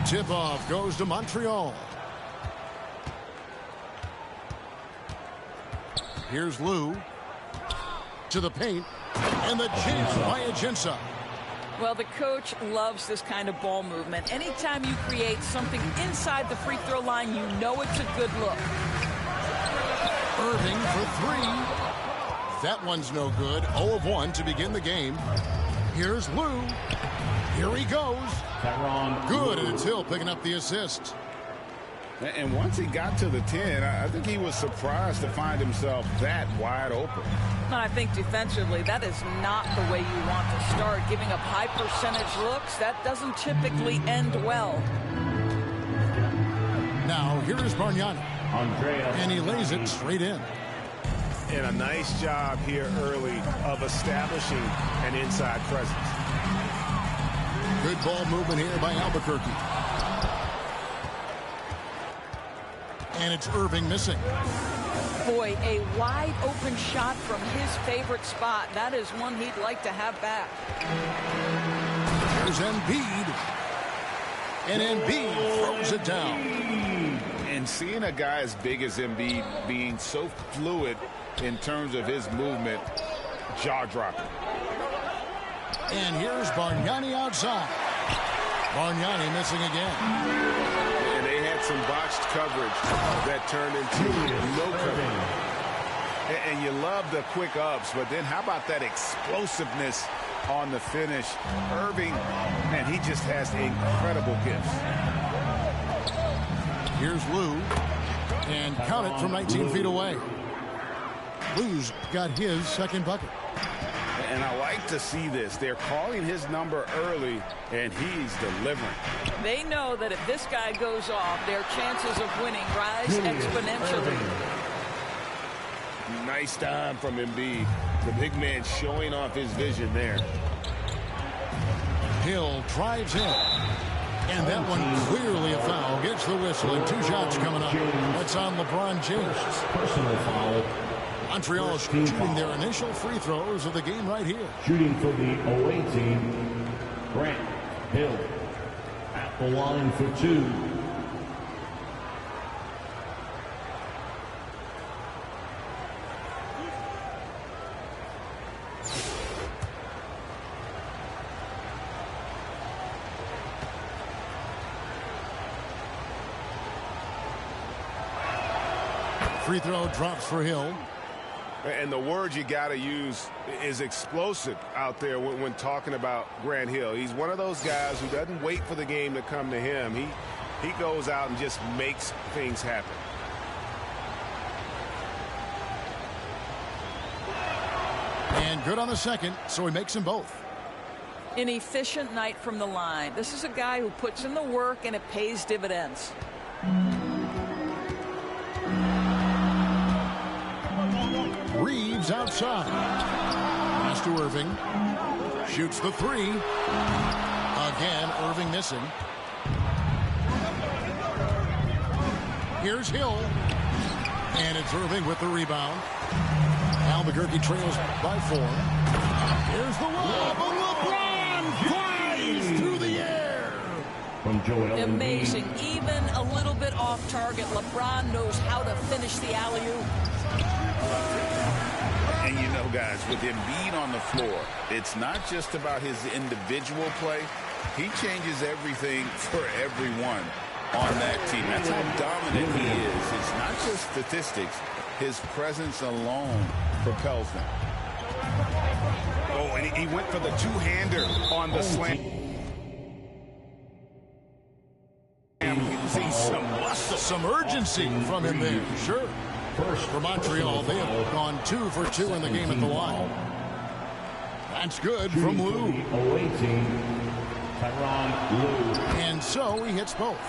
Tip-off goes to Montreal. Here's Lou. To the paint. And the jam by Ajinça. Well, the coach loves this kind of ball movement. Anytime you create something inside the free throw line, you know it's a good look. Irving for three. That one's no good. 0 of 1 to begin the game. Here's Lou. Here he goes. Good, and it's Hill picking up the assist. And once he got to the 10, I think he was surprised to find himself that wide open. I think defensively, that is not the way you want to start. Giving up high percentage looks, that doesn't typically end well. Now, here is Bargnani. And he lays it straight in. And a nice job here early of establishing an inside presence. Good ball movement here by Albuquerque. And it's Irving missing. Boy, a wide open shot from his favorite spot. That is one he'd like to have back. There's Embiid. And Embiid throws it down. And seeing a guy as big as Embiid being so fluid in terms of his movement, jaw-dropping. And here's Bargnani outside. Bargnani missing again. Some botched coverage that turned into no coverage. And you love the quick ups, but then how about that explosiveness on the finish? Irving, man, he just has incredible gifts. Here's Lou, and count it from 19 feet away. Lou's got his second bucket. And I like to see this. They're calling his number early, and he's delivering. They know that if this guy goes off, their chances of winning rise exponentially. Nice time from Embiid. The big man showing off his vision there. Hill drives in. And that one clearly a foul. Gets the whistle, and 2 shots coming up. That's on LeBron James. Personal foul. Montreal shooting their initial free throws of the game right here. Shooting for the away team, Grant Hill at the line for 2. Free throw drops for Hill. And the word you got to use is explosive out there when talking about Grant Hill. He's one of those guys who doesn't wait for the game to come to him. He goes out and just makes things happen. And good on the second, so he makes them both. An efficient night from the line. This is a guy who puts in the work, and it pays dividends. Reeves outside. Pass to Irving. Shoots the 3. Again, Irving missing. Here's Hill. And it's Irving with the rebound. Albuquerque trails by 4. Here's the lob. LeBron flies through the air. From Joel Amazing. Even a little bit off target. LeBron knows how to finish the alley-oop. And you know, guys, with Embiid on the floor, it's not just about his individual play. He changes everything for everyone on that team. That's how dominant he is. It's not just statistics. His presence alone propels them. Oh, and he went for the two-hander on the slam. See some urgency from him there. Sure. For Montreal, they have gone 2 for 2 in the game at the line. That's good from Lou. And so he hits both.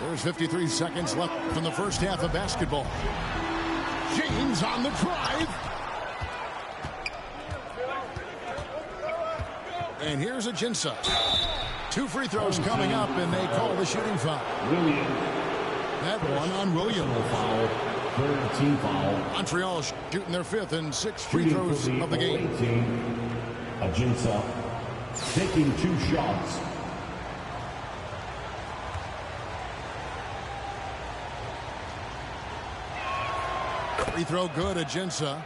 There's 53 seconds left from the first half of basketball. James on the drive. And here's Ajinça. 2 free throws coming up, and they call the shooting foul. That one on William. Foul, third team foul. Montreal shooting their 5th and 6th free throws of the game. Ajinça taking 2 shots. Free throw good, Ajinça.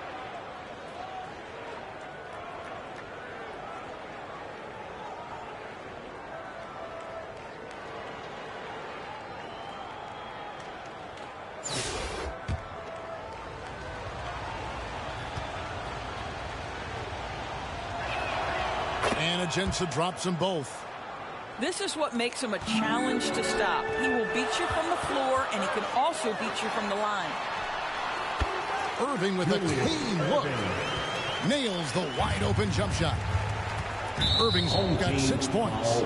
And Ajinça drops them both. This is what makes him a challenge to stop. He will beat you from the floor, and he can also beat you from the line. Irving with a clean look. Nails the wide-open jump shot. Irving's got 6 points.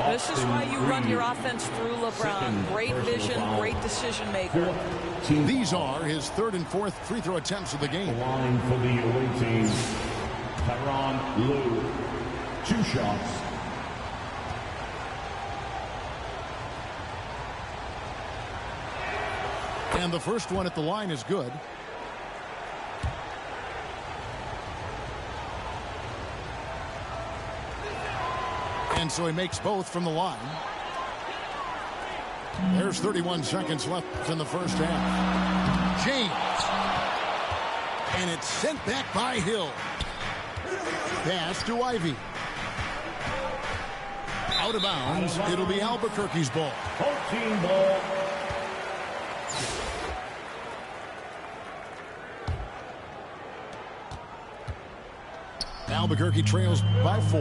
This is why you run your offense through LeBron. Great vision, great decision maker. These are his third and fourth free throw attempts of the game. Line for the away team. Tyronn Lue. 2 shots. And the first one at the line is good. And so he makes both from the line. There's 31 seconds left in the first half. James. And it's sent back by Hill. Pass to Ivy. Out of bounds. It'll be Albuquerque's ball. 14 ball. Albuquerque trails by 4.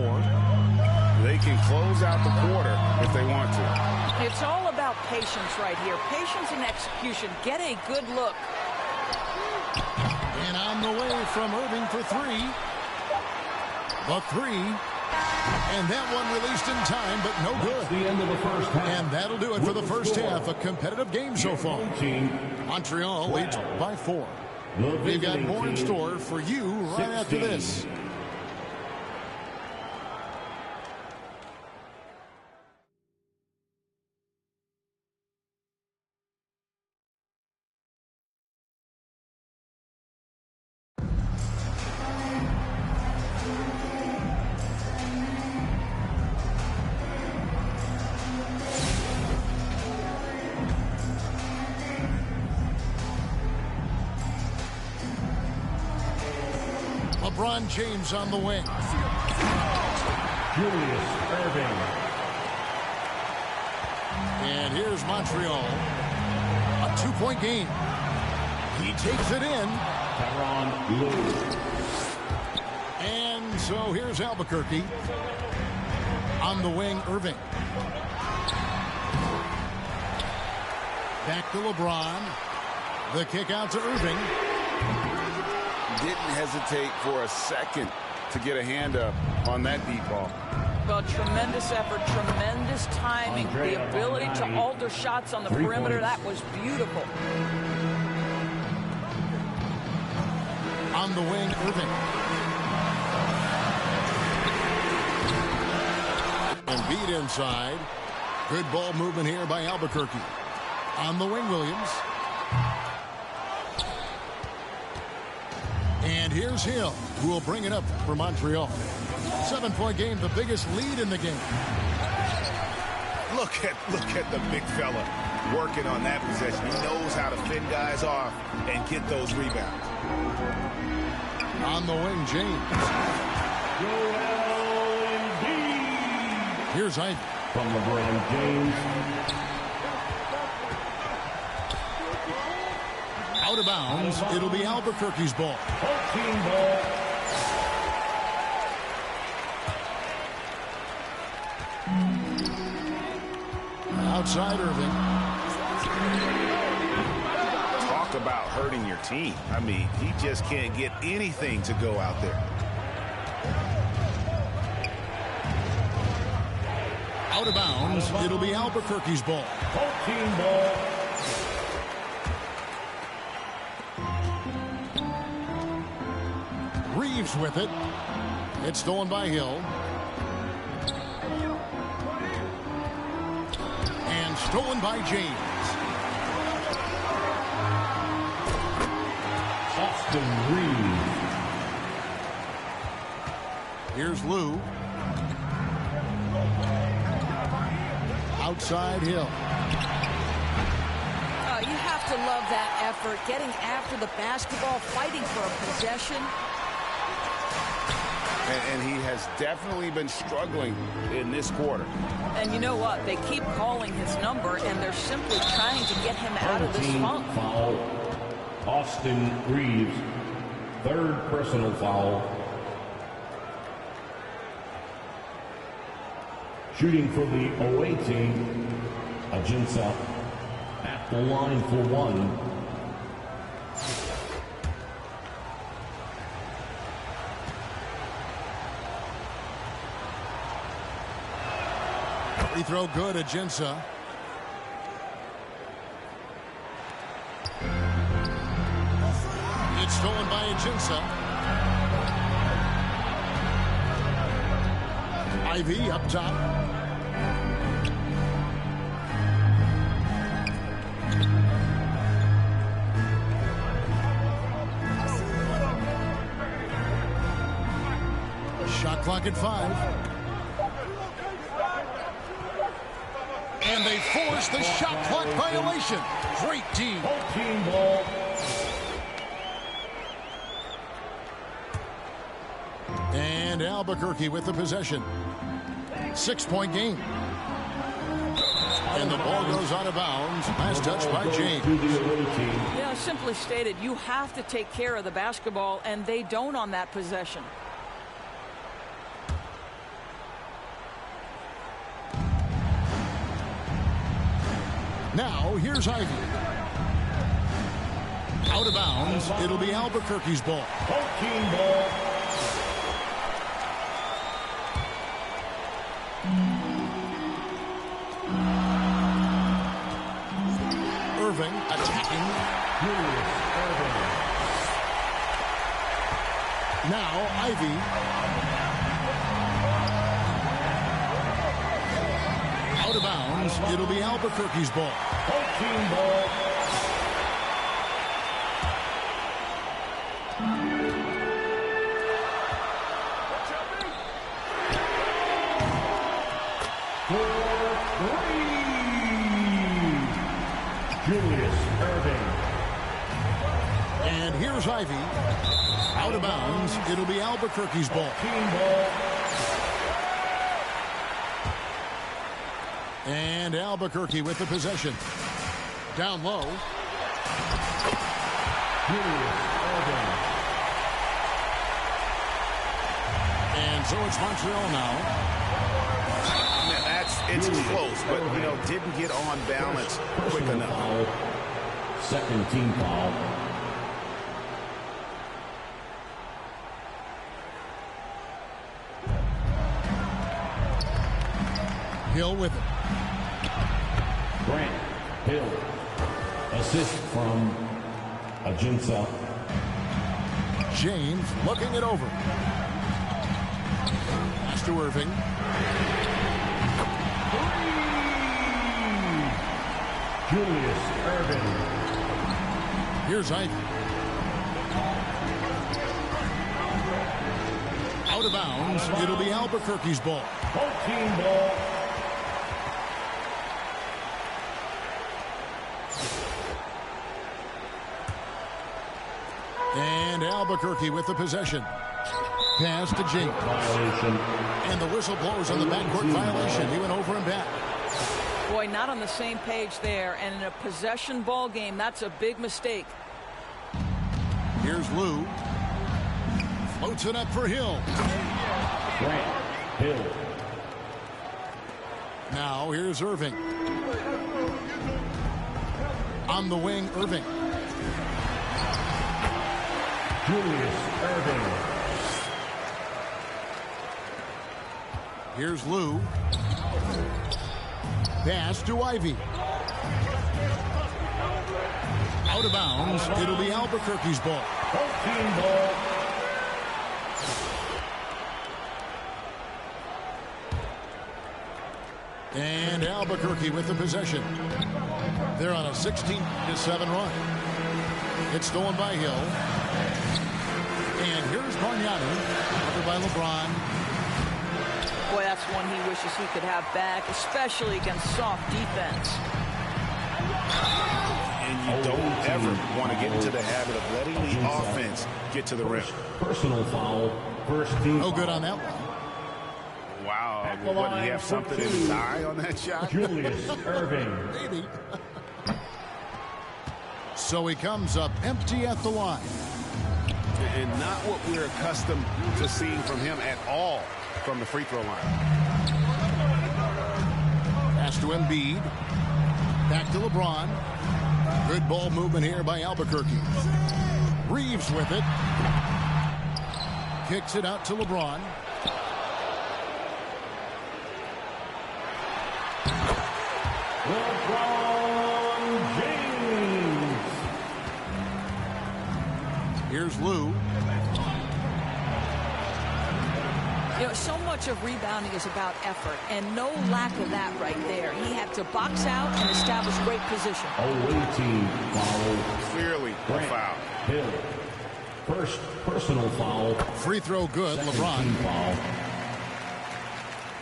They can close out the quarter if they want to. It's all about patience right here. Patience and execution. Get a good look. And on the way from Irving for 3. The 3. And that one released in time, but no good. The end of the first half. And that'll do it for the first half. A competitive game so far. Montreal leads by 4. We've got more in store for you right after this. LeBron James on the wing. Julius Irving. And here's Montreal. A 2-point game. He takes it in. Tyronn Lue. And so here's Albuquerque. On the wing, Irving. Back to LeBron. The kick out to Irving. Didn't hesitate for a second to get a hand up on that deep ball. Well, tremendous effort, tremendous timing, the ability to alter shots on the perimeter. That was beautiful. On the wing, Irving. And beat inside. Good ball movement here by Albuquerque. On the wing, Williams. And here's Hill, who will bring it up for Montreal. 7-point game, the biggest lead in the game. Look at the big fella working on that possession. He knows how to fend guys off and get those rebounds. On the wing, James. Here's Ivy. From LeBron James. Out of bounds. It'll be Albuquerque's ball. 14 ball. Outside Irving. Talk about hurting your team. I mean, he just can't get anything to go out there. Out of bounds. It'll be Albuquerque's ball. 14 ball. Reeves with it. It's stolen by Hill. And stolen by James. Austin Reeves. Here's Lue. Outside Hill. You have to love that effort, getting after the basketball, fighting for a possession. And he has definitely been struggling in this quarter. And you know what? They keep calling his number, and they're simply trying to get him out of this funk. Foul. Austin Reeves, third personal foul. Shooting for the away team, Ajinça at the line for one. Free throw good, Ajinça. It's stolen by Ajinça. Ivy up top. Shot clock at 5. And they force the shot clock violation. Great team. Team ball. And Albuquerque with the possession. 6-point game. And the ball goes out of bounds. Last touch by James. Yeah, simply stated, you have to take care of the basketball, and they don't on that possession. Now, here's Ivy. Out of bounds. It'll be Albuquerque's ball. Team ball. Irving attacking. Now, Ivy. Out of bounds. It'll be Albuquerque's ball. Team ball. And here's Ivy. Out of bounds. It'll be Albuquerque's ball. Team ball. And Albuquerque with the possession. Down low. And so it's Montreal now. It's close, but, you know, didn't get on balance quick enough. Second team foul. Hill with it. Grant Hill. Assist from Ajinça. James looking it over. Pass to Irving. Julius Irving. Here's Ivy. Out of bounds. It'll be Albuquerque's ball. Team ball. And Albuquerque with the possession. Pass to James. Violation. And the whistle blows on the backcourt violation. He went over and back. Boy, not on the same page there. And in a possession ball game, that's a big mistake. Here's Lou. Floats it up for Hill. Grant Hill. Now here's Irving. On the wing, Irving. Julius Irving. Here's Lou. Pass to Ivy. Out of bounds. It'll be Albuquerque's ball. Team ball. And Albuquerque with the possession. They're on a 16-7 run. It's stolen by Hill. And here's Bargnani. Covered by LeBron. Boy, that's one he wishes he could have back, especially against soft defense. And you don't ever want to get into the habit of letting the offense get to the rim. Personal foul. First team. No good on that one. Wow. What, did he have something in his eye on that shot? Julius Irving. Maybe. So he comes up empty at the line. And not what we're accustomed to seeing from him at all from the free throw line. Pass to Embiid. Back to LeBron. Good ball movement here by Albuquerque. Reeves with it. Kicks it out to LeBron. LeBron James. Here's Lou. You know, so much of rebounding is about effort, and no lack of that right there. He had to box out and establish great position. Away team foul. Clearly a foul. Hill. First personal foul. Free throw good, Second LeBron. team foul.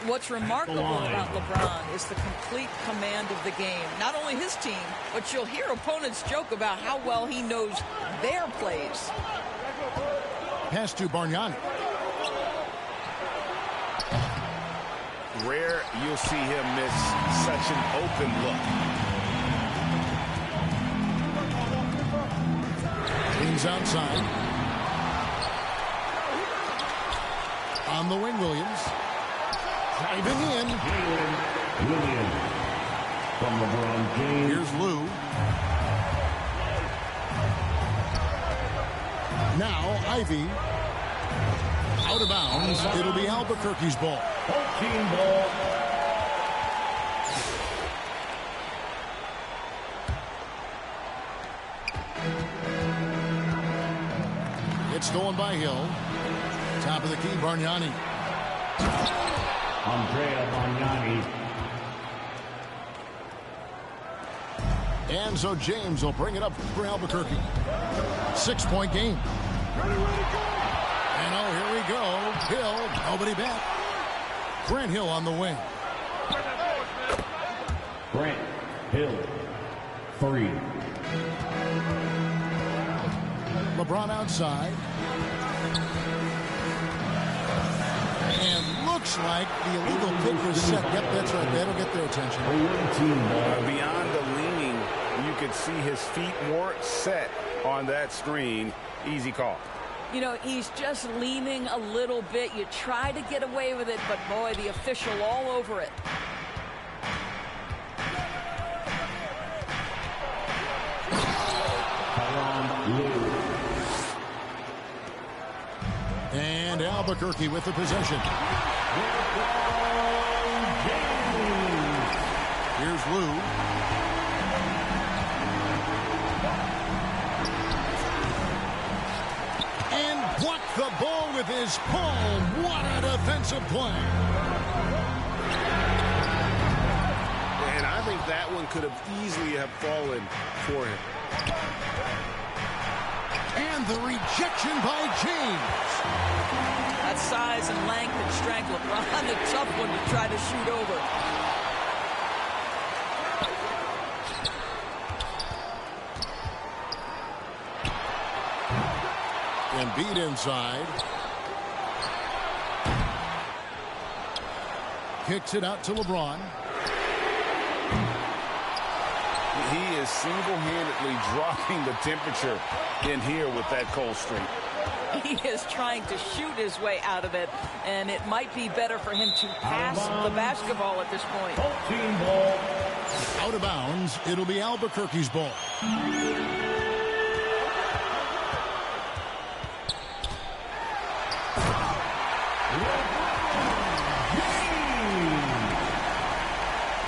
What's remarkable about LeBron is the complete command of the game. Not only his team, but you'll hear opponents joke about how well he knows their plays. Pass to Bargnani. Rare you'll see him miss such an open look. Leans outside. On the wing, Williams. Driving in. Williams from LeBron James. Here's Lou. Now Ivy. Out of bounds. It'll be Albuquerque's ball. 14 ball. It's stolen by Hill. Top of the key, Bargnani. Andrea Bargnani. And so James will bring it up for Albuquerque. 6-point game. And oh, here we go. Hill, nobody back. Grant Hill on the wing. Grant Hill. 3. LeBron outside. And looks like the illegal pick was set. Yep, that's right. That'll get their attention. Beyond the leaning, you could see his feet weren't set on that screen. Easy call. You know, he's just leaning a little bit. You try to get away with it, but boy, the official all over it. And Albuquerque with the possession. Here's Lou. And blocked the ball with his palm. What a defensive play. And I think that one could have easily have fallen for him. And the rejection by James. That size and length and strength, LeBron, the tough one to try to shoot over. Embiid inside. Kicks it out to LeBron. He is single-handedly dropping the temperature in here with that cold streak. He is trying to shoot his way out of it, and it might be better for him to pass the basketball at this point. 14 ball. Out of bounds. It'll be Albuquerque's ball.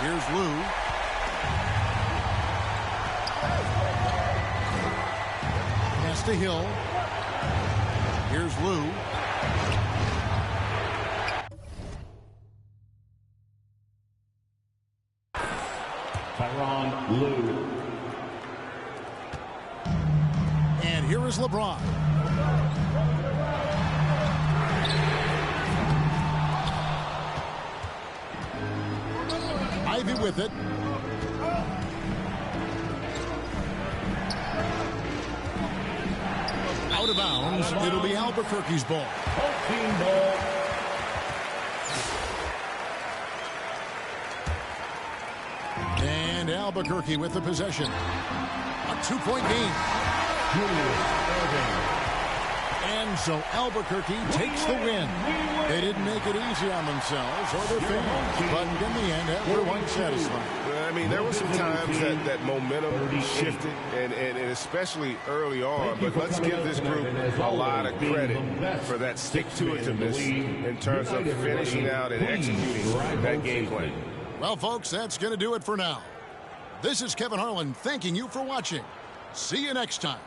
Here's Lou. Pass to Hill. Here's Lou. Tyronn Lue. And here is LeBron. Ivy with it. Out of bounds. It'll be Albuquerque's ball. Team ball. And Albuquerque with the possession. A 2-point game. And so Albuquerque takes the win. They didn't make it easy on themselves or their fans, but in the end, everyone's satisfied. I mean, there were some times that momentum shifted, and especially early on, but let's give this group a lot of credit for that stick-to-itiveness in terms of finishing out and executing that game plan. Well, folks, that's going to do it for now. This is Kevin Harlan thanking you for watching. See you next time.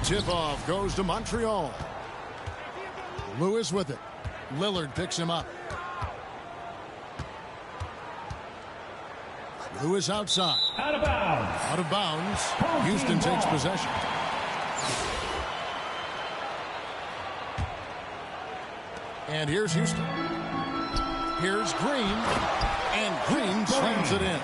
Tip-off goes to Montreal. Lewis with it. Lillard picks him up. Lewis outside. Out of bounds. Out of bounds. Houston takes possession. And here's Houston. Here's Green. And Green slams it in.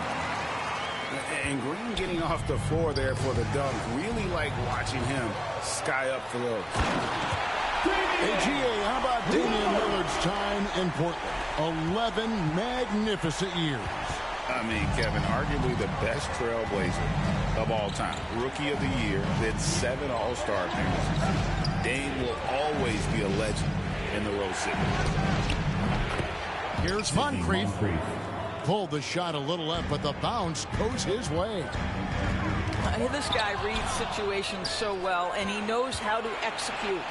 And Green getting off the floor there for the dunk. Really like watching him sky up for those. Hey, GA, how about Damian Lillard's time in Portland? 11 magnificent years. I mean, Kevin, arguably the best trailblazer of all time. Rookie of the year, then 7 All-Star appearances. Dame will always be a legend in the Rose City. Here's Moncrief. Pulled the shot a little left, but the bounce goes his way. This guy reads situations so well, and he knows how to execute.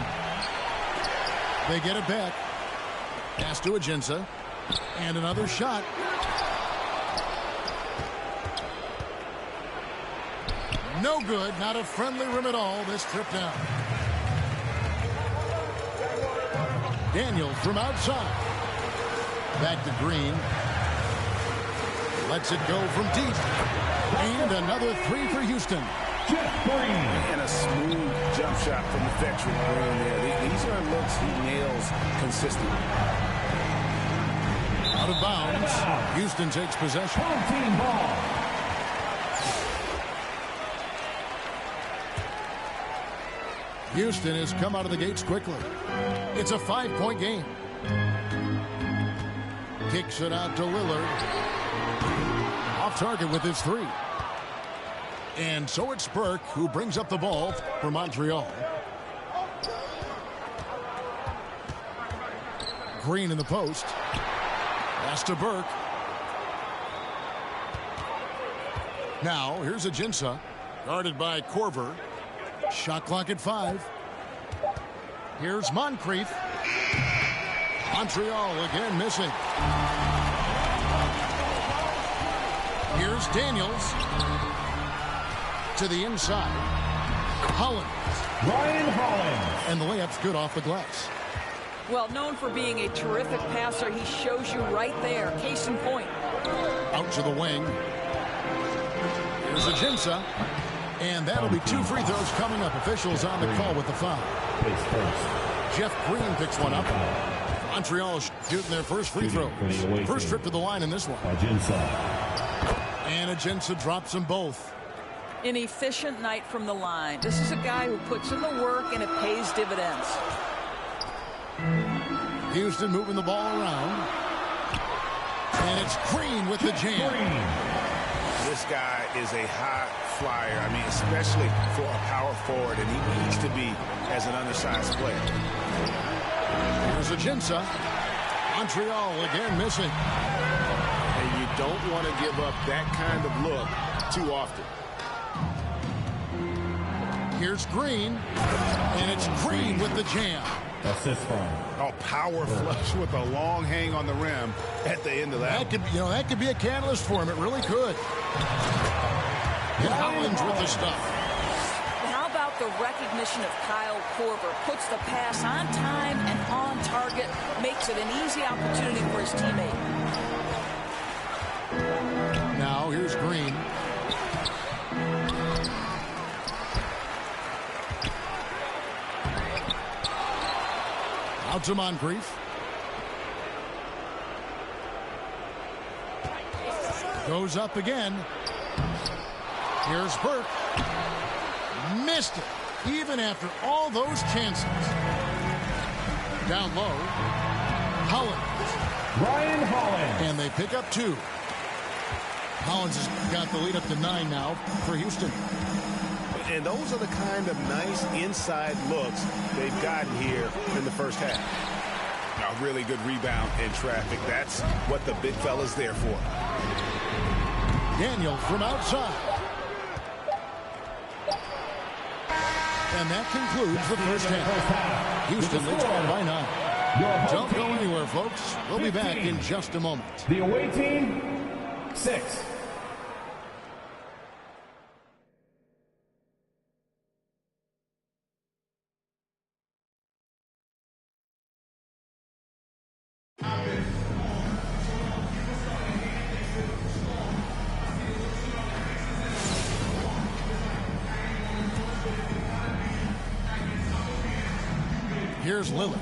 They get it back. Pass to Ajinça. And another shot. No good. Not a friendly rim at all this trip down. Daniels from outside. Back to Green. Lets it go from deep. And another 3 for Houston. And a smooth jump shot from the veteran Green there. These are looks he nails consistently. Out of bounds. Houston takes possession. Team ball. Houston has come out of the gates quickly. It's a 5-point game. Kicks it out to Lillard. Off target with his 3. And so it's Burke who brings up the ball for Montreal. Green in the post. Pass to Burke. Now here's Ajinça, guarded by Korver. Shot clock at 5. Here's Moncrief. Montreal again missing. Here's Daniels. To the inside. Holland. Ryan Holland. And the layup's good off the glass. Well, known for being a terrific passer, he shows you right there. Case in point. Out to the wing. Here's Ajinça. And that'll be 2 free throws coming up. Officials on the call with the foul. Jeff Green picks one up. Montreal shooting their first free throw. First trip to the line in this one. And Ajinça drops them both. An efficient night from the line. This is a guy who puts in the work and it pays dividends. Houston moving the ball around. And it's Green with the jam. This guy is a high flyer. I mean, especially for a power forward, and he needs to be as an undersized player. Here's Ajinça. Montreal again missing. And you don't want to give up that kind of look too often. Here's Green. And it's Green with the jam. Assist from. Oh, power flush with a long hang on the rim at the end of that. That could be a catalyst for him. It really could. And Hollins with the stuff. How about the recognition of Kyle Korver? Puts the pass on time and on target. Makes it an easy opportunity for his teammate. Now here's Green. Out to Moncrief. Goes up again. Here's Burke. Missed it, even after all those chances. Down low. Holland. Ryan Holland. And they pick up 2. Hollins has got the lead up to 9 now for Houston. And those are the kind of nice inside looks they've gotten here in the first half. A really good rebound in traffic. That's what the big fella's there for. Daniel from outside. And that concludes the first half. Houston leads by 9. Don't go anywhere, folks. We'll be back in just a moment. The away team, 6. here's Lillard.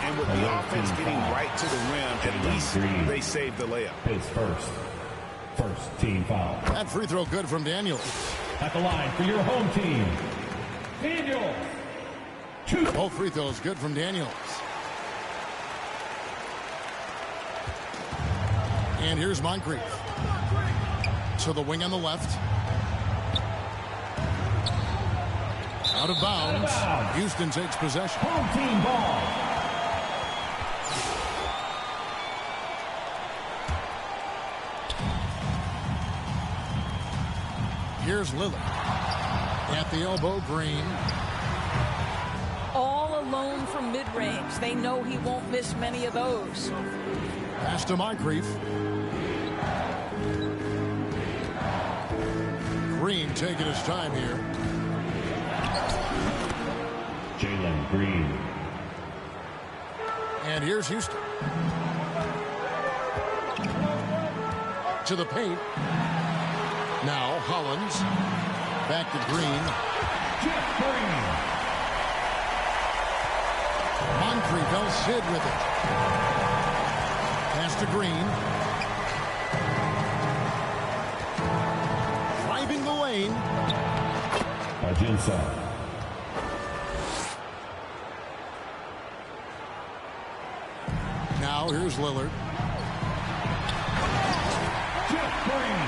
And with the offense getting right to the rim, at least they saved the layup. His first team foul. That free throw good from Daniels. At the line for your home team, Daniels. Both free throws good from Daniels. And here's Moncrief. To the wing on the left. Out of bounds. Houston takes possession. Home team ball. Here's Lillard. At the elbow, Green. All alone from mid-range. They know he won't miss many of those. Pass to Moncrief. Green taking his time here. Jalen Green. And here's Houston. To the paint. Now Hollins. Back to Green. Jeff Green. Moncrief El Cid with it. Pass to Green. Driving the lane. Ajinça. Now here's Lillard. Jeff Green.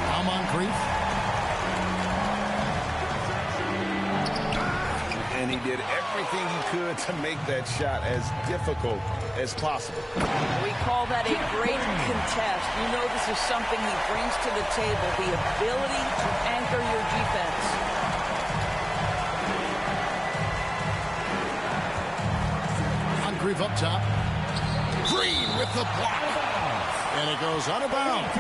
Now Moncrief. And he did everything he could to make that shot as difficult as possible. We call that a great contest. You know this is something he brings to the table, the ability to anchor your defense. Moncrief up top. Green with the block. And it goes out of bounds.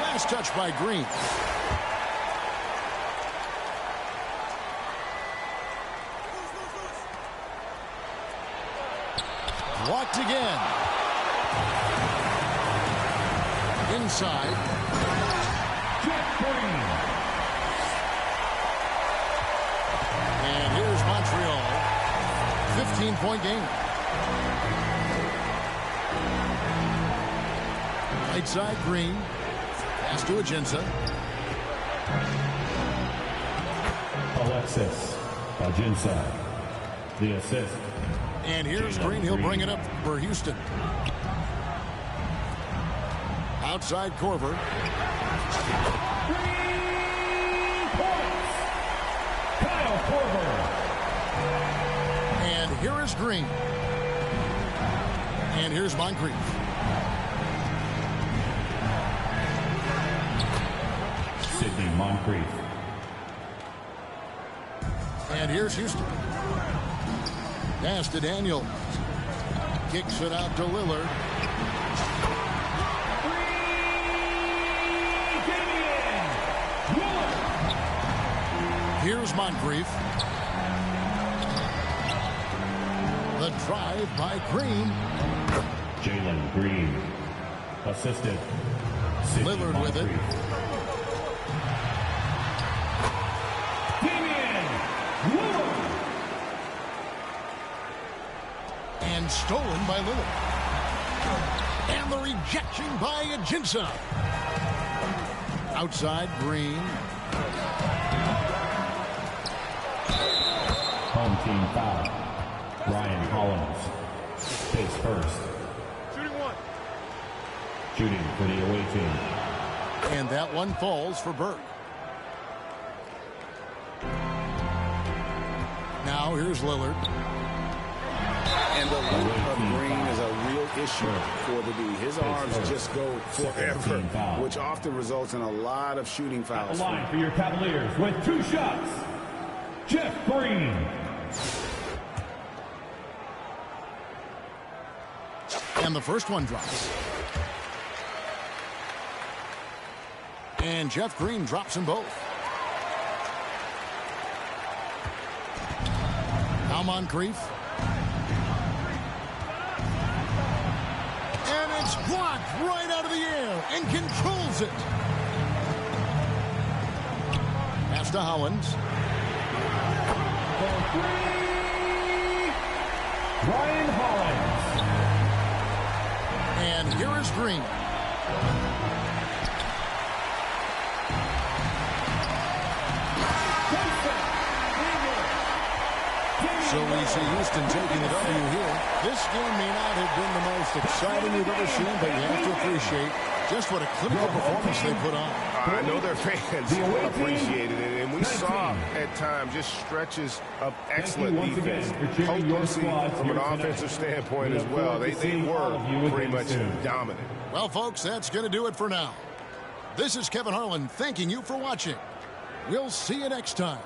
Nice touch by Green. Blocked again. Inside. Jeff Green. And here's Montreal. 15-point game. Right side, Green. Pass to Ajinça. Alexis Ajinça. The assist. And here's Green. He'll bring it up for Houston. Outside Korver. 3 points. Kyle Korver. And here is Green. And here's Moncrief. Sidney Moncrief. And here's Houston. Pass to Daniels. Kicks it out to Lillard. Here's Moncrief. The drive by Green. Jalen Green. Assisted. Sidney Lillard Moncrief. with it. And stolen by Lillard. And the rejection by Ajinça. Outside Green. Home team foul. Ryan Hollins. His first. Shooting for the away team. And that one falls for Burke. Now here's Lillard. And the length of Green is a real issue for the D. His arms just go forever, which often results in a lot of shooting fouls. At the line for your Cavaliers with 2 shots. Jeff Green. And the first one drops. And Jeff Green drops them both. Now Moncrief. And it's blocked right out of the air and controls it. Pass to Hollins. For three, Ryan Hollins. And here is Green. So we see Houston taking the W here. This game may not have been the most exciting we've ever seen, but you have to appreciate just what a clinical performance they put on. I know their fans appreciated it, and we saw at times just stretches of excellent defense, potency from an offensive standpoint as well. They were pretty much dominant. Well, folks, that's going to do it for now. This is Kevin Harlan thanking you for watching. We'll see you next time.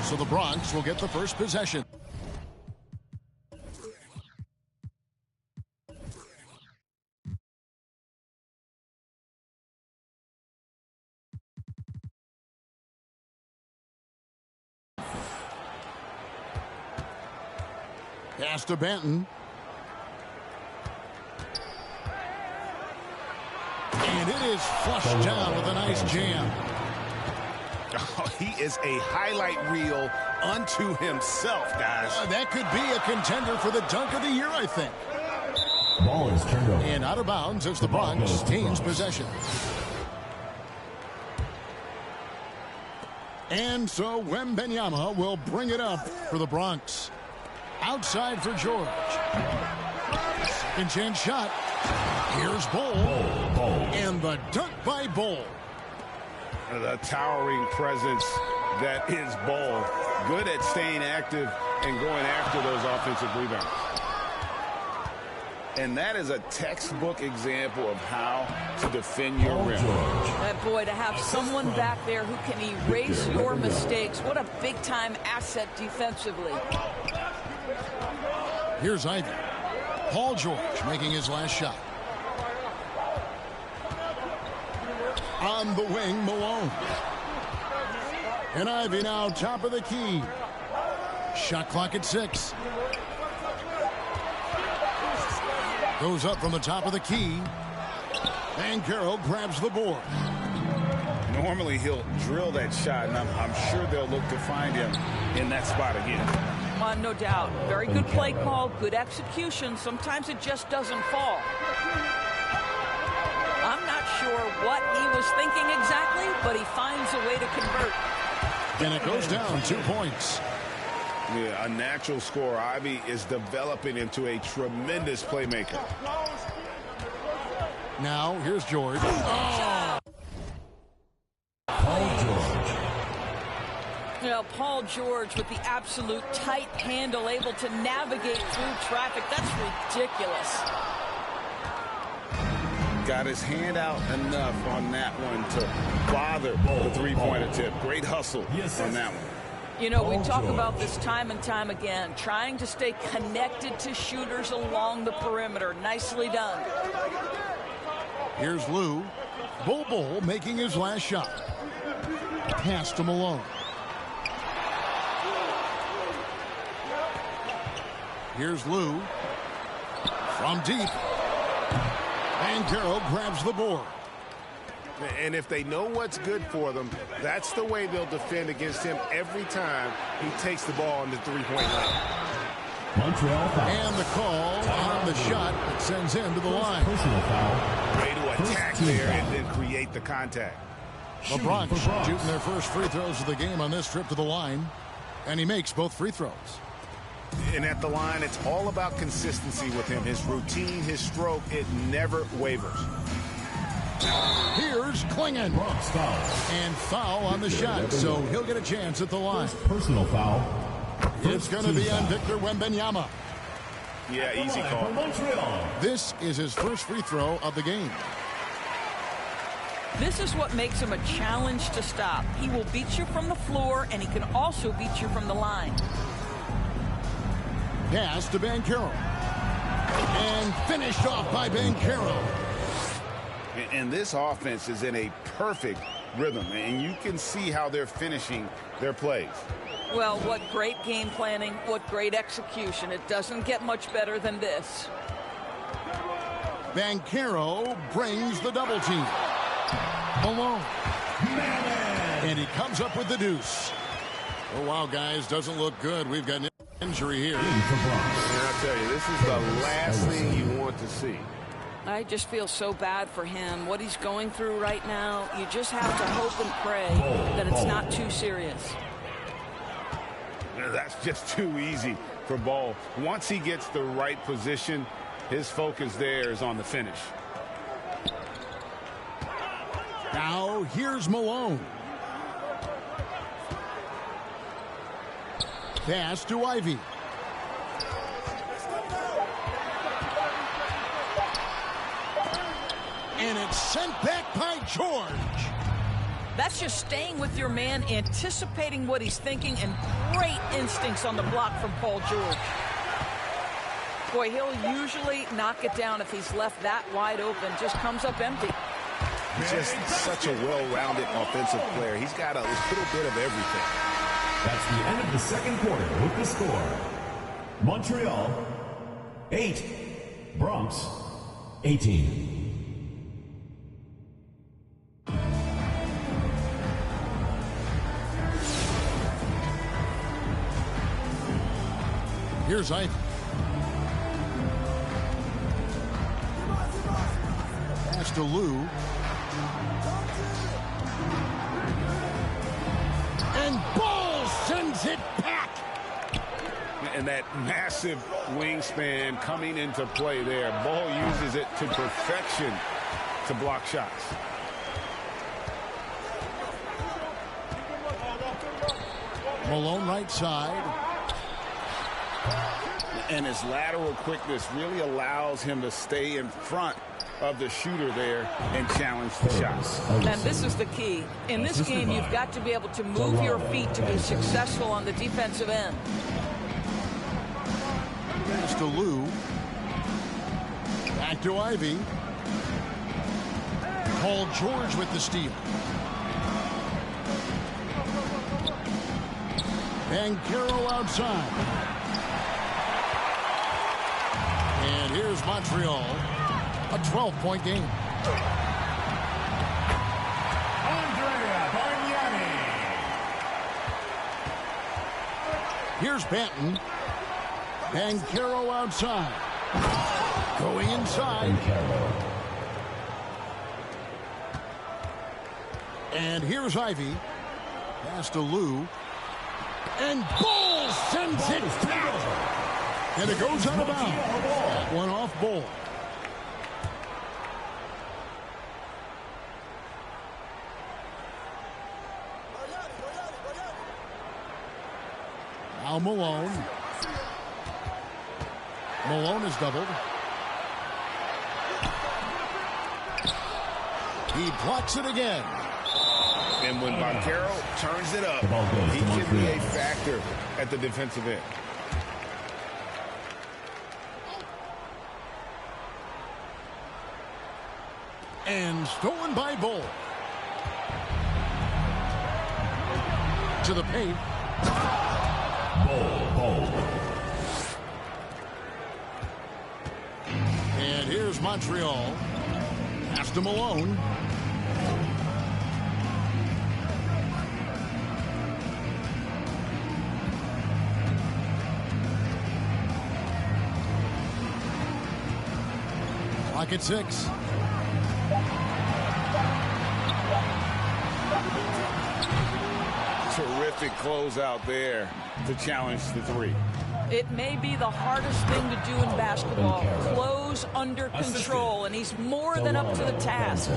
So the Bronx will get the first possession. Pass to Benton. And it is flushed down with a nice jam. Oh, he is a highlight reel unto himself, guys. That could be a contender for the dunk of the year, I think. Ball is turned over. And out of bounds as the Bronx gains possession. And so Wembanyama will bring it up for the Bronx. Outside for George. Second chance shot. Here's Bull. And the dunk by Bull. The towering presence that is Bull. Good at staying active and going after those offensive rebounds. And that is a textbook example of how to defend your rim. That boy, to have someone back there who can erase your mistakes. What a big-time asset defensively. Here's Ivy. Paul George making his last shot. On the wing, Malone. And Ivy now top of the key. Shot clock at 6. Goes up from the top of the key. And Carroll grabs the board. Normally he'll drill that shot, and I'm sure they'll look to find him in that spot again. No doubt. Very good play call, good execution. Sometimes it just doesn't fall. I'm not sure what he was thinking exactly, but he finds a way to convert. And it goes down 2 points. Yeah, a natural scorer. Ivy is developing into a tremendous playmaker. Now, here's George. Oh! Paul George. You know, Paul George with the absolute tight handle, able to navigate through traffic. That's ridiculous. Got his hand out enough on that one to bother the three-point attempt. Great hustle on that one. You know, we talk about this time and time again, trying to stay connected to shooters along the perimeter. Nicely done. Here's Lou. Bull making his last shot. Pass to Malone. Here's Lou. From deep. And Carroll grabs the board. And if they know what's good for them, that's the way they'll defend against him every time he takes the ball in the three-point line. Montreal foul. And the call on the shot that sends him to the line. Personal foul. Way to attack there and then create the contact. The Bronx shooting their first free throws of the game on this trip to the line. And he makes both free throws. And at the line, it's all about consistency with him. His routine, his stroke, it never wavers. Here's Klingon. Bronx foul. And foul on the shot, so he'll get a chance at the line. Personal foul. It's going to be on Victor Wembanyama. Yeah, easy call. This is his first free throw of the game. This is what makes him a challenge to stop. He will beat you from the floor, and he can also beat you from the line. Pass to Banchero. And finished off by Banchero. And this offense is in a perfect rhythm, and you can see how they're finishing their plays. Well, what great game planning, what great execution. It doesn't get much better than this. Banchero brings the double team. Malone. And he comes up with the deuce. Oh, wow, guys, doesn't look good. We've got an injury here. And I'll tell you, this is the last thing you want to see. I just feel so bad for him. What he's going through right now, you just have to hope and pray that it's not too serious. That's just too easy for Ball. Once he gets the right position, his focus there is on the finish. Now, here's Malone. Pass to Ivy. And it's sent back by George. That's just staying with your man, anticipating what he's thinking, and great instincts on the block from Paul George. Boy, he'll usually knock it down if he's left that wide open. Just comes up empty. He's just such a well-rounded offensive player. He's got a little bit of everything. That's the end of the second quarter with the score. Montreal, 8. Bronx, 18. Here's Ike. Pass to Lou. And Ball sends it back. And that massive wingspan coming into play there. Ball uses it to perfection to block shots. Malone right side. And his lateral quickness really allows him to stay in front of the shooter there and challenge the shots. And this is the key. In this game, you've got to be able to move your feet to be successful on the defensive end. Pass to Lou. Back to Ivy. Paul George with the steal. Banchero outside. And here's Montreal, a 12-point game. Andrea Bargnani. Here's Banton. Banchero outside. Going inside. And here's Ivy. Pass to Lou. And Ball sends it back. And it goes out of bounds. That one off Ball. Now Malone. Malone is doubled. He blocks it again. And when Banchero turns it up, he can be a factor at the defensive end. And stolen by Ball. To the paint. Ball. And here's Montreal. Pass to Malone. Clock at 6. Terrific closeout there to challenge the three. It may be the hardest thing to do in basketball. Close under control, and he's more than up to the task.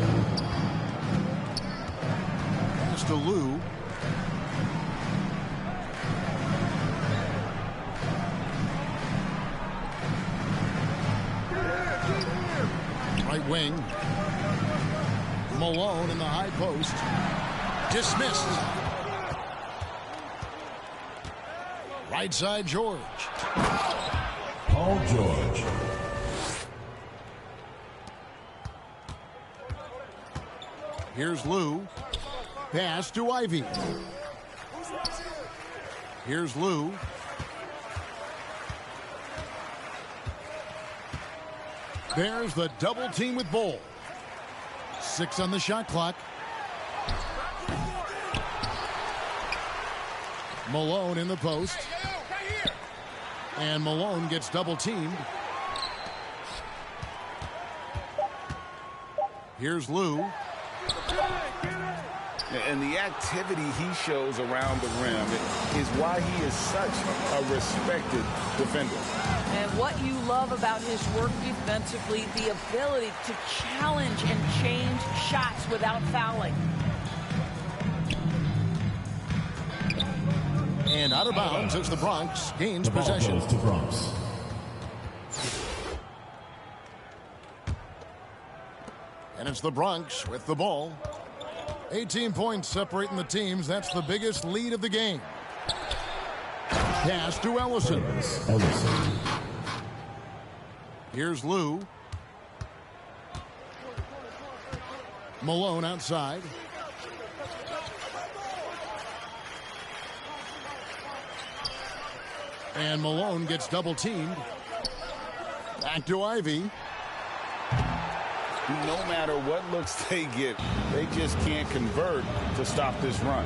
Pass to Lou. Right wing. Malone in the high post. Dismissed. Right side, George. Paul George. Here's Lou. Pass to Ivy. Here's Lou. There's the double team with Ball. 6 on the shot clock. Malone in the post. And Malone gets double teamed. Here's Lou. And the activity he shows around the rim is why he is such a respected defender. And what you love about his work defensively, the ability to challenge and change shots without fouling. And out of bounds as the Bronx gains possession. Goes to Bronx. And it's the Bronx with the ball. 18 points separating the teams. That's the biggest lead of the game. Pass to Ellison. Here's Lou. Malone outside. And Malone gets double teamed. Back to Ivy. No matter what looks they get, they just can't convert to stop this run.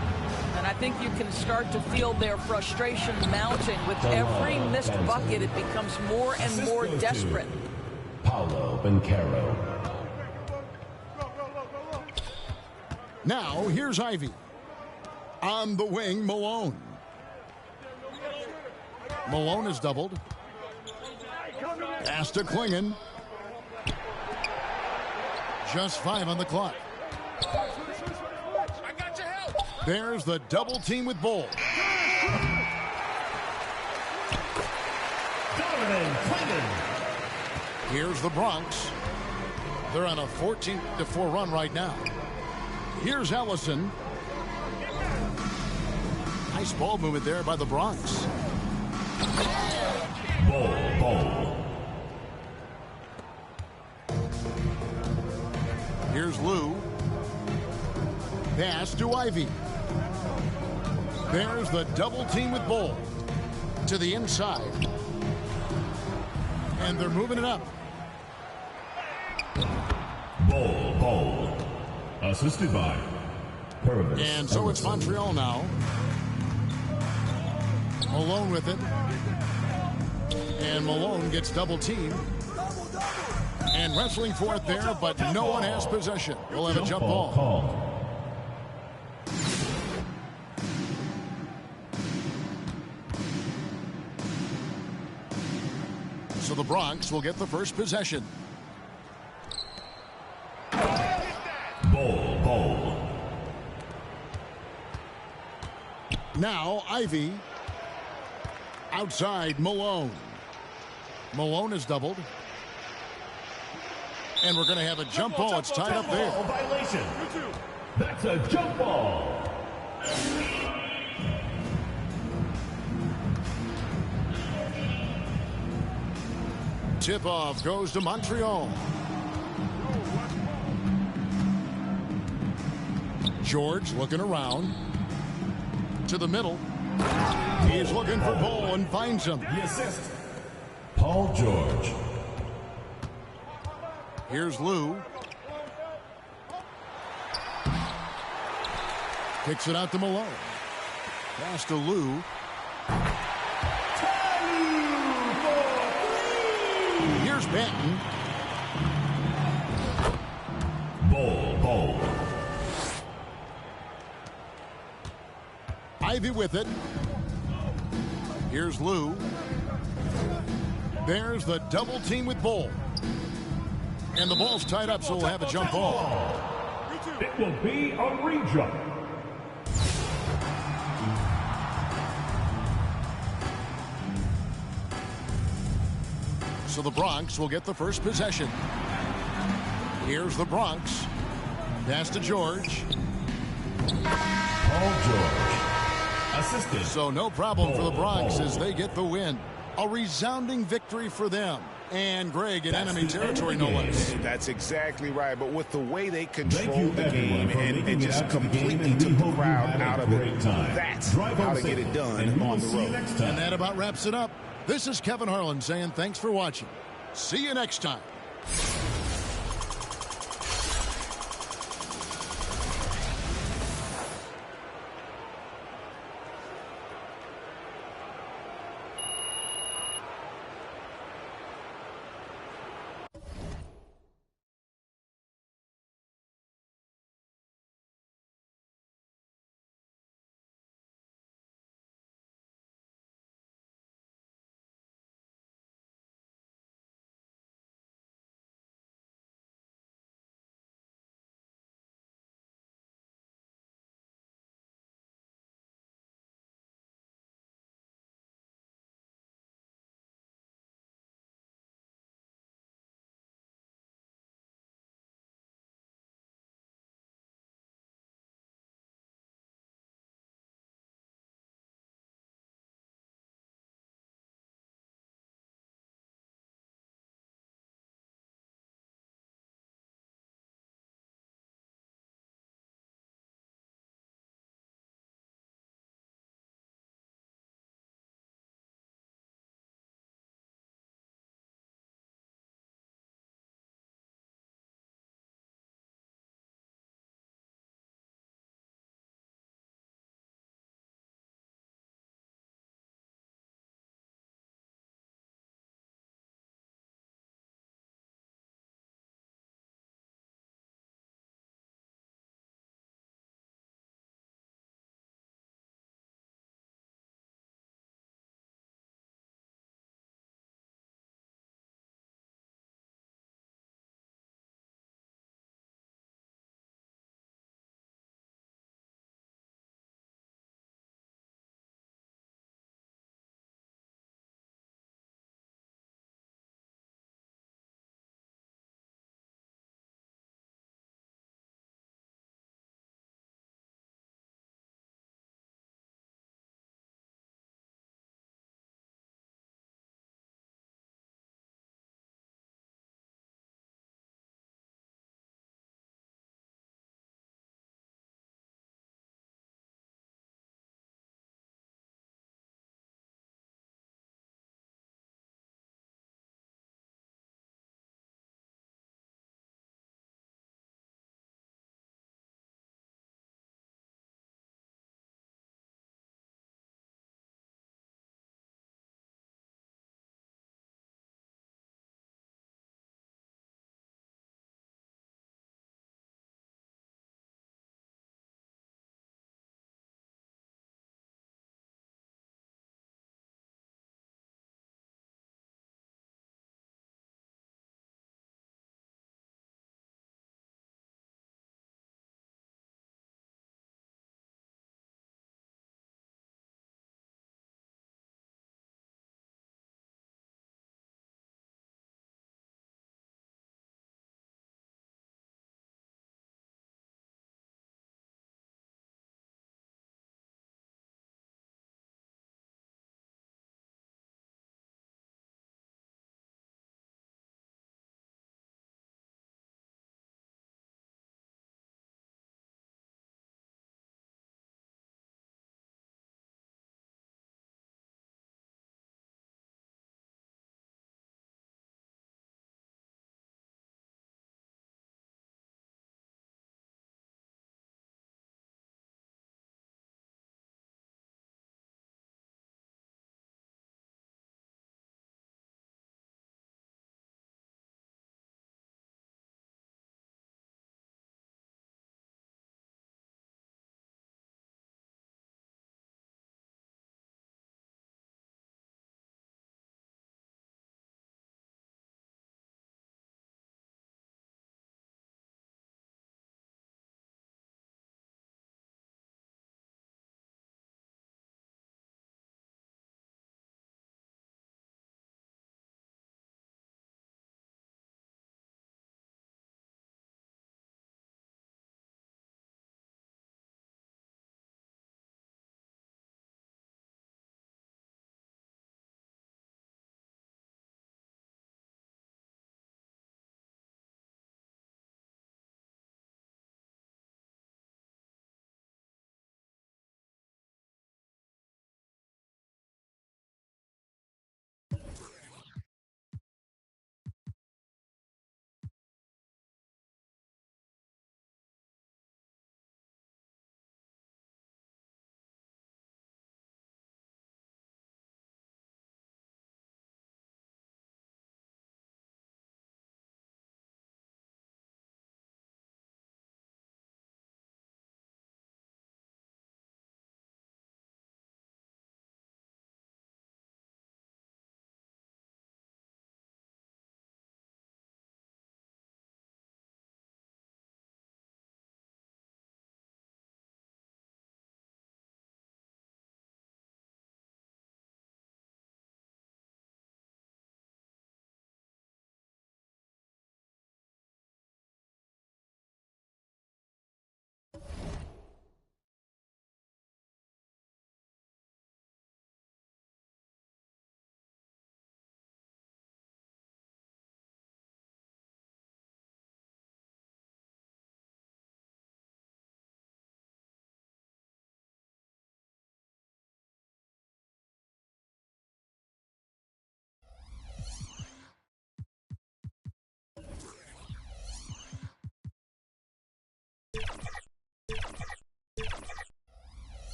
And I think you can start to feel their frustration mounting. With every missed bucket, it becomes more and more desperate. Paolo Bencaro. Now, here's Ivy. On the wing, Malone. Malone is doubled. Pass to Klingon. Just 5 on the clock. There's the double team with Bull. Here's the Bronx. They're on a 14-4 run right now. Here's Ellison. Nice ball movement there by the Bronx. Bull. Here's Lou. Pass to Ivy. There's the double team with Bull. To the inside. And they're moving it up. Bull. Assisted by Purvis. And so it's Montreal now. Malone with it. And Malone gets double teamed. And wrestling for it there, but no one has possession. We'll have a jump ball. Called. So the Bronx will get the first possession. Bull. Now Ivy. Outside Malone. Malone is doubled. And we're going to have a jump ball. It's tied up there. Violation. That's a jump ball. Tip-off goes to Montreal. George looking around. To the middle. He's looking for Bull and finds him. The assist. Paul George. Here's Lou. Kicks it out to Malone. Pass to Lou. Here's Benton. Bull. Ivy with it. Here's Lou. There's the double team with Bull. And the ball's tied up, so we'll have a jump ball. It will be a re-jump. So the Bronx will get the first possession. Here's the Bronx. Pass to George. Paul George. Assisted. So no problem for the Bronx as they get the win. A resounding victory for them. And Greg in enemy territory, no less. That's exactly right. But with the way they controlled the game and just completely took the crowd out of it, that's how to get it done on the road. And that about wraps it up. This is Kevin Harlan saying thanks for watching. See you next time.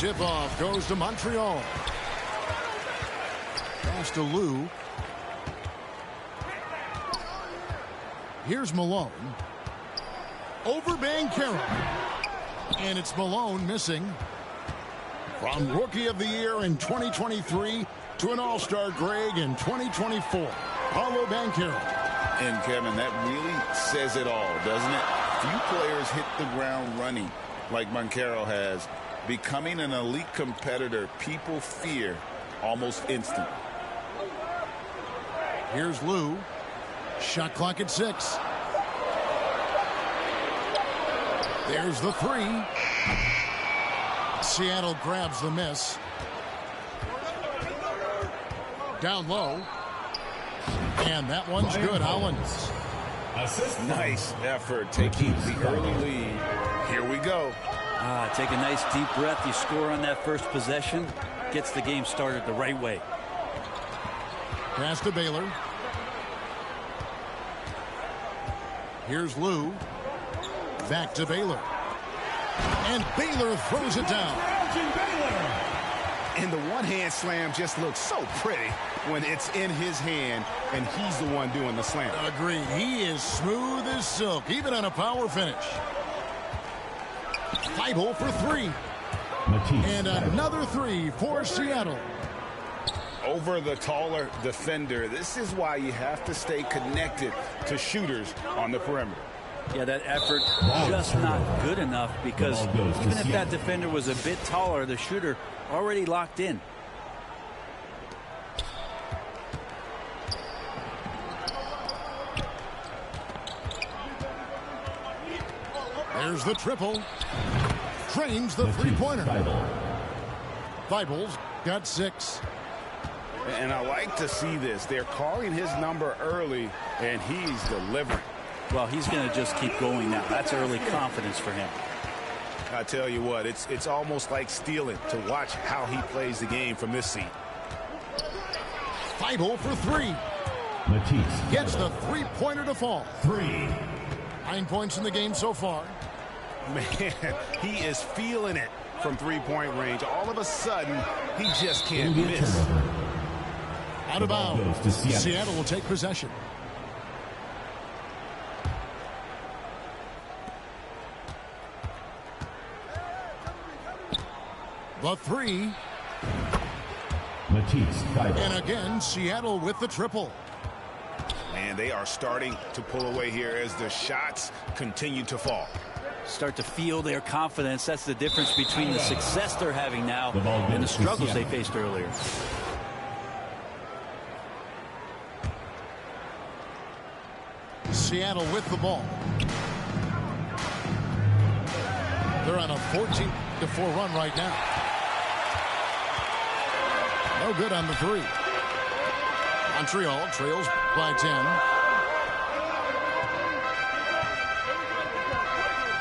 Tip-off goes to Montreal. Pass to Lou. Here's Malone. Over Banchero. And it's Malone missing. From Rookie of the Year in 2023 to an All-Star Greg in 2024. Paolo Banchero. And, Kevin, that really says it all, doesn't it? Few players hit the ground running like Banchero has. Becoming an elite competitor, people fear almost instant. Here's Lou. Shot clock at 6. There's the 3. Seattle grabs the miss. Down low. And that one's good. Owens. Nice effort taking the early lead. Here we go. Take a nice deep breath. You score on that first possession. Gets the game started the right way. Pass to Baylor. Here's Lou. Back to Baylor. And Baylor throws it down. And the one-hand slam just looks so pretty when it's in his hand and he's the one doing the slam. Agreed. He is smooth as silk, even on a power finish. Thibault for 3. And another 3 for Seattle. Over the taller defender. This is why you have to stay connected to shooters on the perimeter. Yeah, that effort just not good enough because even if that defender was a bit taller, the shooter already locked in. There's the triple. Trains the three-pointer. Thibault's got 6. And I like to see this. They're calling his number early, and he's delivering. Well, he's going to just keep going now. That's early confidence for him. I tell you what, it's almost like stealing to watch how he plays the game from this seat. Thibault for 3. Gets the three-pointer to fall. 3. 9 points in the game so far. Man, he is feeling it from three-point range. All of a sudden, he just can't miss. Out of bounds. Seattle will take possession. The 3. And again, Seattle with the triple. And they are starting to pull away here as the shots continue to fall. Start to feel their confidence. That's the difference between the success they're having now and the struggles they faced earlier. Seattle with the ball. They're on a 14-4 run right now. No good on the 3. Montreal trails by 10.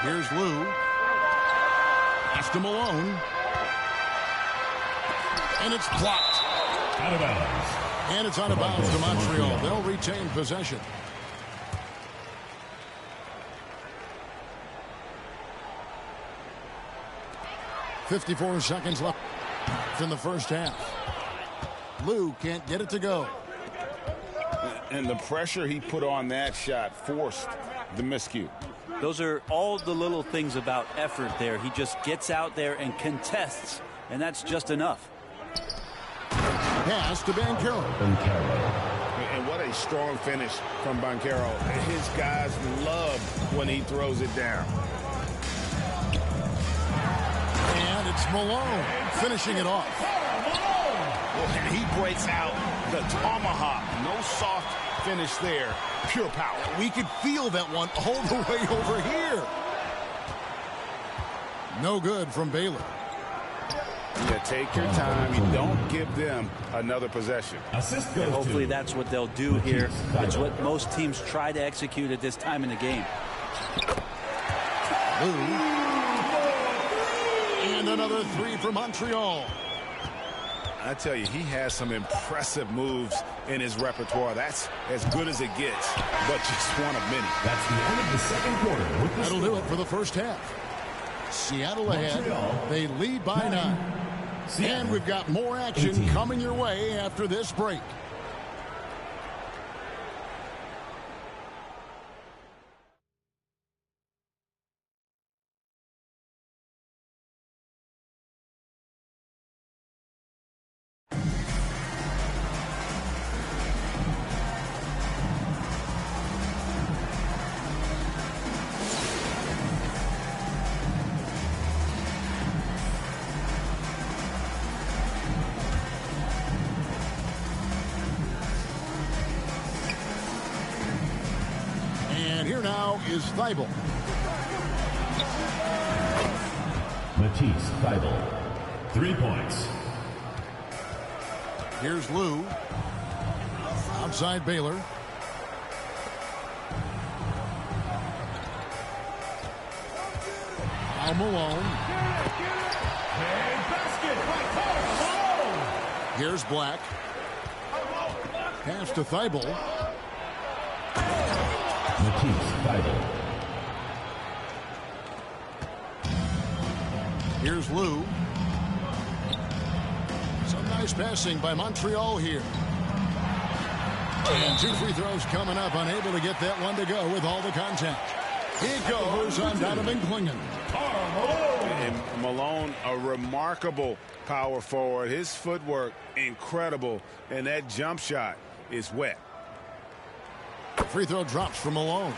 Here's Lou. Pass to Malone. And it's blocked. Out of bounds. And it's out of bounds to Montreal. They'll retain possession. .54 seconds left in the first half. Lou can't get it to go. And the pressure he put on that shot forced the miscue. Those are all the little things about effort there. He just gets out there and contests, and that's just enough. Pass to Banchero. And what a strong finish from Banchero. His guys love when he throws it down. And it's Malone finishing it off. And he breaks out the tomahawk. No soft finish there. Pure power. We could feel that one all the way over here. No good from Baylor. Yeah, take your time. You don't give them another possession. And hopefully that's what they'll do here. It's what most teams try to execute at this time in the game. And another 3 for Montreal. I tell you, he has some impressive moves in his repertoire. That's as good as it gets, but just one of many. That's the end of the second quarter. That'll do it for the first half. Seattle ahead. Montreal. They lead by 9. Seattle. And we've got more action 18. coming your way after this break. Here now is Thibault. Matisse Thibault. 3 points. Here's Lou. Outside Baylor. Now Malone. Here's Black. Pass to Thibault. Matisse Thibault. Here's Lou. Some nice passing by Montreal here. And 2 free throws coming up. Unable to get that one to go with all the contact. It goes on Donovan Clingan. And Malone, a remarkable power forward. His footwork, incredible. And that jump shot is wet. Free throw drops from Malone.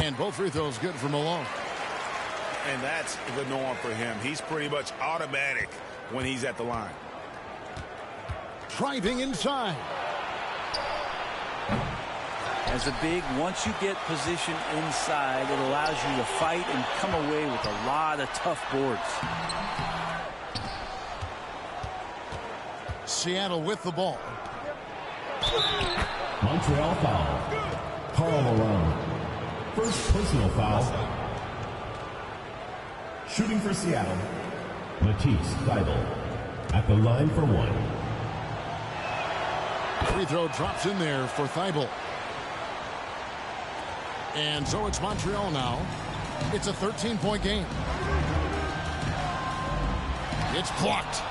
And both free throws good for Malone. And that's the norm for him. He's pretty much automatic when he's at the line. Driving inside. As a big, once you get position inside, it allows you to fight and come away with a lot of tough boards. Seattle with the ball. Montreal foul. Karl Malone. First personal foul. Shooting for Seattle, Matisse Thibault at the line for 1. Free throw drops in there for Thibault. And so it's Montreal now. It's a 13-point game. It's blocked.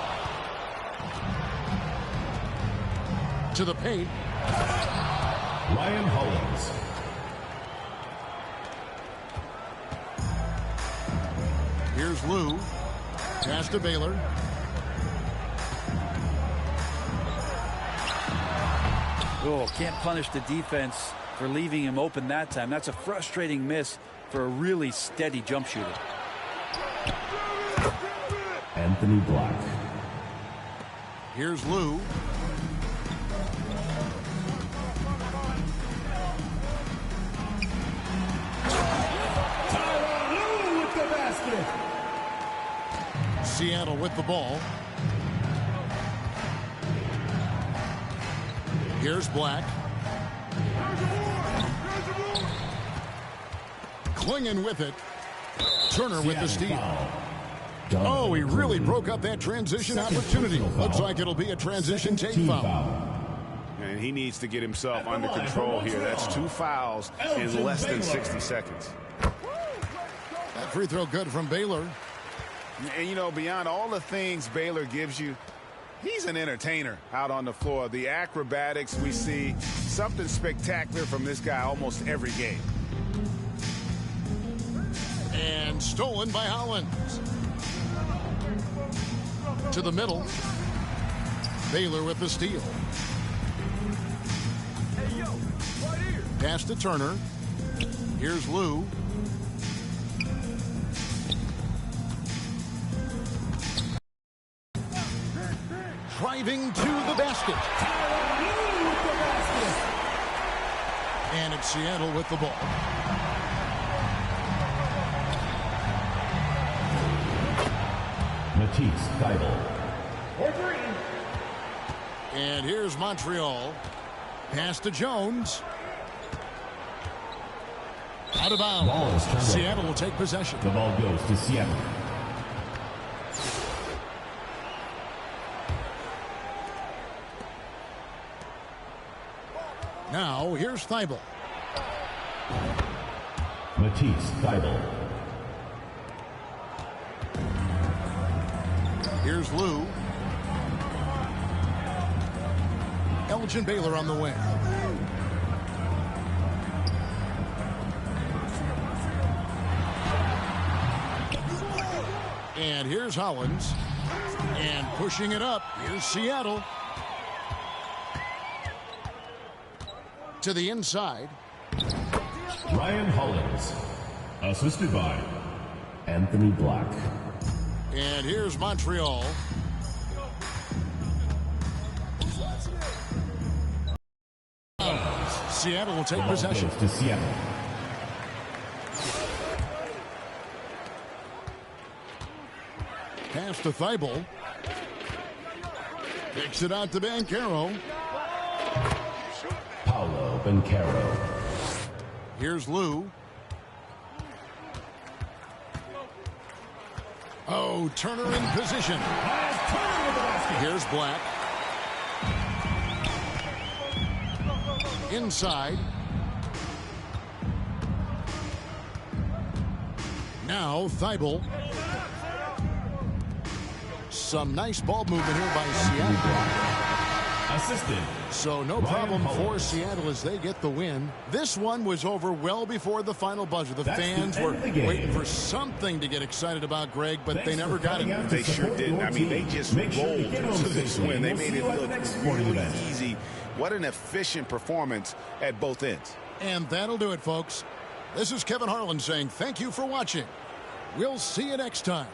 To the paint. Ryan Hollins. Here's Lou. Pass to Baylor. Oh, can't punish the defense for leaving him open that time. That's a frustrating miss for a really steady jump shooter. Anthony Black. Here's Lou. Seattle with the ball. Here's Black. Clingan with it. Turner with the steal. Oh, he really broke up that transition opportunity. Looks like it'll be a transition take foul. And he needs to get himself under control here. That's 2 fouls in less than 60 seconds. That free throw good from Baylor. And, you know, beyond all the things Baylor gives you, he's an entertainer out on the floor. The acrobatics we see, something spectacular from this guy almost every game. And stolen by Hollins. To the middle. Baylor with the steal. Pass to Turner. Here's Lou. Driving to the basket. And it's Seattle with the ball. Matisse Thibault. And here's Montreal. Pass to Jones. Out of bounds. Seattle will take possession. The ball goes to Seattle. Now, here's Thibault. Matisse Thibault. Here's Lou. Elgin Baylor on the wing. And here's Hollins. And pushing it up, here's Seattle. To the inside. Ryan Hollins. Assisted by Anthony Black. And here's Montreal. Seattle will take possession. To Seattle. Pass to Thibault. Kicks it out to Banchero. Paolo Banchero. Here's Lou. Oh, Turner in position. Here's Black. Inside. Now Thibault. Some nice ball movement here by Seattle. Assisted. So no problem for Seattle as they get the win. This one was over well before the final buzzer. The fans were waiting for something to get excited about, Greg, but they never got it. They sure didn't. I mean, they just rolled to this win. They made it look really easy. What an efficient performance at both ends. And that'll do it, folks. This is Kevin Harlan saying thank you for watching. We'll see you next time.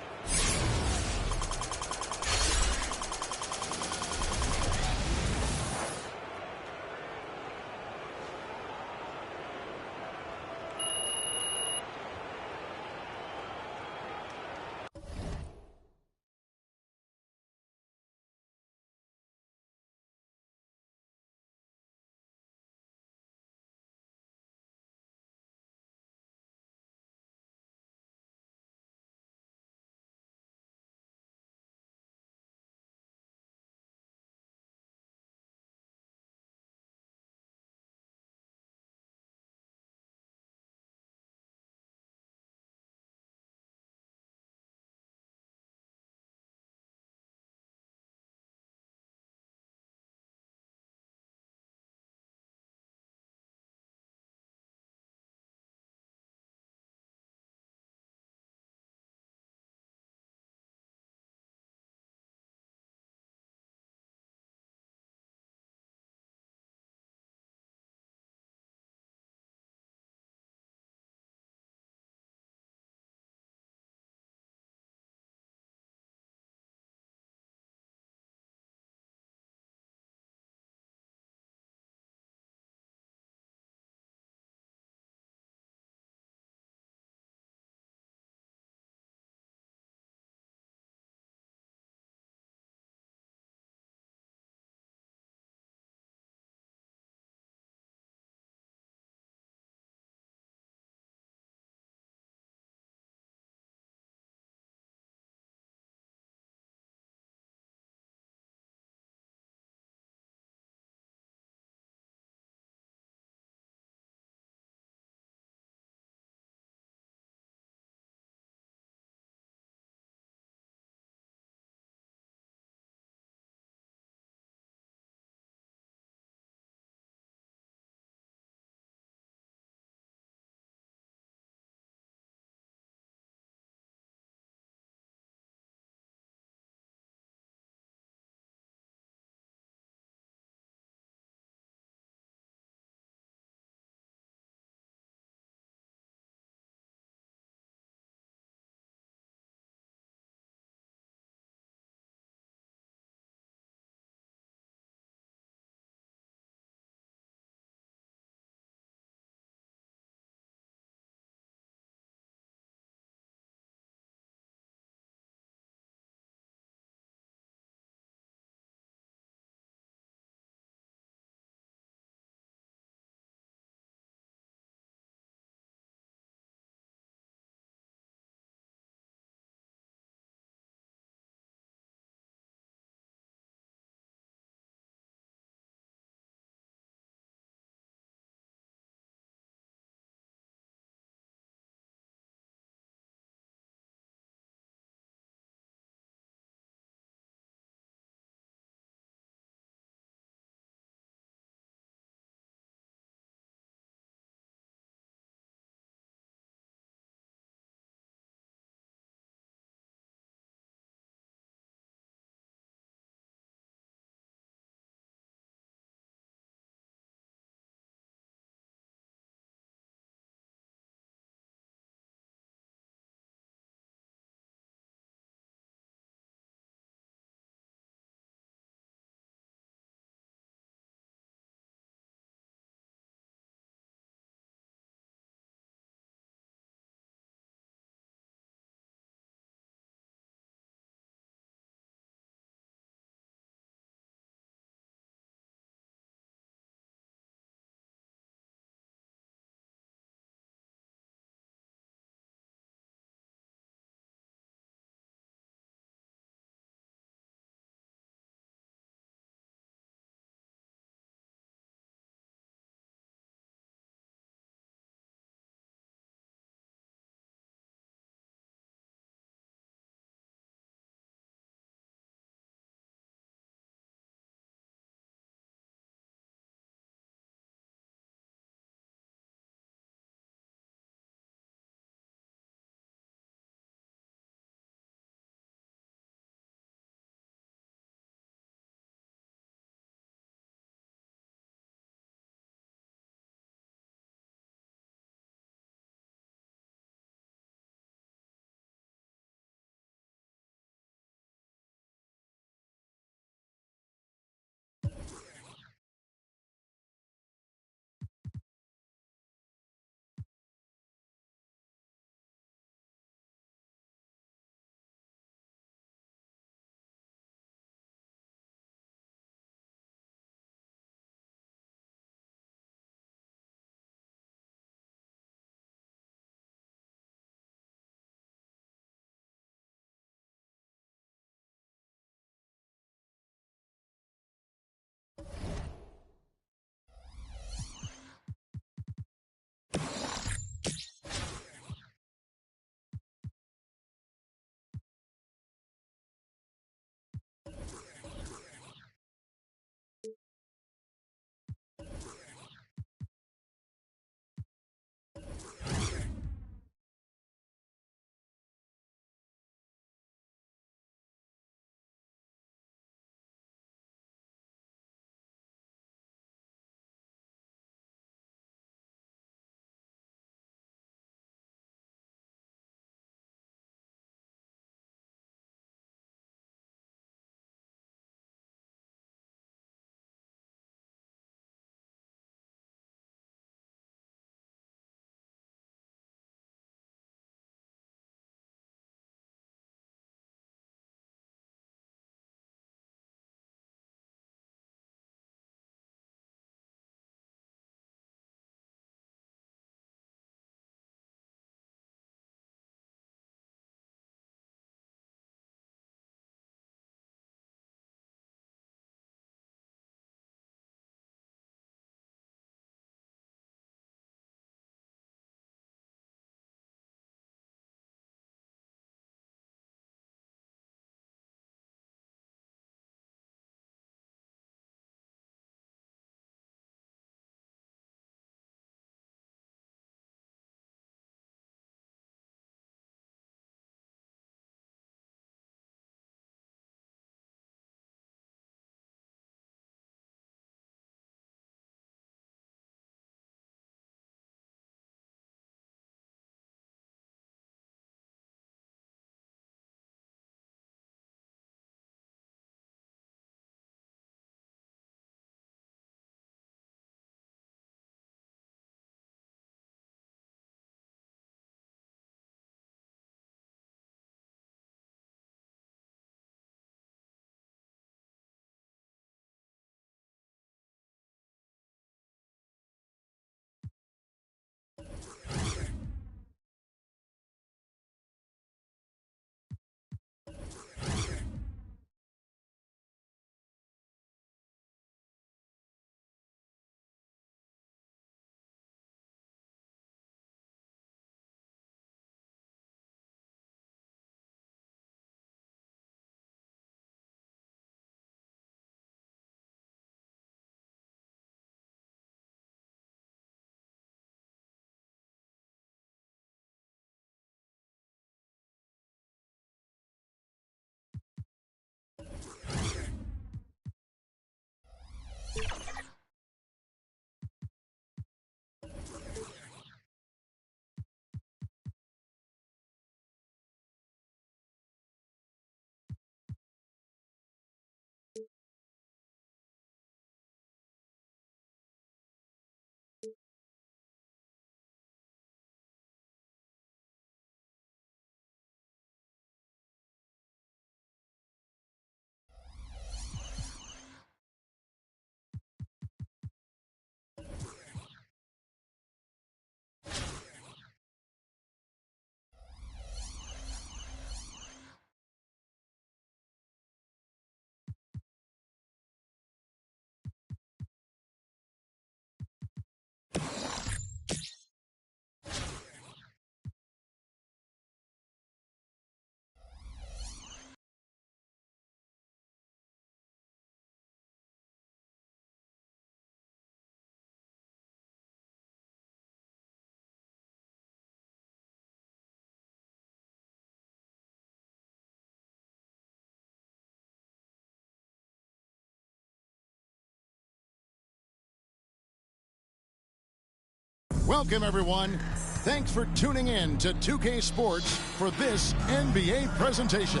Welcome, everyone. Thanks for tuning in to 2K Sports for this NBA presentation.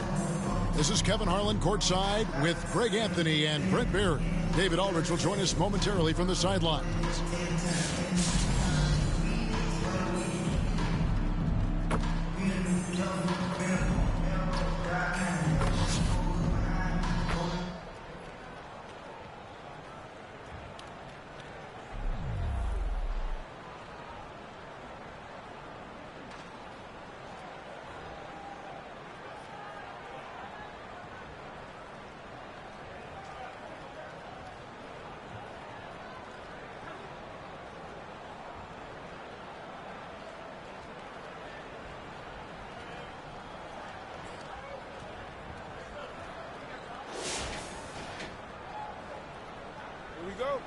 This is Kevin Harlan courtside with Greg Anthony and Brent Barry. David Aldridge will join us momentarily from the sidelines. Go.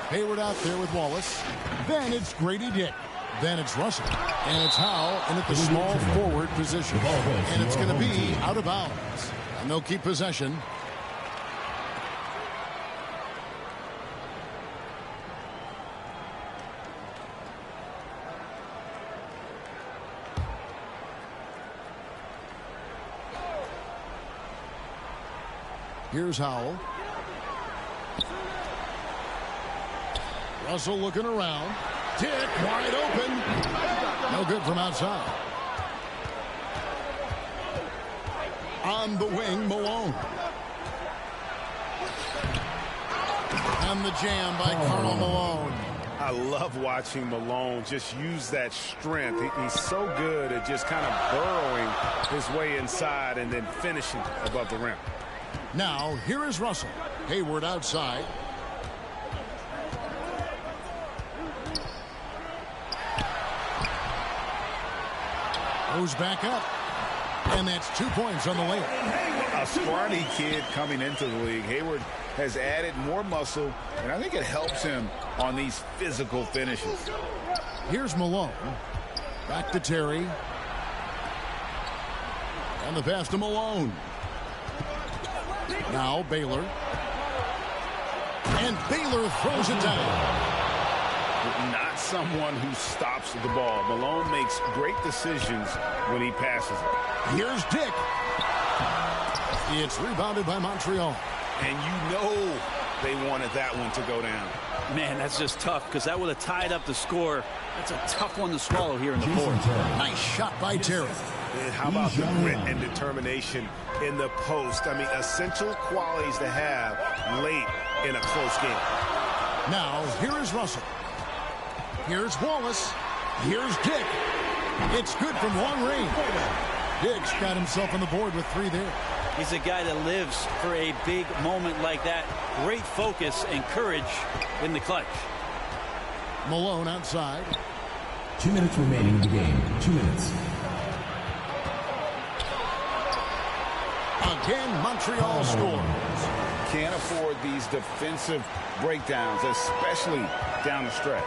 Hayward out there with Wallace. Then it's Grady Dick. Then it's Russell. And it's Howell in at the small forward position. And it's going to be out of bounds. And they'll keep possession. Here's Howell. Russell looking around. Dick wide open. No good from outside. On the wing, Malone. And the jam by Karl Malone. I love watching Malone just use that strength. He's so good at just kind of burrowing his way inside and then finishing above the rim. Now, here is Russell. Hayward outside. Goes back up. And that's 2 points on the layup. A scrawny kid coming into the league. Hayward has added more muscle, and I think it helps him on these physical finishes. Here's Malone. Back to Terry. And the pass to Malone. Now Baylor. And Baylor throws it down. Not someone who stops the ball. Malone makes great decisions when he passes it. Here's Dick. It's rebounded by Montreal. And you know they wanted that one to go down. Man, that's just tough because that would have tied up the score. That's a tough one to swallow here in the fourth. Nice shot by Terry. And how about the grit and determination in the post? I mean, essential qualities to have late in a close game. Now, here is Russell. Here's Wallace. Here's Dick. It's good from long range. Dick's got himself on the board with 3 there. He's a guy that lives for a big moment like that. Great focus and courage in the clutch. Malone outside. 2 minutes remaining in the game. 2 minutes. Again, Montreal scores. Can't afford these defensive breakdowns, especially down the stretch.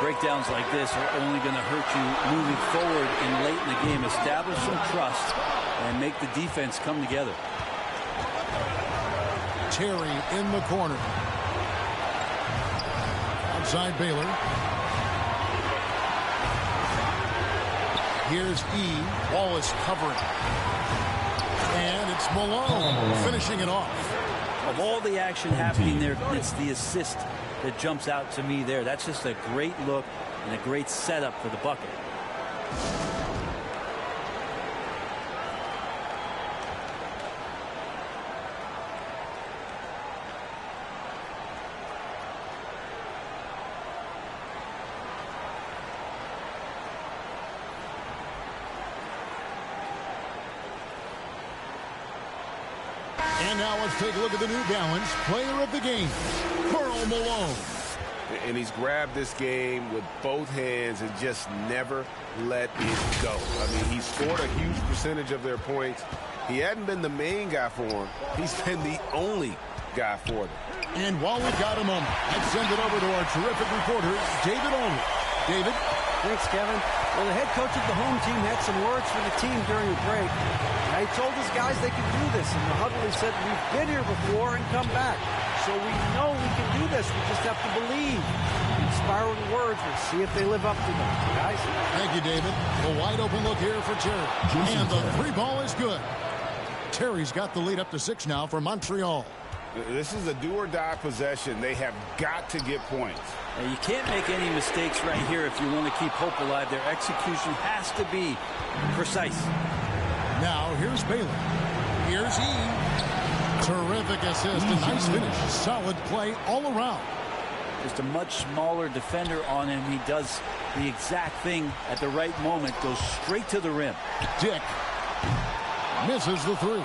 Breakdowns like this are only going to hurt you moving forward and late in the game. Establish some trust and make the defense come together. Terry in the corner. Outside Baylor. Here's E. Wallace covering. And it's Malone finishing it off. Of all the action happening there, it's the assist that jumps out to me there. That's just a great look and a great setup for the bucket. And now let's take a look at the New Balance player of the game, Karl Malone. And he's grabbed this game with both hands and just never let it go. I mean, he scored a huge percentage of their points. He hadn't been the main guy for them. He's been the only guy for them. And while we've got a moment, let's send it over to our terrific reporter, David Aldridge. David? Thanks, Kevin. Well, the head coach of the home team had some words for the team during the break. He told his guys they could do this. In the huddle, he said, we've been here before and come back. So we know we can do this. We just have to believe. Inspiring words. We'll see if they live up to them, guys. Thank you, David. A wide open look here for Terry. And the three ball is good. Terry's got the lead up to 6 now for Montreal. This is a do-or-die possession. They have got to get points. You can't make any mistakes right here if you want to keep hope alive. Their execution has to be precise. Now here's Baylor. Here's E. Terrific assist. A nice finish. Solid play all around. Just a much smaller defender on him. He does the exact thing at the right moment. Goes straight to the rim. Dick misses the three.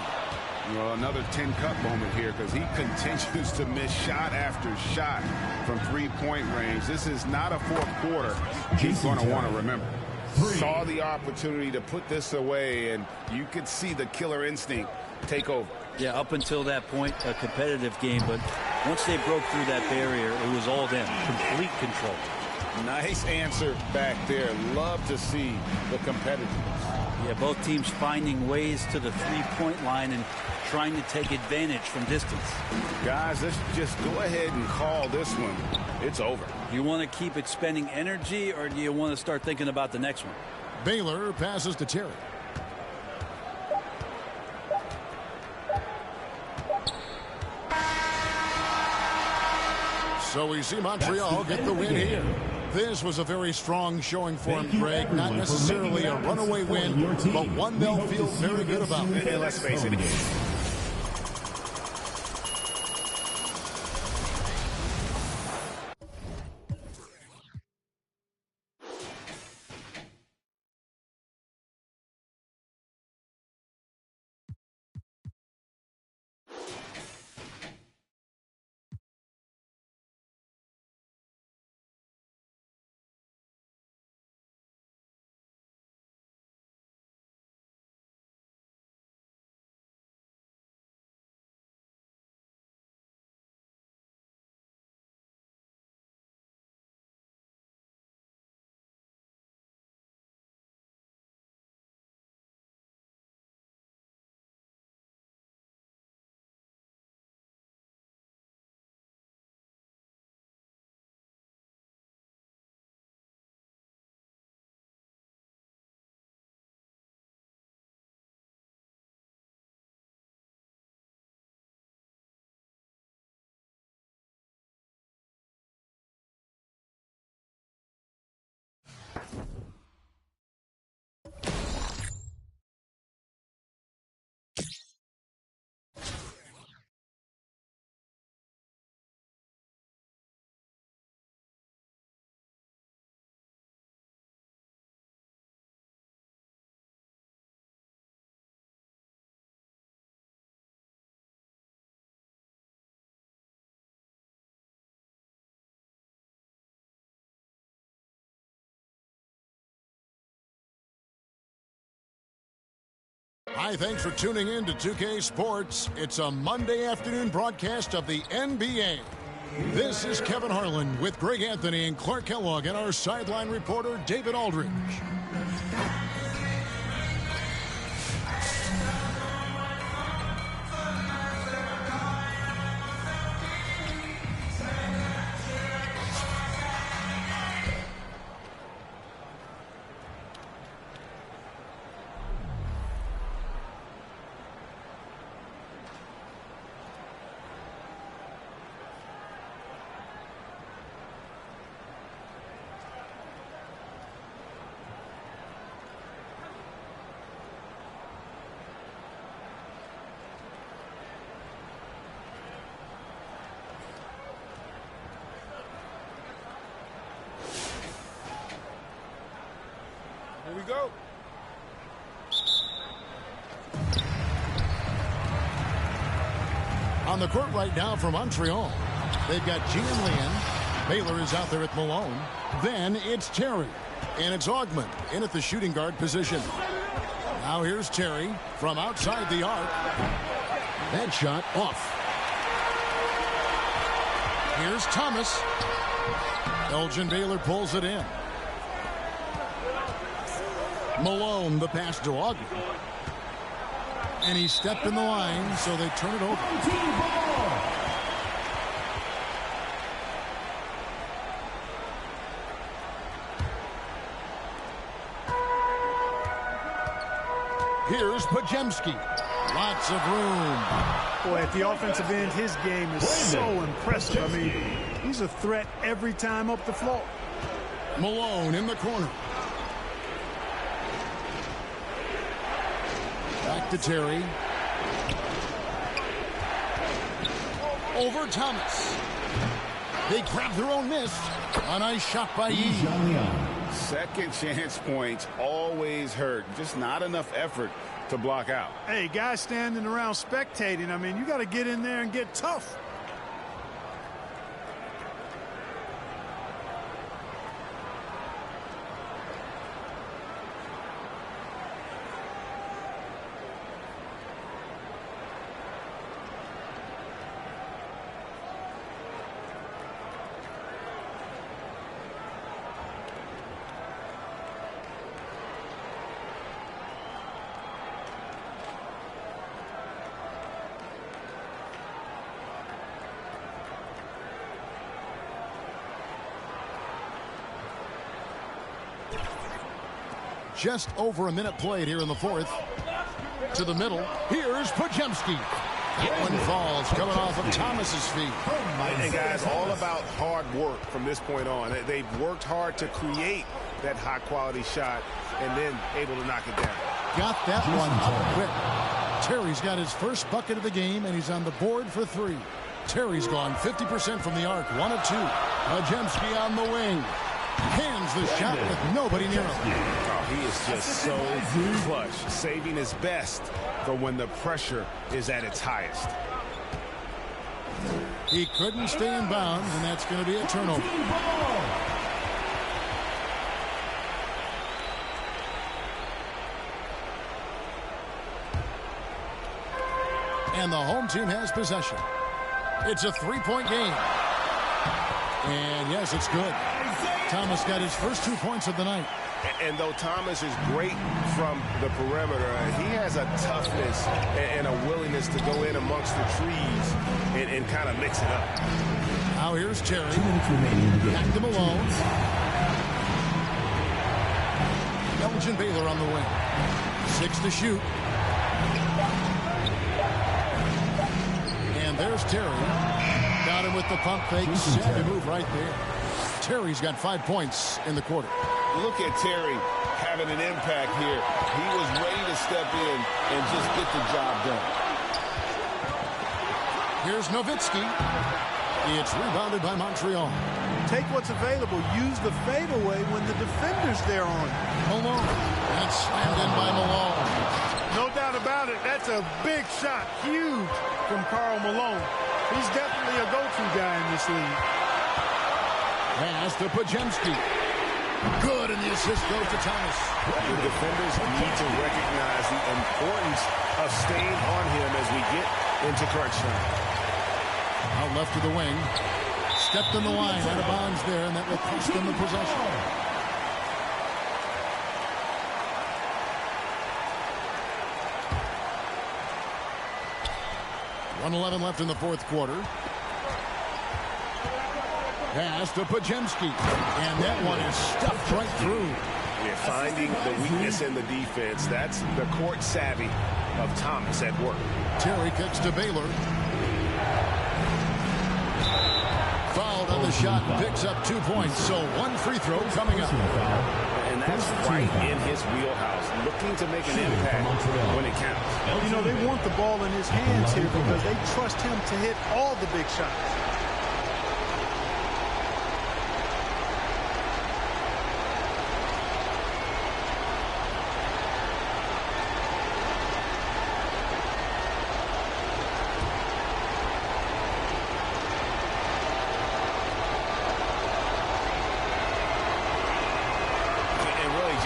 Well, another 10-cut moment here because he continues to miss shot after shot from three-point range. This is not a fourth quarter he's going to want to remember. Saw the opportunity to put this away, and you could see the killer instinct take over. Yeah, up until that point, a competitive game, but once they broke through that barrier, it was all them. Complete control. Nice answer back there. Love to see the competitiveness. Yeah, both teams finding ways to the three-point line and trying to take advantage from distance. Guys, let's just go ahead and call this one. It's over. Do you want to keep expending energy, or do you want to start thinking about the next one? Baylor passes to Terry. So we see Montreal get the win here. This was a very strong showing for him, Greg. Not necessarily a runaway win, but one they'll feel very good about. And let's face it. Hi, thanks for tuning in to 2K Sports. It's a Monday afternoon broadcast of the NBA. This is Kevin Harlan with Greg Anthony and Clark Kellogg and our sideline reporter, David Aldridge. Here we go. On the court right now for Montreal, they've got Gian Leon. Baylor is out there at Malone. Then it's Terry. And it's Augment in at the shooting guard position. Now here's Terry from outside the arc. That shot off. Here's Thomas. Elgin Baylor pulls it in. Malone, the pass to Augment. And he stepped in the line, so they turn it over. Here's Pajemski. Lots of room. Boy, at the offensive end, his game is so impressive. I mean, he's a threat every time up the floor. Malone in the corner. Back to Terry. Over Thomas. They grab their own miss. A nice shot by Eaton. Second chance points always hurt. Just not enough effort to block out. Hey, guys standing around spectating, I mean, you got to get in there and get tough. Just over a minute played here in the fourth. To the middle. Here's Pajemski. That one falls, coming off of Thomas's feet. And guys, all about hard work from this point on. They've worked hard to create that high-quality shot and then able to knock it down. Got that one up quick. Terry's got his first bucket of the game, and he's on the board for three. Terry's gone 50% from the arc, 1 of 2. Pajemski on the wing. Hands the shot with nobody near him. Oh, he is just so clutch, saving his best for when the pressure is at its highest. He couldn't stay in bounds, and that's going to be a turnover. And the home team has possession. It's a three-point game. And yes, it's good. Thomas got his first 2 points of the night. And though Thomas is great from the perimeter, he has a toughness and a willingness to go in amongst the trees and kind of mix it up. Now here's Terry. 2 minutes remaining in the game. Back to Malone. Elgin Baylor on the wing. 6 to shoot. And there's Terry. Got him with the pump fake. Savvy move right there. Terry's got 5 points in the quarter. Look at Terry having an impact here. He was ready to step in and just get the job done. Here's Nowitzki. It's rebounded by Montreal. Take what's available. Use the fadeaway when the defender's there on it. Malone. That's slammed in by Malone. No doubt about it. That's a big shot. Huge from Karl Malone. He's definitely a go-to guy in this league. Pass to Pajemski. Good, and the assist goes to Thomas. The defenders need to recognize the importance of staying on him as we get into crunch time. Out left to the wing. Stepped in the line, out of bounds there, and that will cost them the possession. .111 left in the fourth quarter. Pass to Pajemski. And that one is stuffed right through. We're finding the weakness in the defense. That's the court savvy of Thomas at work. Terry kicks to Baylor. Fouled on the shot, picks up 2 points. So 1 free throw coming up. And that's right in his wheelhouse, looking to make an impact when it counts. You know, they want the ball in his hands here because they trust him to hit all the big shots.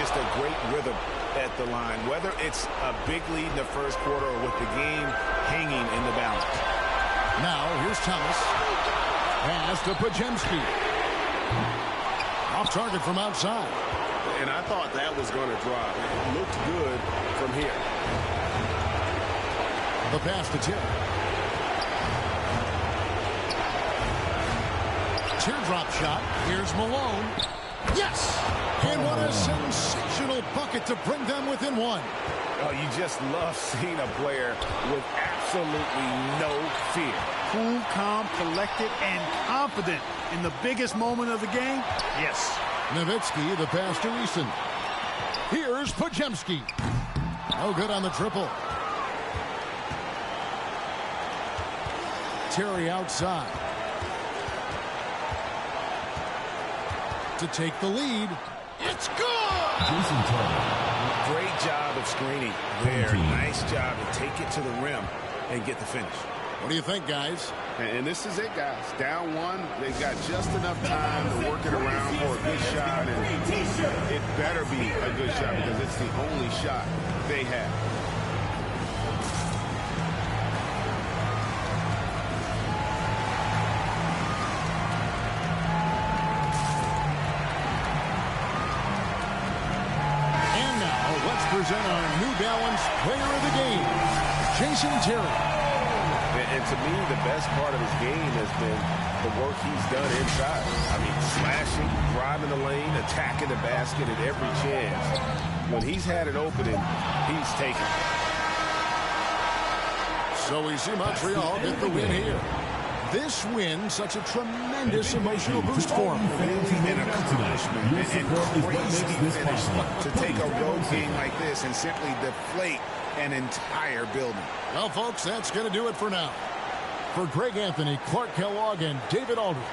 just a great rhythm at the line, whether it's a big lead in the first quarter or with the game hanging in the balance. Now, here's Thomas. Pass to Pajemski. Off target from outside. And I thought that was going to drop. It looked good from here. The pass to Terry. Teardrop shot. Here's Malone. Yes! And what a sensational bucket to bring them within one. Oh, you just love seeing a player with absolutely no fear. Cool, calm, collected, and confident in the biggest moment of the game. Yes. Nowitzki, the pass to Eaton. Here's Pajemski. No good on the triple. Terry outside. To take the lead. It's good! Great job of screening there. Nice job to take it to the rim and get the finish. What do you think, guys? And this is it, guys. Down one, they've got just enough time to work it around for a good shot, and it better be a good shot because it's the only shot they have. And now, let's present our New Balance Player of the Game, Jason Terry. And to me, the best part of his game has been the work he's done inside. I mean, slashing, driving the lane, attacking the basket at every chance. When he's had an opening, he's taken it. So we see Montreal get the win here. This win, such a tremendous emotional boost for him. An accomplishment and crazy finish to take a road game like this and simply deflate an entire building. Well, folks, that's going to do it for now. For Greg Anthony, Clark Kellogg, and David Aldridge,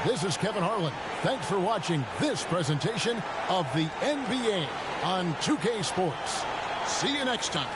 this is Kevin Harlan. Thanks for watching this presentation of the NBA on 2K Sports. See you next time.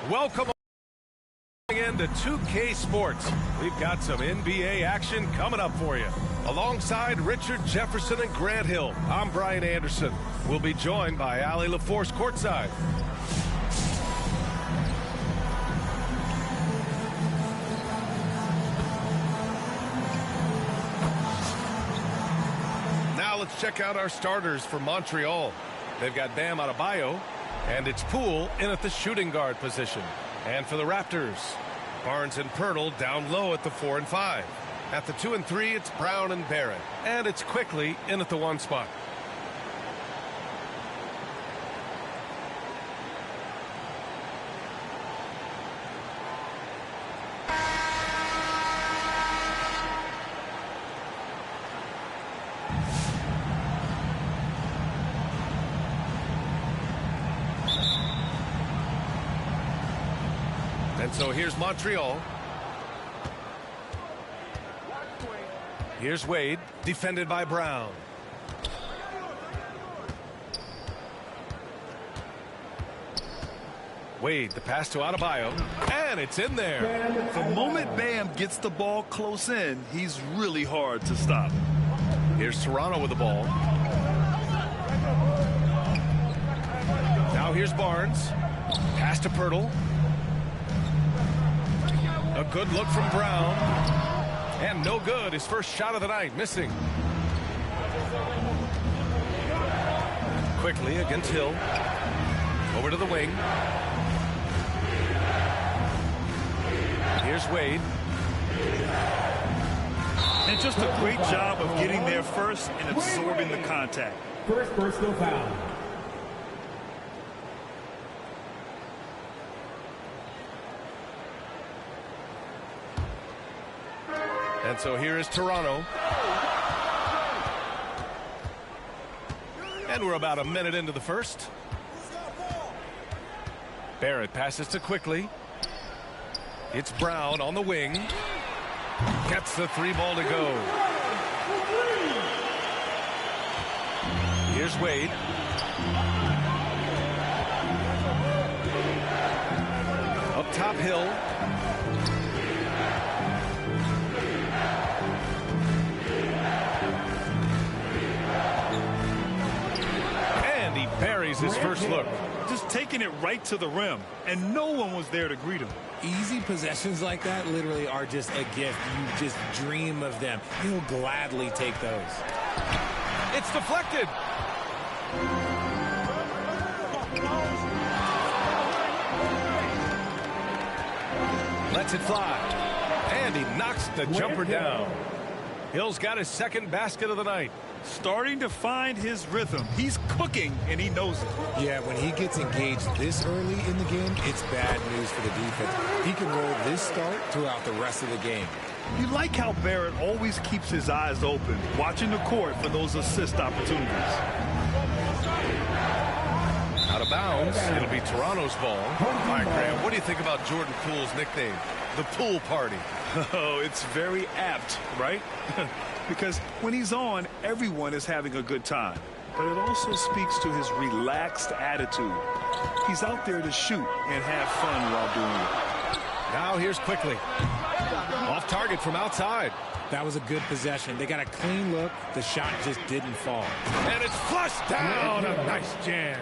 Welcome into 2K Sports. We've got some NBA action coming up for you. Alongside Richard Jefferson and Grant Hill, I'm Brian Anderson. We'll be joined by Allie LaForce courtside. Now let's check out our starters for Montreal. They've got Bam Adebayo, and it's Poole in at the shooting guard position. And for the Raptors, Barnes and Pirtle down low at the 4 and 5. At the 2 and 3, it's Brown and Barrett. And it's Quickly in at the 1 spot. And so here's Montreal. Here's Wade, defended by Brown. Wade, the pass to Adebayo, and it's in there. The moment Bam gets the ball close in, he's really hard to stop. Here's Toronto with the ball. Now here's Barnes. Pass to Pirtle. A good look from Brown. And no good. His first shot of the night, missing. Quickly against Hill. Over to the wing. Here's Wade. And just a great job of getting there first and absorbing the contact. First personal foul. And so here is Toronto. And we're about a minute into the first. Barrett passes to Quickly. It's Brown on the wing. Gets the 3 ball to go. Here's Wade. Up top, Hill. And he buries his first look. Just taking it right to the rim, and no one was there to greet him. Easy possessions like that literally are just a gift. You just dream of them. He'll gladly take those. It's deflected. Lets it fly. And he knocks the jumper down. Hill's got his second basket of the night. Starting to find his rhythm. He's cooking, and he knows it. Yeah, when he gets engaged this early in the game, it's bad news for the defense. He can roll this start throughout the rest of the game. You like how Barrett always keeps his eyes open, watching the court for those assist opportunities. Out of bounds. It'll be Toronto's ball. All right, Graham, what do you think about Jordan Poole's nickname, the Pool Party? Oh, it's very apt, right? Because when he's on, everyone is having a good time. But it also speaks to his relaxed attitude. He's out there to shoot and have fun while doing it. Now here's Quickly. Off target from outside. That was a good possession. They got a clean look. The shot just didn't fall. And it's flushed down. A nice jam.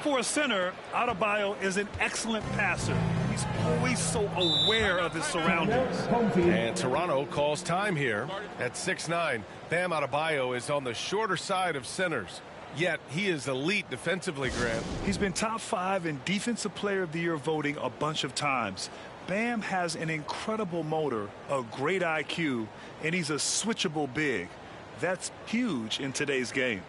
For a center, Adebayo is an excellent passer. He's always so aware of his surroundings. And Toronto calls time here at 6'9". Bam Adebayo is on the shorter side of centers. Yet he is elite defensively, Grant. He's been top 5 in Defensive Player of the Year voting a bunch of times. Bam has an incredible motor, a great IQ, and he's a switchable big. That's huge in today's game.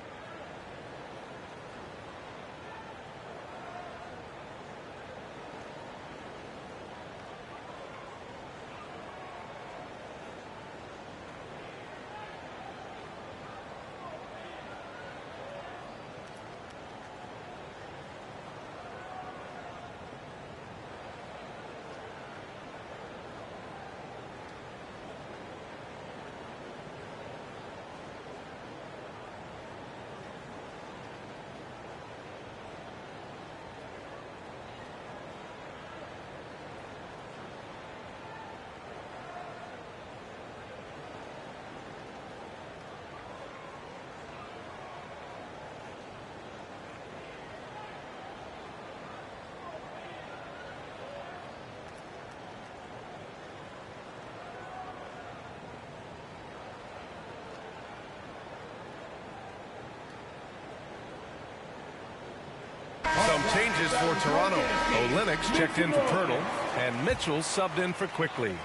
changes for Toronto. Olenek's checked in for Pirtle, and Mitchell subbed in for Quickly.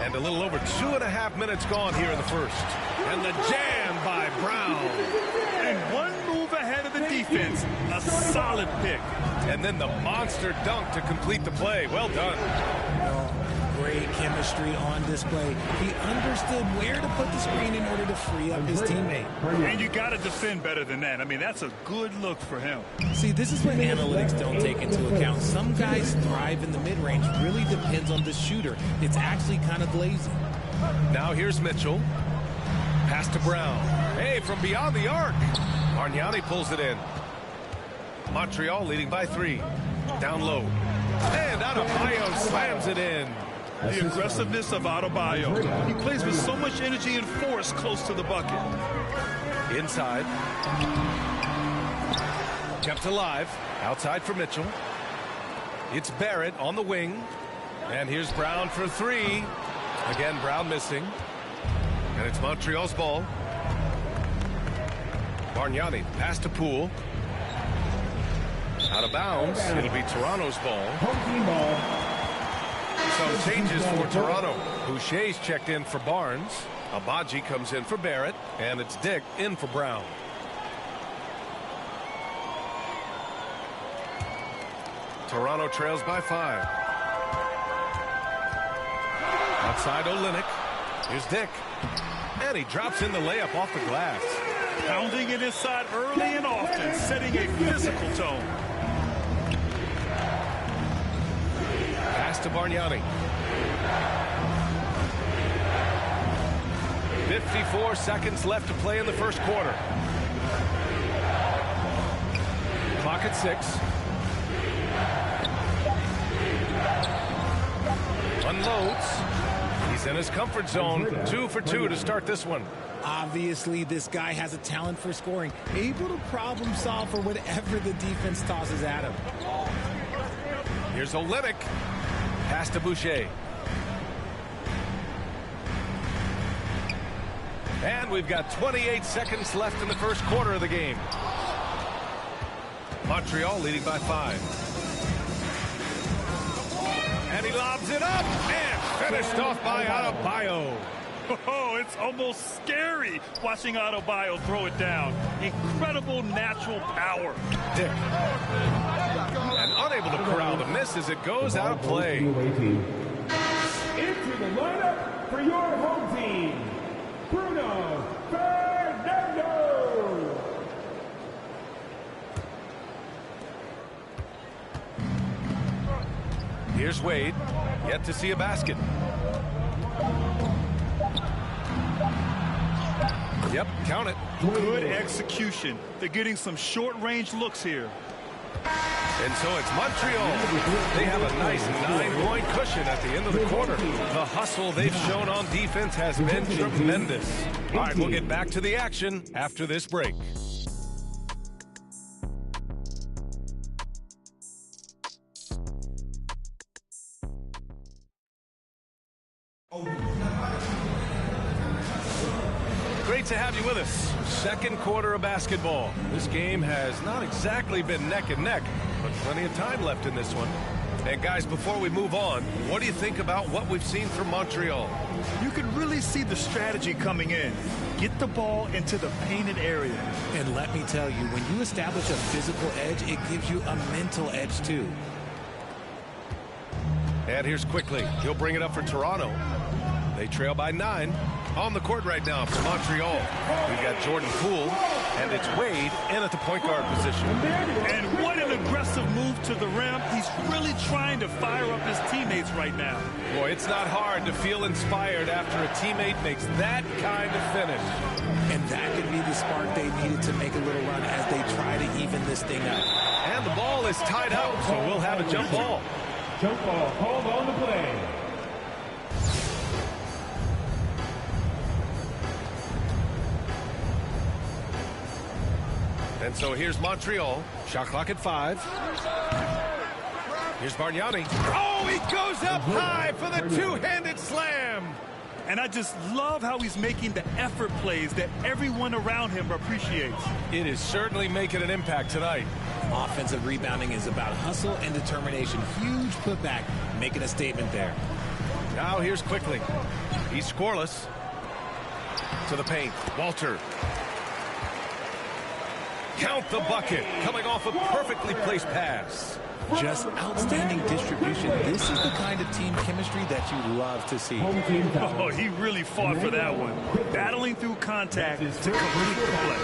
And a little over 2.5 minutes gone here in the first. And the jam by Brown. And one move ahead of the defense. A solid pick. And then the monster dunk to complete the play. Well done. Great chemistry on display. He understood where to put the screen in order to free up his teammate. And you got to defend better than that. I mean, that's a good look for him. See, this is what analytics don't take into account. Some guys thrive in the mid-range. Really depends on the shooter. It's actually kind of lazy. Now here's Mitchell. Pass to Brown. Hey, from beyond the arc. Bargnani pulls it in. Montreal leading by 3. Down low. And Adebayo slams it in. The aggressiveness of Adebayo. He plays with so much energy and force close to the bucket. Inside. Kept alive. Outside for Mitchell. It's Barrett on the wing. And here's Brown for 3. Again, Brown missing. And it's Montreal's ball. Bargnani pass to Poole. Out of bounds. It'll be Toronto's ball. Some changes for Toronto. Boucher's checked in for Barnes. Abaji comes in for Barrett. And it's Dick in for Brown. Toronto trails by 5. Outside Olenek. Here's Dick. And he drops in the layup off the glass. Pounding it inside early and often, setting a physical tone. Pass to Bargnani. 54 seconds left to play in the first quarter. Clock at 6. Unloads. He's in his comfort zone. 2 for 2 to start this one. Obviously, this guy has a talent for scoring, able to problem solve for whatever the defense tosses at him. Here's Olenek. Pass to Boucher. And we've got 28 seconds left in the first quarter of the game. Montreal leading by 5. And he lobs it up and finished off by Adebayo. Oh, it's almost scary watching Adebayo throw it down. Incredible natural power. Dick. And unable to corral the miss as it goes out of play. Into the lineup for your home team, Bruno Fernando. Here's Wade. Yet to see a basket. Yep, count it. Good execution. They're getting some short-range looks here. And so it's Montreal. They have a nice 9-point cushion at the end of the quarter. The hustle they've shown on defense has been tremendous. All right, we'll get back to the action after this break. Great to have you with us. Second quarter of basketball. This game has not exactly been neck and neck, but plenty of time left in this one. And guys, before we move on, what do you think about what we've seen from Montreal? You can really see the strategy coming in. Get the ball into the painted area. And let me tell you, when you establish a physical edge, it gives you a mental edge too. And here's Quickly. He'll bring it up for Toronto. They trail by 9. On the court right now for Montreal. We've got Jordan Poole, and it's Wade in at the point guard position. And what an aggressive move to the rim. He's really trying to fire up his teammates right now. Boy, it's not hard to feel inspired after a teammate makes that kind of finish. And that could be the spark they needed to make a little run as they try to even this thing up. And the ball is tied out, so we'll have a jump ball. Jump ball called on the play. And so here's Montreal. Shot clock at 5. Here's Bargnani. Oh, he goes up high for the two-handed slam. And I just love how he's making the effort plays that everyone around him appreciates. It is certainly making an impact tonight. Offensive rebounding is about hustle and determination. Huge putback, making a statement there. Now here's Quickly. He's scoreless. To the paint. Walter. Count the bucket. Coming off a perfectly placed pass. Just outstanding distribution. This is the kind of team chemistry that you love to see. Oh, he really fought for that one. Battling through contact to complete the play.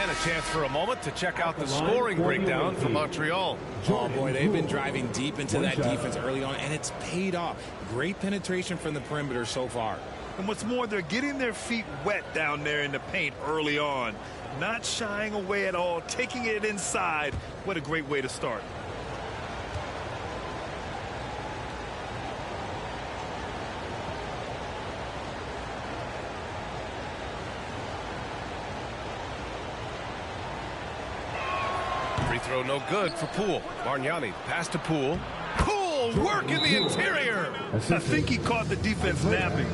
And a chance for a moment to check out the scoring breakdown for Montreal. Oh, boy, they've been driving deep into that defense early on, and it's paid off. Great penetration from the perimeter so far. And what's more, they're getting their feet wet down there in the paint early on. Not shying away at all, taking it inside. What a great way to start. Free throw no good for Poole. Bargnani pass to Poole. Poole work in the interior. I think he caught the defense napping.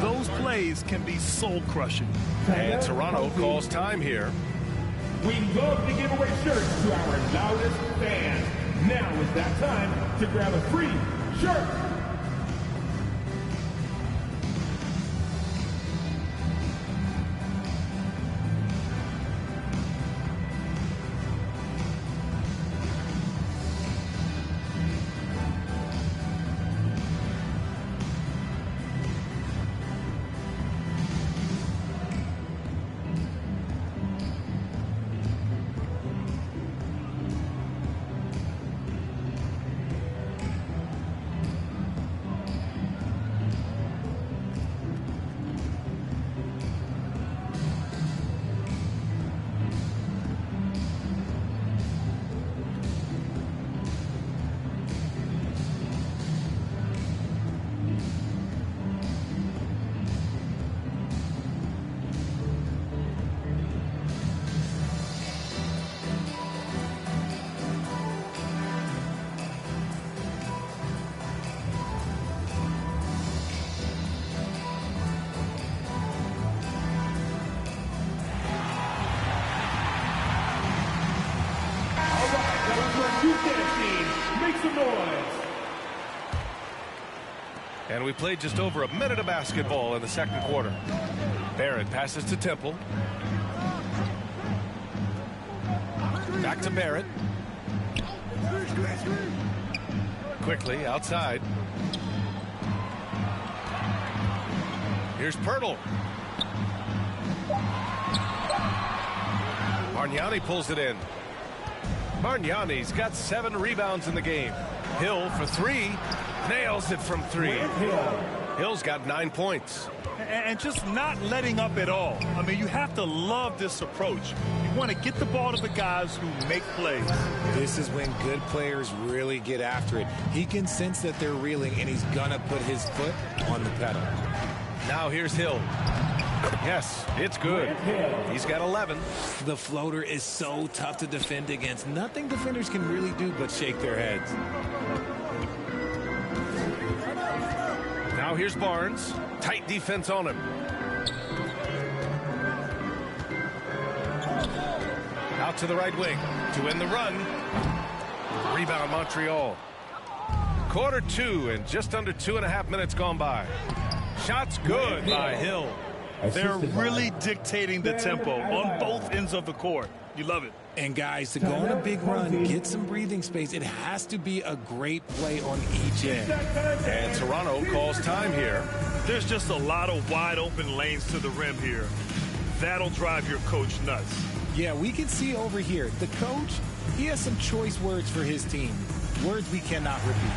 Those plays can be soul-crushing. And Toronto calls time here. We love to give away shirts to our loudest fans. Now is that time to grab a free shirt. And we played just over a minute of basketball in the second quarter. Barrett passes to Temple. Back to Barrett. Quickly outside. Here's Pirtle. Bargnani pulls it in. Bargnani's got 7 rebounds in the game. Hill for 3. Nails it from 3. Hill's got 9 points. And just not letting up at all. I mean, you have to love this approach. You want to get the ball to the guys who make plays. This is when good players really get after it. He can sense that they're reeling, and he's going to put his foot on the pedal. Now here's Hill. Yes, it's good. He's got 11. The floater is so tough to defend against. Nothing defenders can really do but shake their heads. Now here's Barnes. Tight defense on him. Out to the right wing to end the run. Rebound Montreal. Quarter 2 and just under 2.5 minutes gone by. Shots good by Hill. They're really dictating the tempo on both ends of the court. You love it. And guys, to go on a big run, get some breathing space, it has to be a great play on each end. And Toronto calls time here. There's just a lot of wide open lanes to the rim here. That'll drive your coach nuts. Yeah, we can see over here, the coach, he has some choice words for his team. Words we cannot repeat.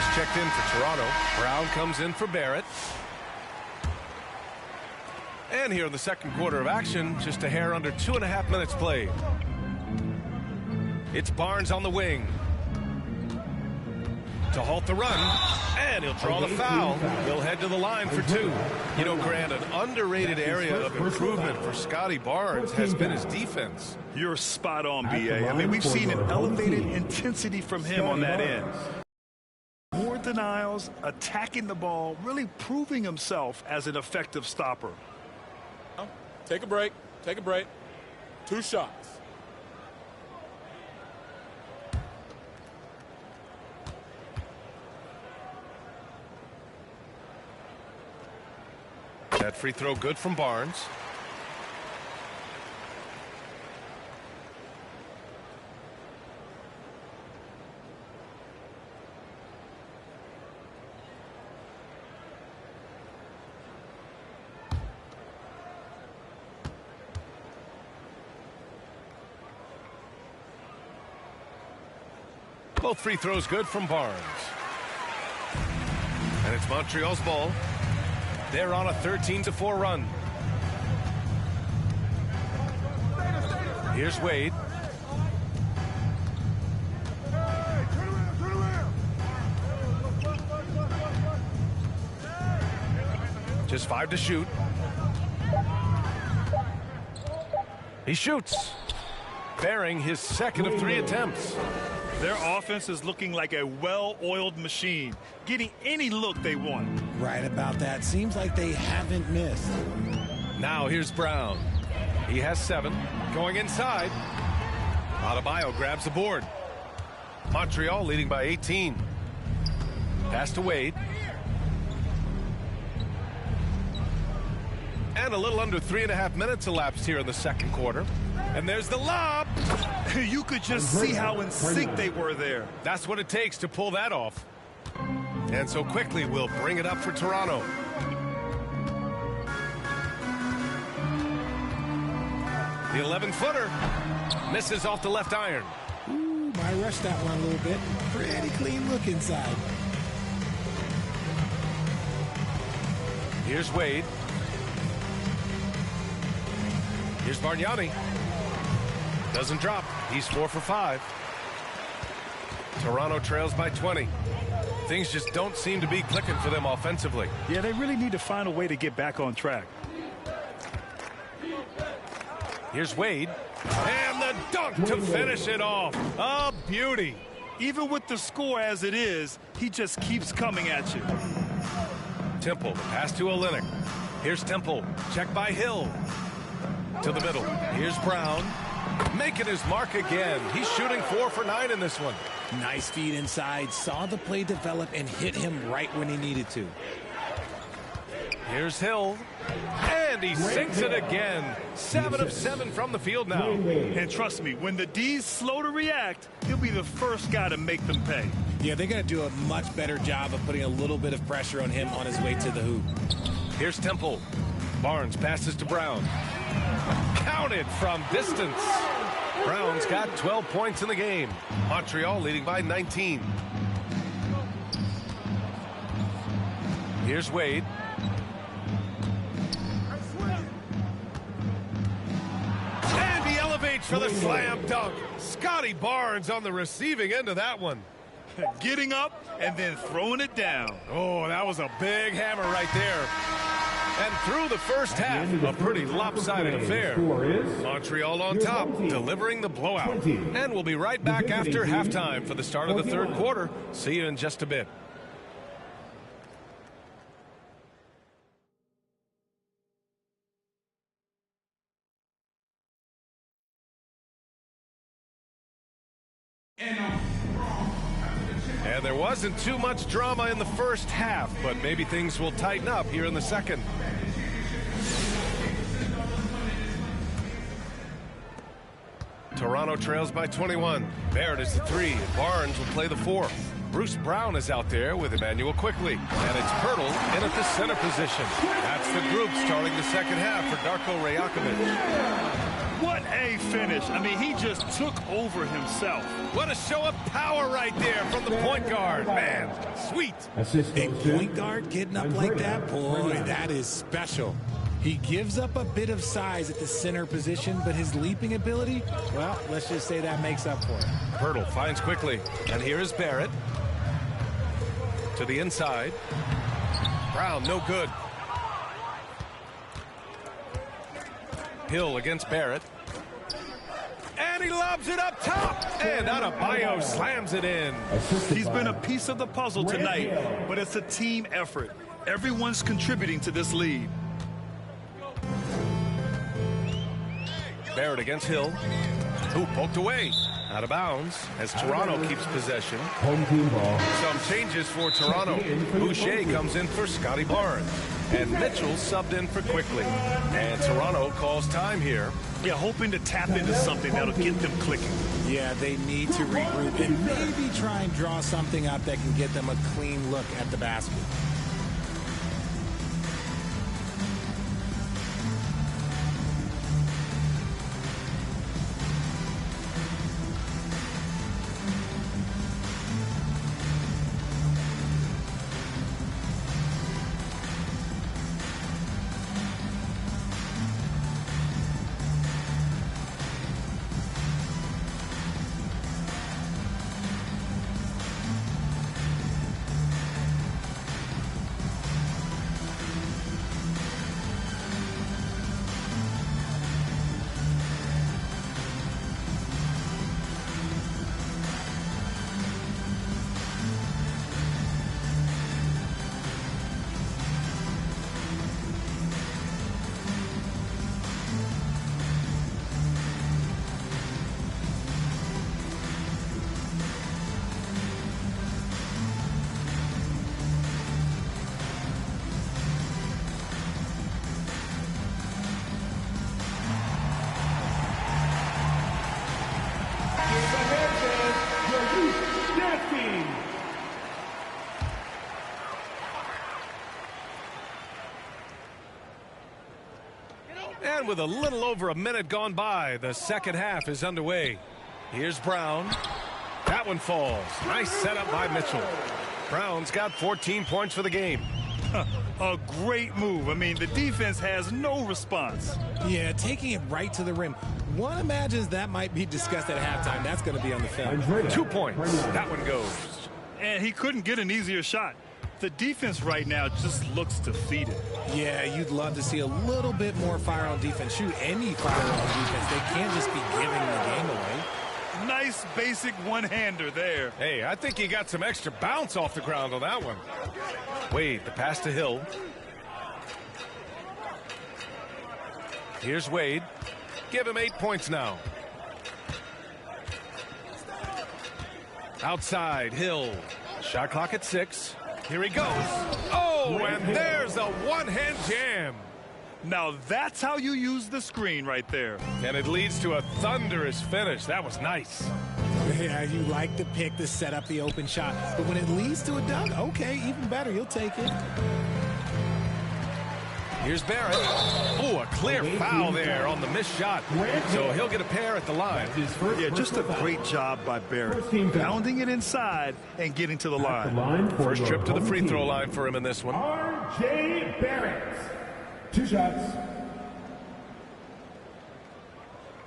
Halifax checked in for Toronto. Brown comes in for Barrett. And here in the second quarter of action, just a hair under 2.5 minutes played. It's Barnes on the wing to halt the run, and he'll draw the foul. He'll head to the line for 2. You know, Grant, an underrated area of improvement for Scotty Barnes has been his defense. You're spot on, B.A. I mean, we've seen an elevated intensity from him on that end. More denials, attacking the ball, really proving himself as an effective stopper. Take a break. Take a break. 2 shots. That free throw good from Barnes. Both free throws good from Barnes. And it's Montreal's ball. They're on a 13-4 run. Here's Wade. Just 5 to shoot. He shoots, bearing his second of 3 attempts. Their offense is looking like a well-oiled machine, getting any look they want. Right about that. Seems like they haven't missed. Now here's Brown. He has 7. Going inside. Adebayo grabs the board. Montreal leading by 18. Pass to Wade. And a little under 3.5 minutes elapsed here in the second quarter. And there's the lob. You could just see how in sync they were there. That's what it takes to pull that off. And so quickly we'll bring it up for Toronto. The 11-footer misses off the left iron. Ooh, might rush that one a little bit. Pretty clean look inside. Here's Wade. Here's Bargnani. Doesn't drop. He's 4 for 5. Toronto trails by 20. Things just don't seem to be clicking for them offensively. Yeah, they really need to find a way to get back on track. Here's Wade. And the dunk to finish it off. A beauty. Even with the score as it is, he just keeps coming at you. Temple, pass to Olynyk. Here's Temple. Check by Hill. To the middle. Here's Brown. Making his mark again. He's shooting 4 for 9 in this one. Nice feed inside. Saw the play develop and hit him right when he needed to. Here's Hill. And he sinks it again. 7 of 7 from the field now. And trust me, when the D's slow to react, he'll be the first guy to make them pay. Yeah, they're going to do a much better job of putting a little bit of pressure on him on his way to the hoop. Here's Temple. Barnes passes to Brown. Counted from distance. Brown's got 12 points in the game. Montreal leading by 19. Here's Wade. And he elevates for the slam dunk. Scotty Barnes on the receiving end of that one. Getting up and then throwing it down. Oh, that was a big hammer right there. And through the first half, a pretty lopsided affair. Montreal on top, delivering the blowout. And we'll be right back after halftime for the start of the third quarter. See you in just a bit. And there wasn't too much drama in the first half, but maybe things will tighten up here in the second. Toronto trails by 21. Barrett is the 3, and Barnes will play the 4. Bruce Brown is out there with Emmanuel Quickly. And it's Pirtle in at the center position. That's the group starting the second half for Darko Rajakovic. What a finish. I mean, he just took over himself. What a show of power right there from the point guard. Man, sweet. A point guard getting up like that, boy, that is special. He gives up a bit of size at the center position, but his leaping ability, well, let's just say that makes up for it. Pirtle finds quickly, and here is Barrett. To the inside. Brown, no good. Hill against Barrett. And he lobs it up top. And Adebayo slams it in. He's been a piece of the puzzle tonight, but it's a team effort. Everyone's contributing to this lead. Barrett against Hill. Who poked away. Out of bounds as Toronto keeps possession. Home team ball. Some changes for Toronto. Boucher comes in for Scotty Barnes. And Mitchell subbed in for Quickly. And Toronto calls time here. Yeah, hoping to tap into something that'll get them clicking. Yeah, they need to regroup and maybe try and draw something up that can get them a clean look at the basket. And with a little over a minute gone by, the second half is underway. Here's Brown. That one falls. Nice setup by Mitchell. Brown's got 14 points for the game. A great move. I mean, the defense has no response. Yeah, taking it right to the rim. One imagines that might be discussed at halftime. That's going to be on the film. 2 points. That one goes. And he couldn't get an easier shot. The defense right now just looks defeated. Yeah, you'd love to see a little bit more fire on defense. Shoot, any fire on defense. They can't just be giving the game away. Nice basic one-hander there. Hey, I think he got some extra bounce off the ground on that one. Wade, the pass to Hill. Here's Wade. Give him 8 points now. Outside, Hill. Shot clock at 6. Here he goes. Oh, and there's a one-hand jam. Now that's how you use the screen right there. And it leads to a thunderous finish. That was nice. Yeah, you like the pick to set up the open shot. But when it leads to a dunk, okay, even better. You'll take it. Here's Barrett. Oh, a clear foul there on the missed shot. So he'll get a pair at the line. Yeah, just a great job by Barrett. Pounding it inside and getting to the line. First trip to the free throw line for him in this one. R.J. Barrett. 2 shots.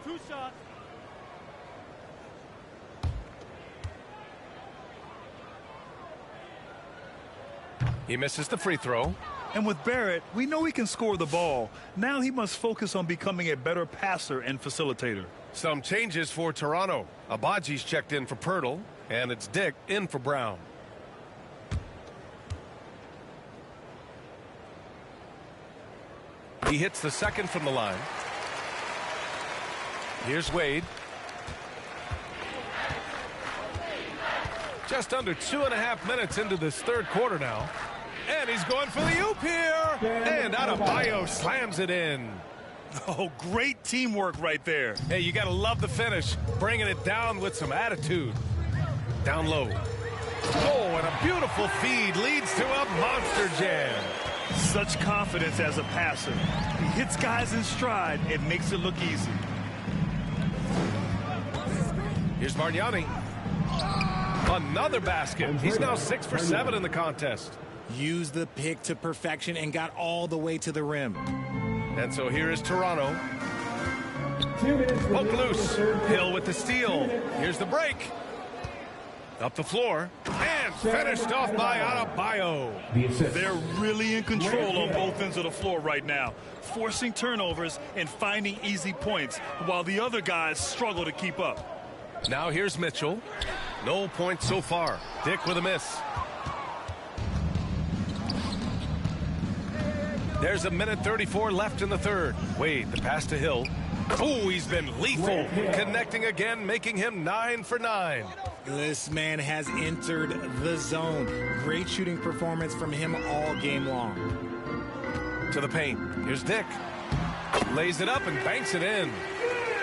2 shots. He misses the free throw. And with Barrett, we know he can score the ball. Now he must focus on becoming a better passer and facilitator. Some changes for Toronto. Abaji's checked in for Pirtle, and it's Dick in for Brown. He hits the second from the line. Here's Wade. Just under 2.5 minutes into this third quarter now. And he's going for the oop here. And Adebayo slams it in. Oh, great teamwork right there. Hey, you got to love the finish. Bringing it down with some attitude. Down low. Oh, and a beautiful feed leads to a monster jam. Such confidence as a passer. He hits guys in stride and makes it look easy. Here's Bargnani. Another basket. He's now 6 for 7 in the contest. Used the pick to perfection and got all the way to the rim. And so here is Toronto. Poke loose. Hill with the steal. Here's the break. Up the floor. And finished off by Adebayo. They're really in control on both ends of the floor right now, forcing turnovers and finding easy points while the other guys struggle to keep up. Now here's Mitchell. No points so far. Dick with a miss. There's a minute 34 left in the third. Wade, the pass to Hill. Oh, he's been lethal. Connecting again, making him 9 for 9. This man has entered the zone. Great shooting performance from him all game long. To the paint. Here's Dick. Lays it up and banks it in.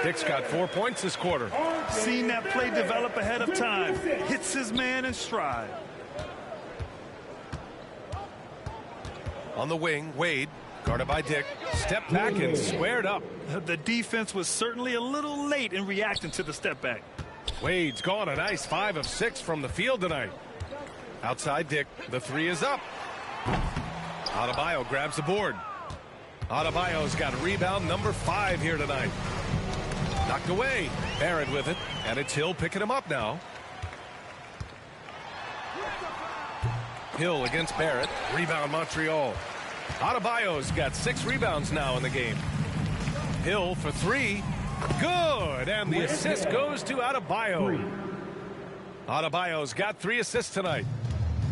Dick's got 4 points this quarter. Seen that play develop ahead of time. Hits his man in stride. On the wing, Wade, guarded by Dick, stepped back and squared up. The defense was certainly a little late in reacting to the step back. Wade's gone a nice 5 of 6 from the field tonight. Outside Dick, the 3 is up. Adebayo grabs the board. Adebayo's got rebound number 5 here tonight. Knocked away. Barrett with it, and it's Hill picking him up now. Hill against Barrett. Rebound Montreal. Adebayo's got 6 rebounds now in the game. Hill for 3. Good, and the assist goes to Adebayo. Adebayo's got 3 assists tonight.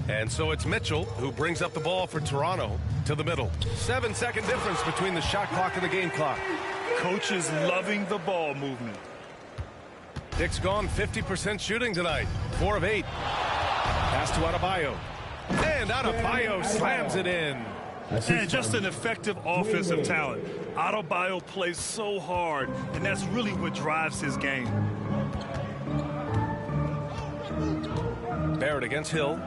And so it's Mitchell who brings up the ball for Toronto to the middle. 7-second difference between the shot clock and the game clock. Coach is loving the ball movement. Dick's gone 50% shooting tonight. 4 of 8. Pass to Adebayo. And Adebayo slams it in. And just an effective offensive talent. Adebayo plays so hard, and that's really what drives his game. Barrett against Hill.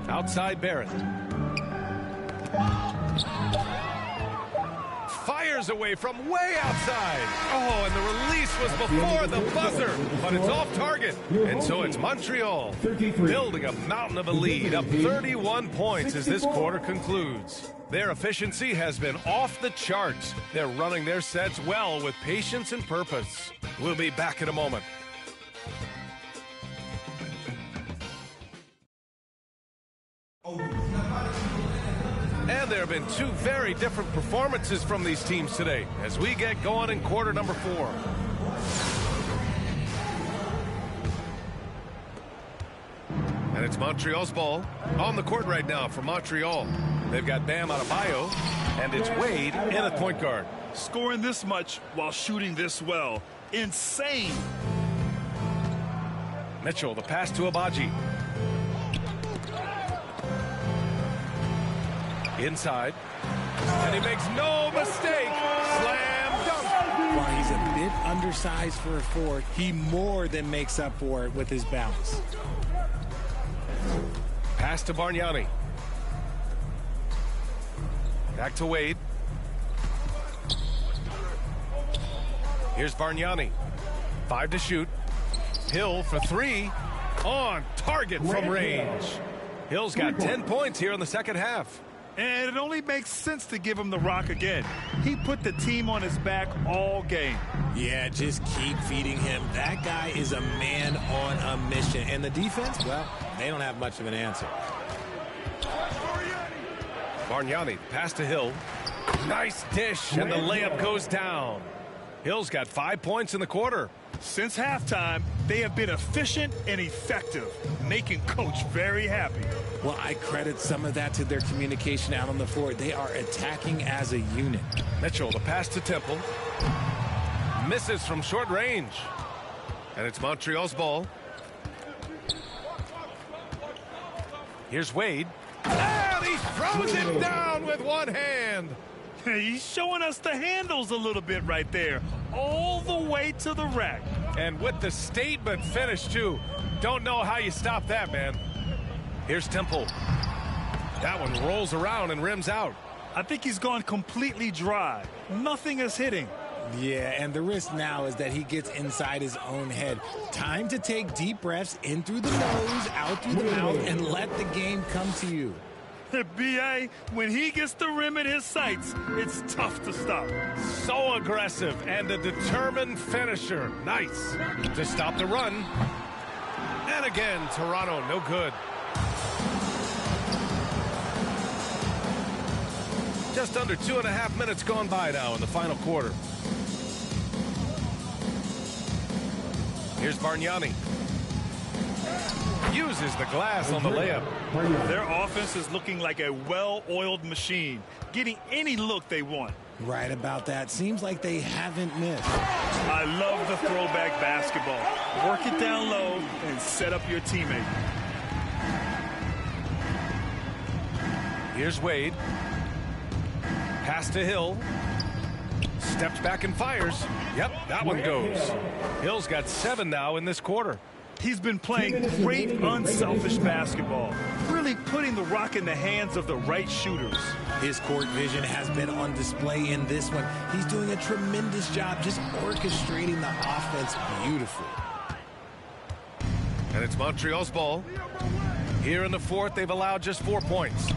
Outside Barrett. Fires away from way outside. Oh, and the release was before the buzzer, but it's off target. And so it's Montreal building a mountain of a lead, up 31 points as this quarter concludes. Their efficiency has been off the charts. They're running their sets well with patience and purpose. We'll be back in a moment. And there have been 2 very different performances from these teams today as we get going in quarter number 4. And it's Montreal's ball on the court right now for Montreal. They've got Bam Adebayo, and it's Wade in at point guard. Scoring this much while shooting this well. Insane. Mitchell, the pass to Abaji. Inside. And he makes no mistake. Slam dunk. While he's a bit undersized for a 4, he more than makes up for it with his bounce. Pass to Bargnani. Back to Wade. Here's Bargnani. 5 to shoot. Hill for 3. On target from range. Hill's got 10 points here in the second half. And it only makes sense to give him the rock again. He put the team on his back all game. Yeah, just keep feeding him. That guy is a man on a mission. And the defense, well, they don't have much of an answer. Bargnani, pass to Hill. Nice dish, and the layup goes down. Hill's got 5 points in the quarter. Since halftime, they have been efficient and effective, making Coach very happy. Well, I credit some of that to their communication out on the floor. They are attacking as a unit. Mitchell, the pass to Temple. Misses from short range. And it's Montreal's ball. Here's Wade. And he throws it down with one hand. He's showing us the handles a little bit right there. All the way to the rack. And with the statement finish, too. Don't know how you stop that, man. Here's Temple. That one rolls around and rims out. I think he's gone completely dry. Nothing is hitting. Yeah, and the risk now is that he gets inside his own head. Time to take deep breaths in through the nose, out through the mouth, and let the game come to you. B.A., when he gets the rim in his sights, it's tough to stop. So aggressive and a determined finisher. Nice to stop the run. And again, Toronto, no good. Just under 2.5 minutes gone by now in the final quarter. Here's Bargnani. Uses the glass on the layup. Their offense is looking like a well-oiled machine, getting any look they want. Right about that. Seems like they haven't missed. I love the throwback basketball. Work it down low and set up your teammate. Here's Wade. Pass to Hill. Steps back and fires. Yep, that one goes. Hill's got 7 now in this quarter. He's been playing great unselfish basketball, really putting the rock in the hands of the right shooters. His court vision has been on display in this one. He's doing a tremendous job just orchestrating the offense beautifully. And it's Montreal's ball. Here in the fourth, they've allowed just 4 points.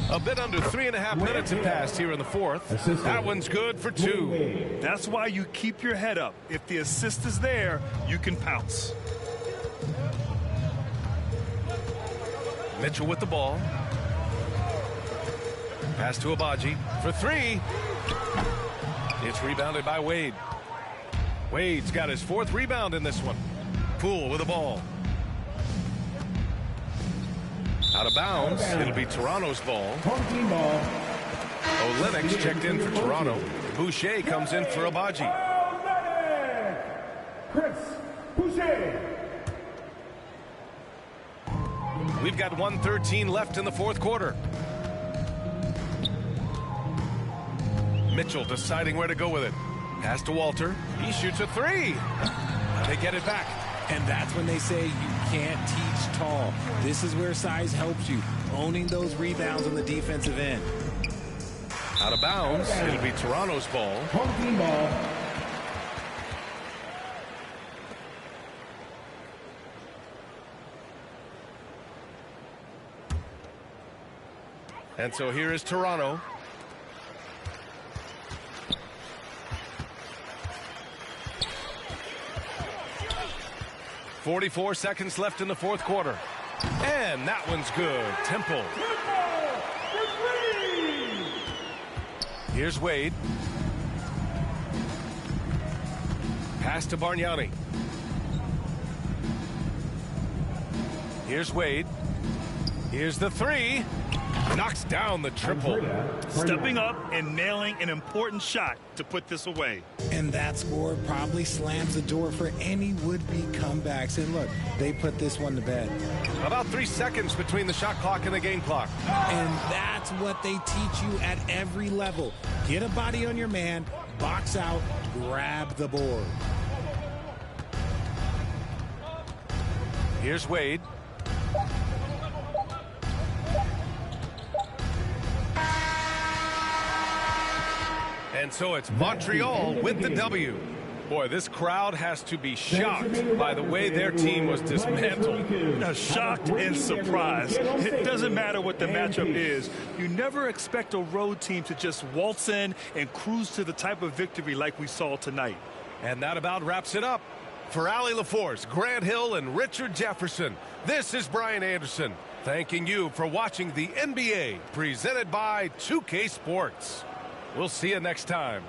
A bit under 3.5 minutes have passed here in the fourth. That one's good for 2. That's why you keep your head up. If the assist is there, you can pounce. Mitchell with the ball. Pass to Abaji for 3. It's rebounded by Wade. Wade's got his 4th rebound in this one. Poole with the ball. Out of bounds. It'll be Toronto's ball. Olenek's checked in for Toronto. Boucher comes in for Abaji. Chris Boucher. We've got 1:13 left in the fourth quarter. Mitchell deciding where to go with it. Pass to Walter. He shoots a 3. They get it back. And that's when they say you can't teach tall. This is where size helps you, owning those rebounds on the defensive end. Out of bounds. It'll be Toronto's ball. And so here is Toronto. .44 seconds left in the fourth quarter. And that one's good. Temple. Here's Wade. Pass to Bargnani. Here's Wade. Here's the 3. Knocks down the triple. Stepping up and nailing an important shot to put this away. And that score probably slams the door for any would-be comebacks. And look, they put this one to bed. About 3 seconds between the shot clock and the game clock. And that's what they teach you at every level. Get a body on your man, box out, grab the board. Here's Wade. And so it's Montreal with the W. Boy, this crowd has to be shocked by the way their team was dismantled. Shocked and surprised. It doesn't matter what the matchup is. You never expect a road team to just waltz in and cruise to the type of victory like we saw tonight. And that about wraps it up. For Allie LaForce, Grant Hill, and Richard Jefferson, this is Brian Anderson, thanking you for watching the NBA, presented by 2K Sports. We'll see you next time.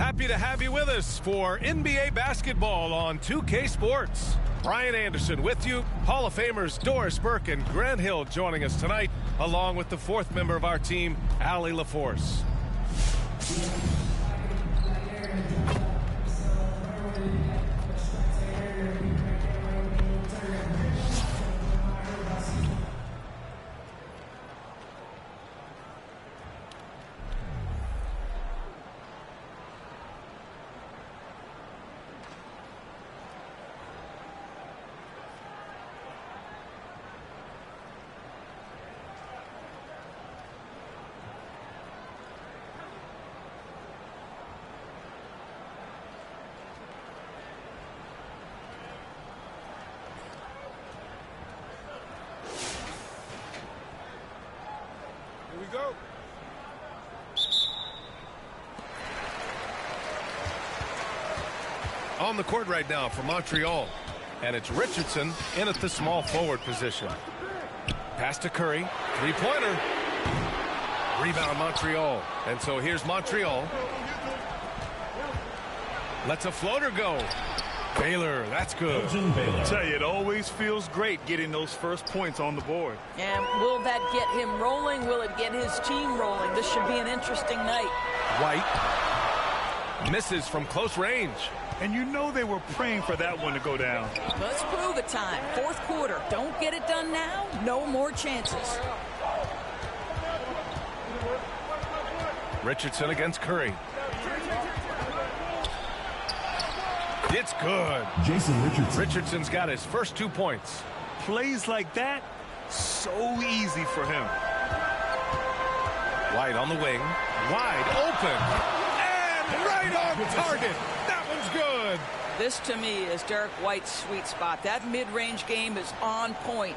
Happy to have you with us for NBA basketball on 2K Sports. Brian Anderson with you. Hall of Famers Doris Burke and Grant Hill joining us tonight, along with the fourth member of our team, Allie LaForce. Go. On the court right now for Montreal, and it's Richardson in at the small forward position. Pass to Curry, three-pointer. Rebound Montreal, and so here's Montreal. Lets a floater go. Baylor, that's good. I tell you, it always feels great getting those first points on the board. And will that get him rolling? Will it get his team rolling? This should be an interesting night. White misses from close range. And you know they were praying for that one to go down. Let's prove it time. Fourth quarter. Don't get it done now. No more chances. Richardson against Curry. It's good. Jason Richardson. Richardson's got his first 2 points. Plays like that, so easy for him. White on the wing. Wide open. And right on target. That one's good. This, to me, is Derek White's sweet spot. That mid-range game is on point.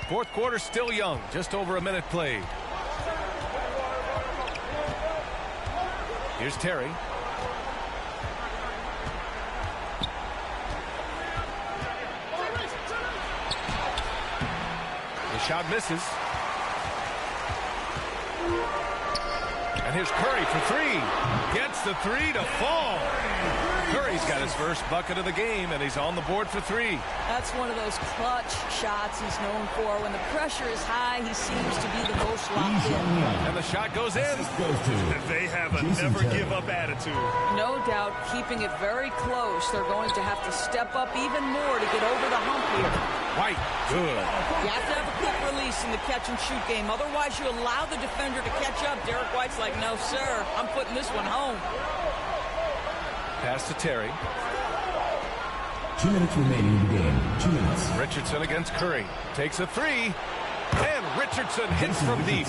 Fourth quarter still young. Just over a minute played. Here's Terry. The shot misses. And here's Curry for three. Gets the three to fall. Curry's got his first bucket of the game, and he's on the board for three. That's one of those clutch shots he's known for. When the pressure is high, he seems to be the most locked in. And the shot goes in. They have a never-give-up attitude. No doubt, keeping it very close. They're going to have to step up even more to get over the hump here. White, good. You have to have a quick release in the catch-and-shoot game. Otherwise, you allow the defender to catch up. Derek White's like, no, sir, I'm putting this one home. Pass to Terry. 2 minutes remaining in the game. 2 minutes. Richardson against Curry. Takes a three. And Richardson hits from deep.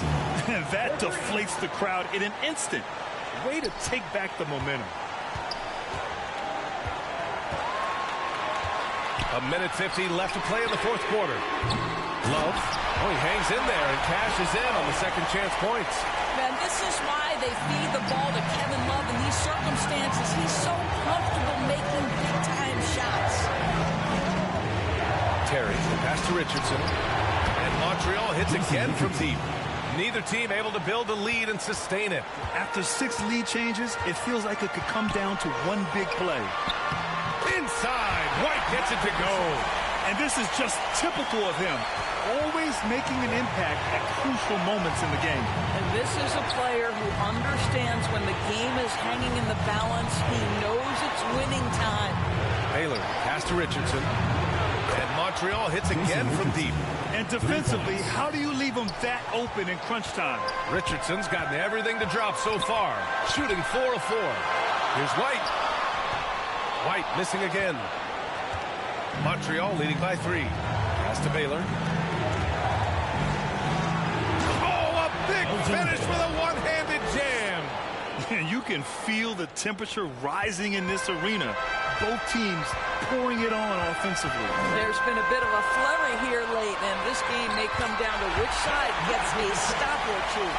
That deflates the crowd in an instant. Way to take back the momentum. A minute 50 left to play in the fourth quarter. Love. Oh, he hangs in there and cashes in on the second chance points. Man, this is why they feed the ball to Kevin Love in these circumstances. He's so comfortable making big-time shots. Terry, pass to Richardson. And Montreal hits again from deep. Neither team able to build a lead and sustain it. After 6 lead changes, it feels like it could come down to one big play. Inside, White gets it to go. And this is just typical of him. Always making an impact at crucial moments in the game. And this is a player who understands when the game is hanging in the balance. He knows it's winning time. Baylor, pass to Richardson. And Montreal hits again from deep. And defensively, how do you leave them that open in crunch time? Richardson's gotten everything to drop so far. Shooting 4 of 4. Here's White. White missing again. Montreal leading by 3. Pass to Baylor. Oh, a big finish with a one-handed jam. You can feel the temperature rising in this arena. Both teams pouring it on offensively. There's been a bit of a flurry here late, and this game may come down to which side gets a stop or two.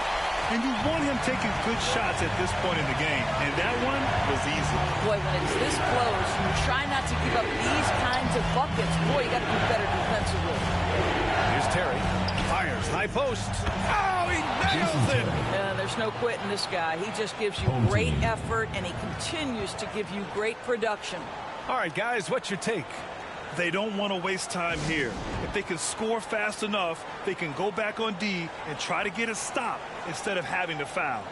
And you want him taking good shots at this point in the game, and that one was easy. Boy, when it's this close, you try not to give up these kinds of buckets. Boy, you got to be better defensively. Here's Terry. Fires, high post. Oh, he nails it! Yeah, there's no quitting this guy. He just gives you great effort, and he continues to give you great production. All right, guys, what's your take? They don't want to waste time here. If they can score fast enough, they can go back on D and try to get a stop instead of having to foul.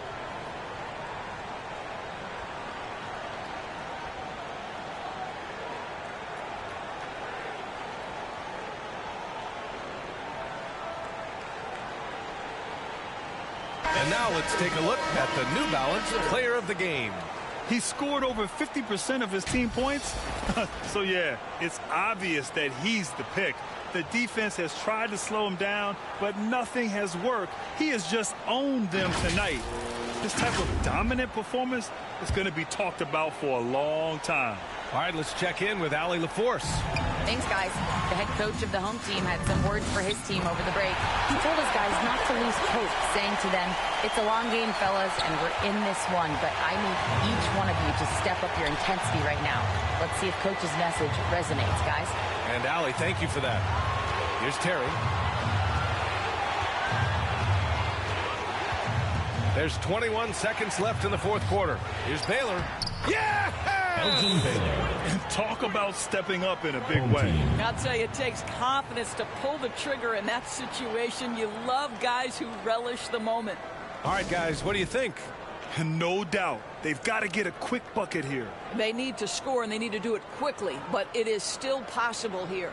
And now let's take a look at the New Balance player of the game. He scored over 50% of his team points. So, yeah, it's obvious that he's the pick. The defense has tried to slow him down, but nothing has worked. He has just owned them tonight. This type of dominant performance is going to be talked about for a long time. All right, let's check in with Allie LaForce. Thanks, guys. The head coach of the home team had some words for his team over the break. He told his guys not to lose hope, saying to them, "It's a long game, fellas, and we're in this one, but I need each one of you to step up your intensity right now." Let's see if coach's message resonates, guys. And Allie, thank you for that. Here's Terry. There's 21 seconds left in the fourth quarter. Here's Baylor. Yeah! And talk about stepping up in a big way. I'll tell you, it takes confidence to pull the trigger in that situation. You love guys who relish the moment. All right, guys, what do you think? No doubt. They've got to get a quick bucket here. They need to score, and they need to do it quickly, but it is still possible here.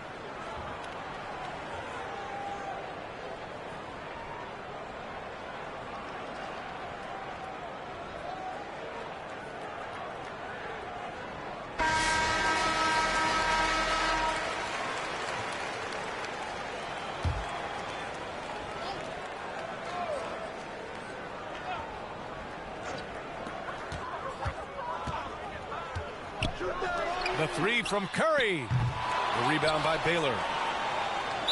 The three from Curry. The rebound by Baylor.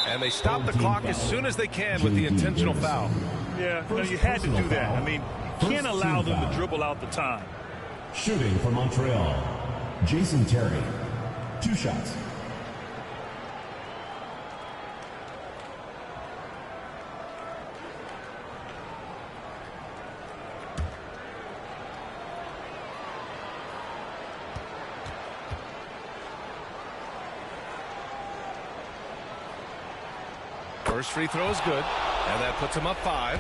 And they stop the clock as soon as they can with the intentional foul. Yeah, you had to do that. I mean, you can't allow them to dribble out the time. Shooting for Montreal, Jason Terry. 2 shots. First free throw is good, and that puts him up 5.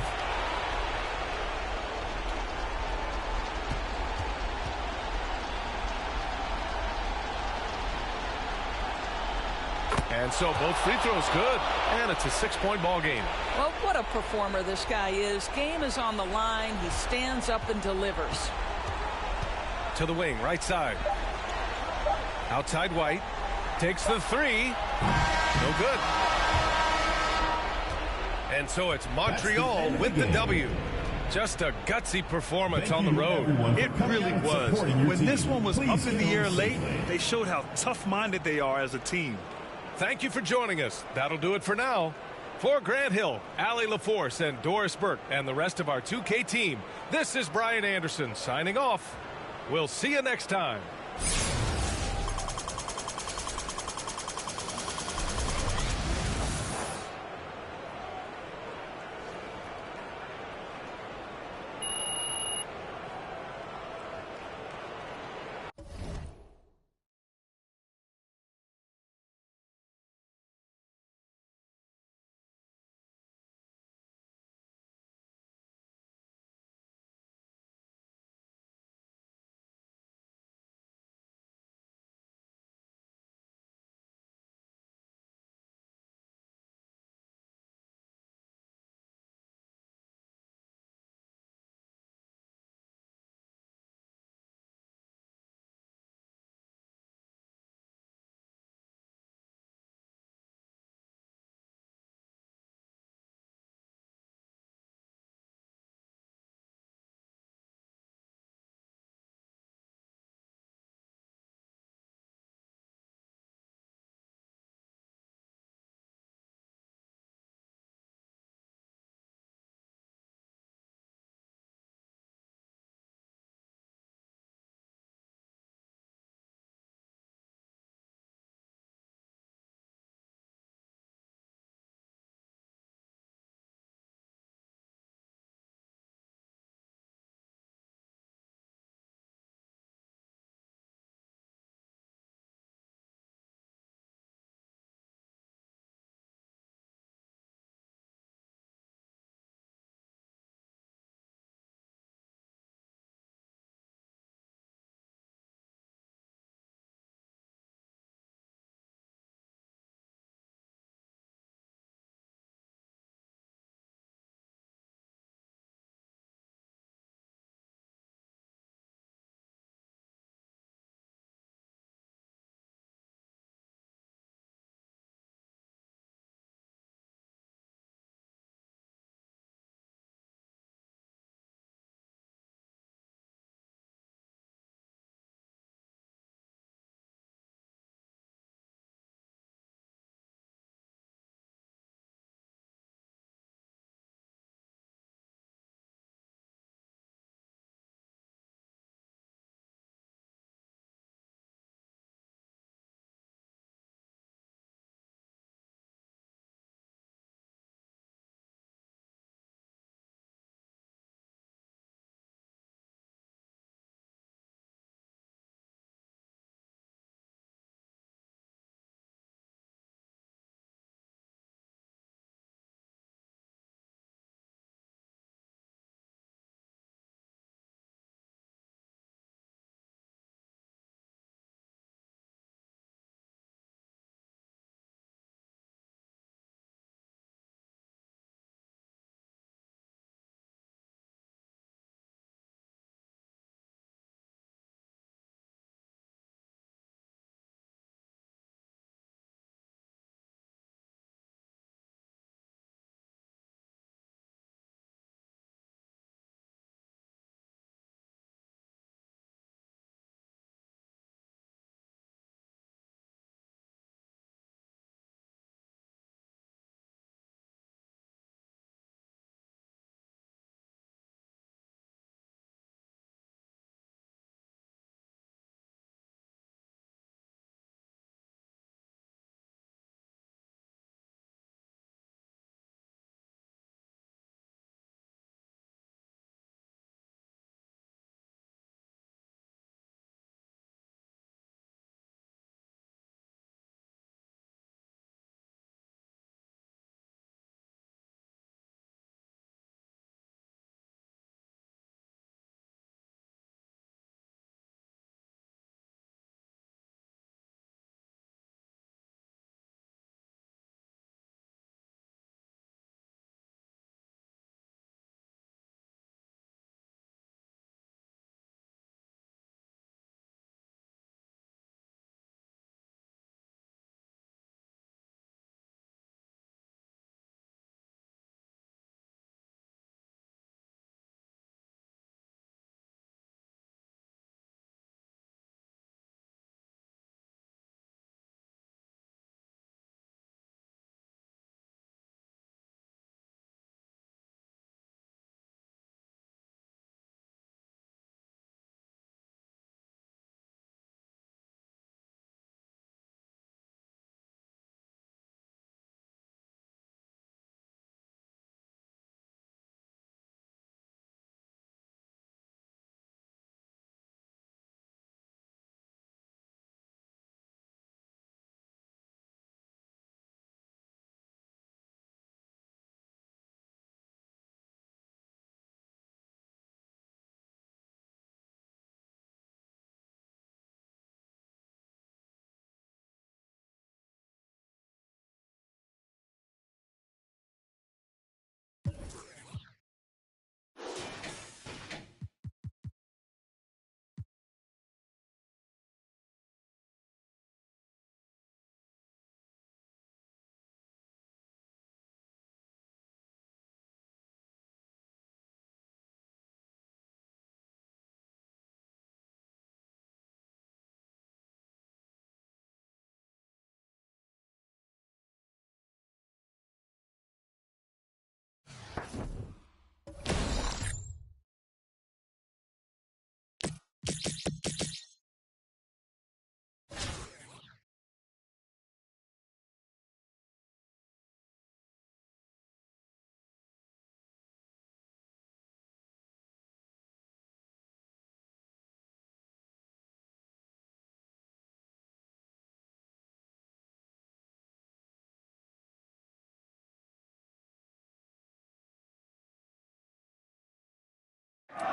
And so both free throws good, and it's a 6-point ball game. Well, what a performer this guy is. Game is on the line. He stands up and delivers. To the wing, right side. Outside White. Takes the 3. No good. And so it's Montreal with the W. Just a gutsy performance on the road. It really was. When this one was up in the air late, they showed how tough-minded they are as a team. Thank you for joining us. That'll do it for now. For Grant Hill, Allie LaForce, and Doris Burke, and the rest of our 2K team, this is Brian Anderson signing off. We'll see you next time.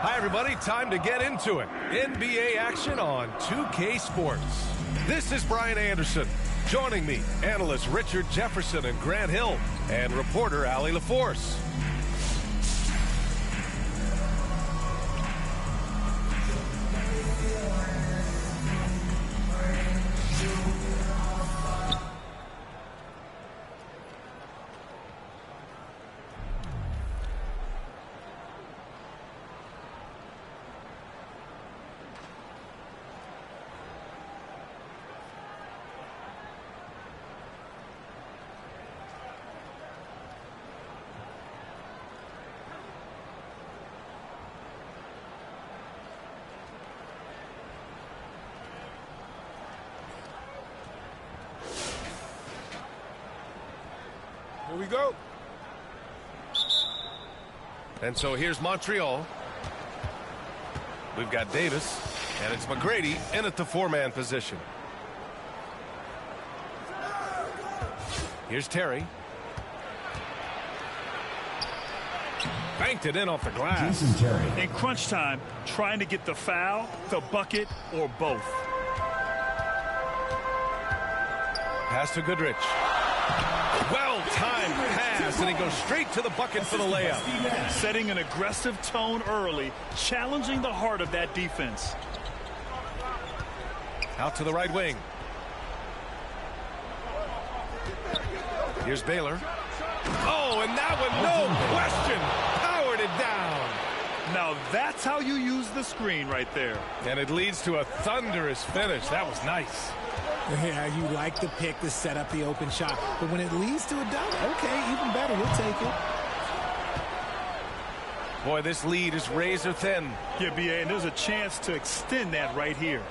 Hi, everybody. Time to get into it. NBA action on 2K Sports. This is Brian Anderson. Joining me, analysts Richard Jefferson and Grant Hill, and reporter Allie LaForce. Here we go. And so here's Montreal. We've got Davis, and it's McGrady in at the four-man position. Here's Terry. Banked it in off the glass. In crunch time, trying to get the foul, the bucket, or both. Pass to Goodrich. Well-timed pass, and he goes straight to the bucket for the layup. Setting an aggressive tone early, challenging the heart of that defense. Out to the right wing. Here's Baylor. Oh, and that one, no question, powered it down. Now that's how you use the screen right there. And it leads to a thunderous finish. That was nice. Yeah, you like the pick to set up the open shot. But when it leads to a dunk, okay, even better. We'll take it. Boy, this lead is razor thin. Yeah, BA, and there's a chance to extend that right here.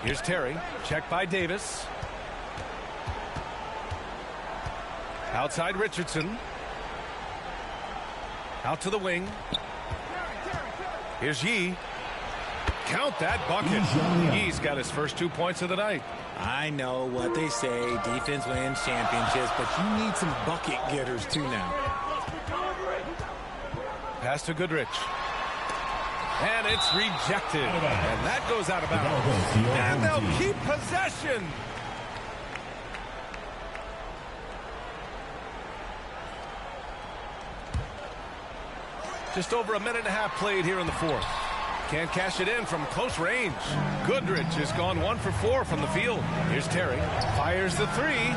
Here's Terry. Check by Davis. Outside Richardson. Out to the wing. Here's Yee. Count that bucket. Yee's got his first 2 points of the night. I know what they say, defense wins championships, but you need some bucket getters too now. Pass to Goodrich. And it's rejected. And that goes out of bounds. And they'll keep possession. Just over a minute and a half played here in the fourth. Can't cash it in from close range. Goodrich has gone 1 for 4 from the field. Here's Terry. Fires the three.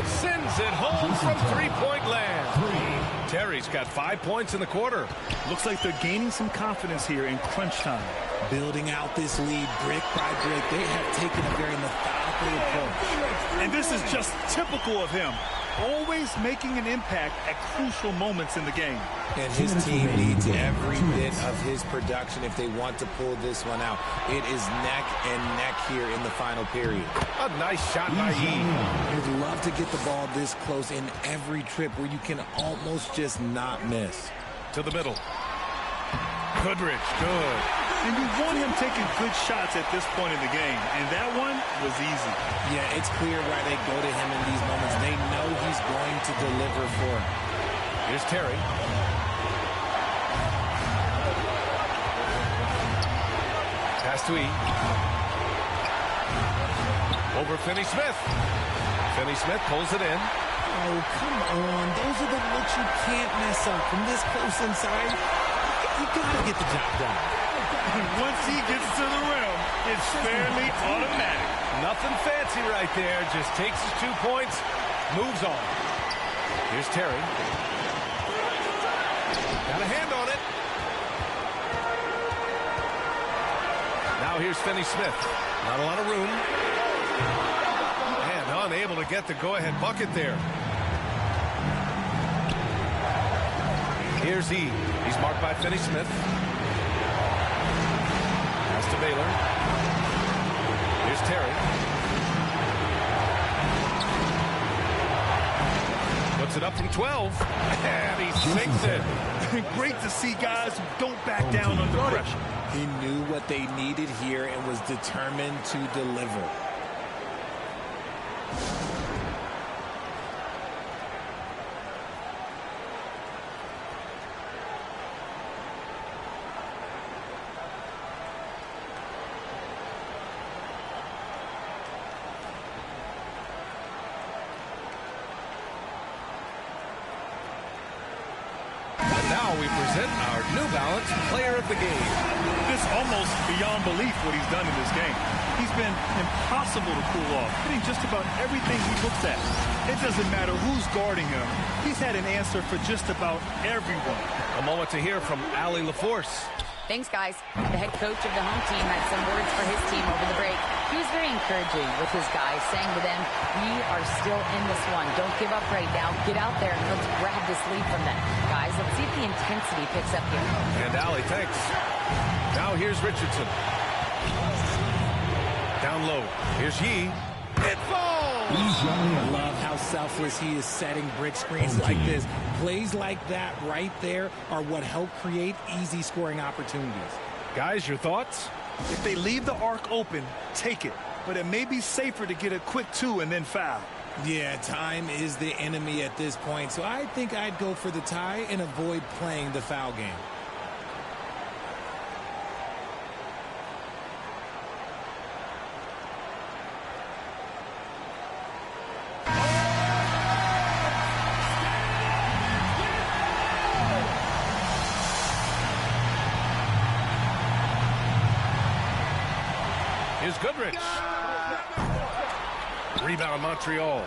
Sends it home from three-point land. Terry's got 5 points in the quarter. Looks like they're gaining some confidence here in crunch time. Building out this lead brick by brick. They have taken a very methodical approach. And this is just typical of him. Always making an impact at crucial moments in the game. And his team needs every bit of his production if they want to pull this one out. It is neck and neck here in the final period. A nice shot by Eaton. You'd love to get the ball this close in every trip where you can almost just not miss. To the middle. Goodrich, good. And you want him taking good shots at this point in the game. And that one was easy. Yeah, it's clear why they go to him in these moments. They know he's going to deliver for him. Here's Terry. Pass to E. Over Finney Smith. Finney Smith pulls it in. Oh, come on. Those are the looks you can't mess up. From this close inside, you got to get the job done. Once he gets to the rim, it's fairly automatic. Nothing fancy right there. Just takes his 2 points, moves on. Here's Terry. Got a hand on it. Now here's Finney Smith. Not a lot of room. And unable to get the go-ahead bucket there. Here's E. He's marked by Finney Smith. Pass to Baylor. Here's Terry. Puts it up from 12. And he sinks it. Great to see guys who don't back down under pressure. He knew what they needed here and was determined to deliver. Now we present our New Balance Player of the Game. It's almost beyond belief what he's done in this game. He's been impossible to cool off, hitting just about everything he looks at. It doesn't matter who's guarding him. He's had an answer for just about everyone. A moment to hear from Allie LaForce. Thanks, guys. The head coach of the home team had some words for his team over the break. He was very encouraging with his guys, saying to them, we are still in this one. Don't give up right now. Get out there and let's grab this lead from them. Guys, let's see if the intensity picks up here. And Allie, thanks. Now here's Richardson. Down low. Here's Yee. It falls! I love how selfless he is setting brick screens like this. Plays like that right there are what help create easy scoring opportunities. Guys, your thoughts? If they leave the arc open, take it. But it may be safer to get a quick 2 and then foul. Yeah, time is the enemy at this point. So I think I'd go for the tie and avoid playing the foul game. Here's Goodrich. Rebound Montreal.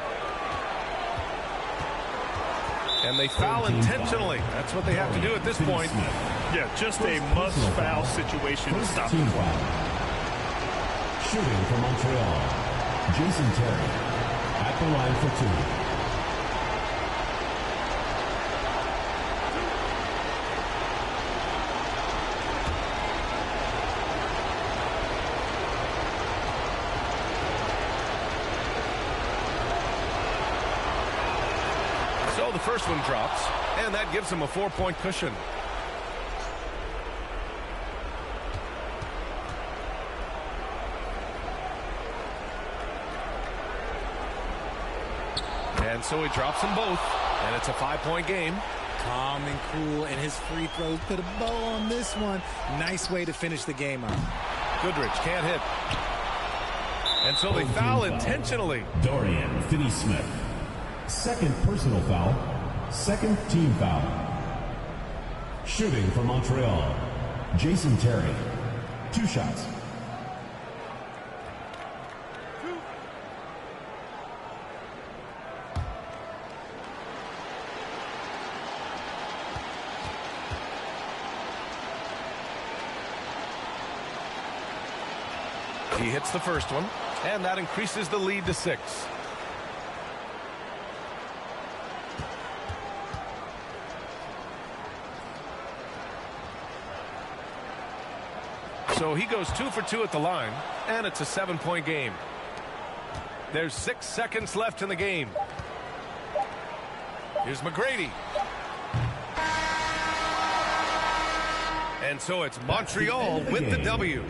And they foul intentionally. That's what they have to do at this point. Yeah, just a must-foul situation to stop the clock. Shooting for Montreal, Jason Terry at the line for 2. So the first one drops, and that gives him a 4-point cushion. And so he drops them both, and it's a 5-point game. Calm and cool, and his free throws put a bow on this one. Nice way to finish the game out. Goodrich can't hit. And so they foul intentionally. Dorian Finney-Smith. Second personal foul. Second team foul. Shooting for Montreal, Jason Terry. 2 shots. He hits the first one, and that increases the lead to 6. So he goes 2 for 2 at the line, and it's a 7-point game. There's 6 seconds left in the game. Here's McGrady. And so it's Montreal with the W.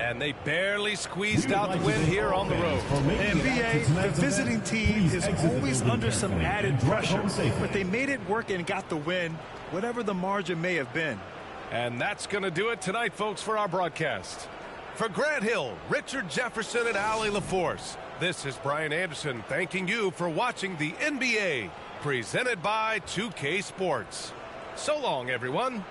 And they barely squeezed out the win here on the road. And BA, the visiting team is always under some added pressure, but they made it work and got the win, whatever the margin may have been. And that's going to do it tonight, folks, for our broadcast. For Grant Hill, Richard Jefferson, and Allie LaForce, this is Brian Anderson thanking you for watching the NBA, presented by 2K Sports. So long, everyone.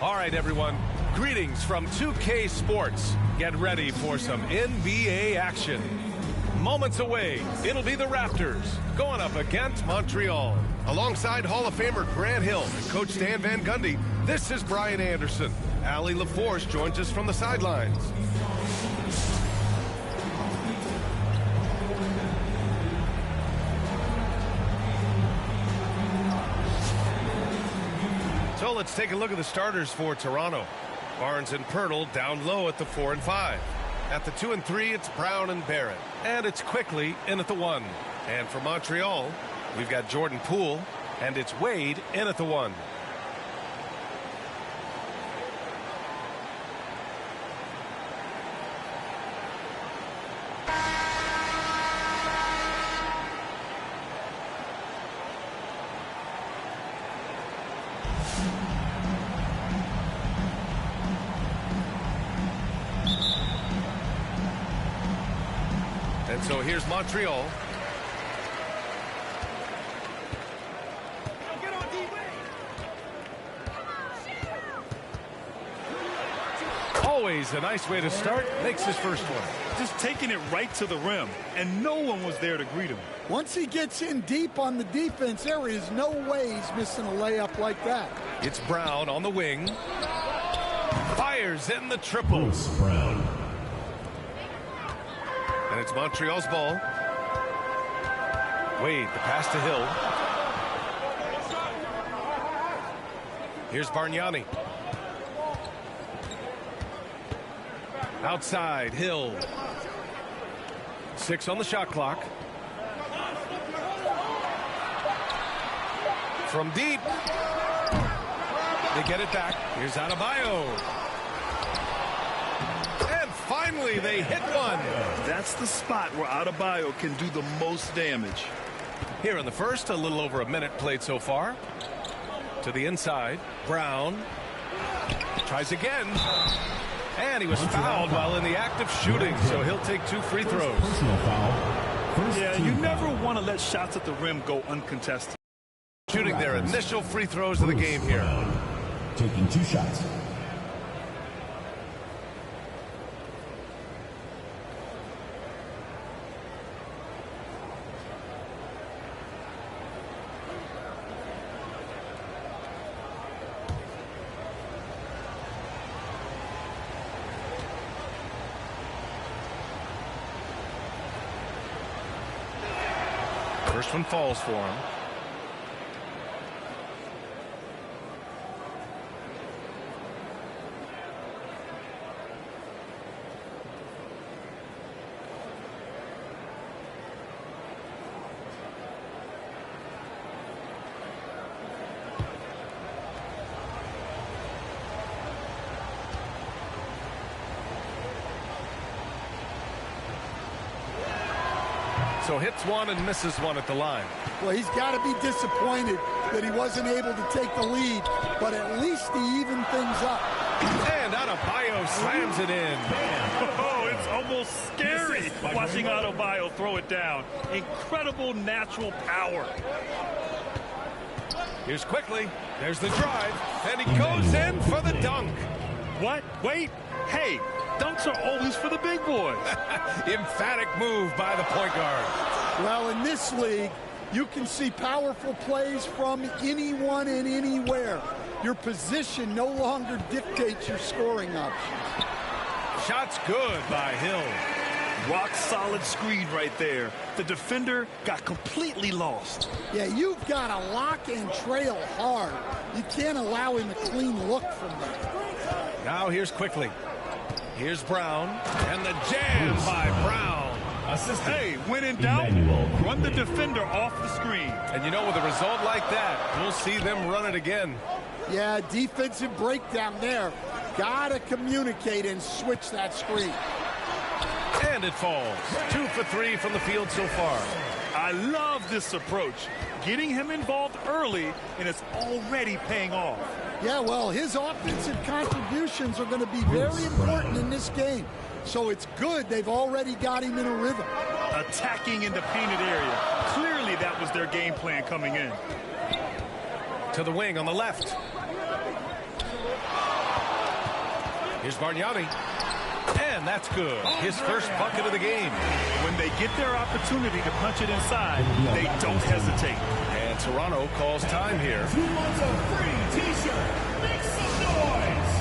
All right, everyone. Greetings from 2K Sports. Get ready for some NBA action. Moments away, it'll be the Raptors going up against Montreal. Alongside Hall of Famer Grant Hill and Coach Stan Van Gundy, this is Brian Anderson. Allie LaForce joins us from the sidelines. So let's take a look at the starters for Toronto. Barnes and Pirtle down low at the 4 and 5. At the 2 and 3, it's Brown and Barrett. And it's Quickly in at the 1. And for Montreal, we've got Jordan Poole, and it's Wade in at the 1. And so here's Montreal. Always a nice way to start. Makes his first one. Just taking it right to the rim, and no one was there to greet him. Once he gets in deep on the defense, there is no way he's missing a layup like that. It's Brown on the wing. Fires in the triple. Brown. And it's Montreal's ball. Wade, the pass to Hill. Here's Bargnani. Outside, Hill. 6 on the shot clock. From deep. They get it back. Here's Adebayo. And finally, they hit one. That's the spot where Adebayo can do the most damage. Here in the first, a little over a minute played so far. To the inside, Brown tries again. And he was fouled while in the act of shooting, so he'll take 2 free throws. Yeah, you never want to let shots at the rim go uncontested. Shooting their initial free throws of the game here. Taking 2 shots. First one falls for him. So hits one and misses one at the line. Well, he's got to be disappointed that he wasn't able to take the lead, but at least he evened things up. And Adebayo slams it in. Oh, it's almost scary watching Adebayo throw it down. Incredible natural power. Here's Quickly. There's the drive. And he goes in for the dunk. What? Wait. Hey, dunks are always for the big boys. Emphatic move by the point guard. Well, in this league, you can see powerful plays from anyone and anywhere. Your position no longer dictates your scoring options. Shot's good by Hill. Rock solid screen right there. The defender got completely lost. Yeah, you've got to lock and trail hard. You can't allow him a clean look from there. Now here's Quickly. Here's Brown, and the jam by Brown. Hey, when in doubt, run the defender off the screen. And you know, with a result like that, we'll see them run it again. Yeah, defensive breakdown there. Gotta communicate and switch that screen. And it falls. 2 for 3 from the field so far. I love this approach. Getting him involved early, and it's already paying off. Yeah, well, his offensive contributions are going to be very important in this game. So it's good they've already got him in a rhythm. Attacking in the painted area. Clearly that was their game plan coming in. To the wing on the left. Here's Bargnani. And that's good. His first bucket of the game. When they get their opportunity to punch it inside, they don't hesitate. And Toronto calls time here. 2 months of free t-shirt. Make some noise.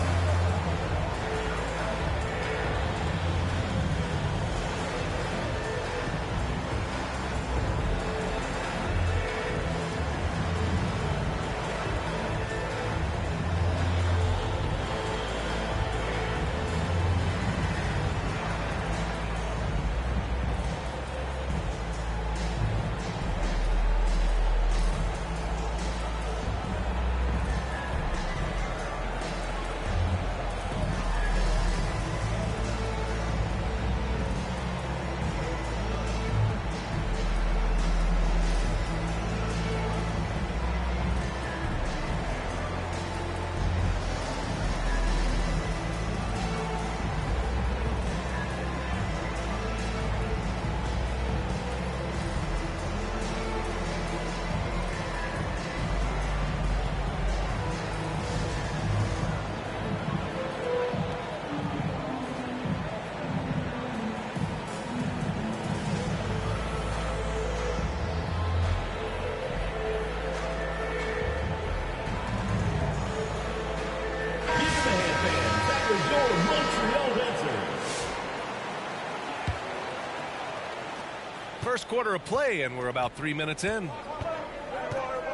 First quarter of play, and we're about 3 minutes in.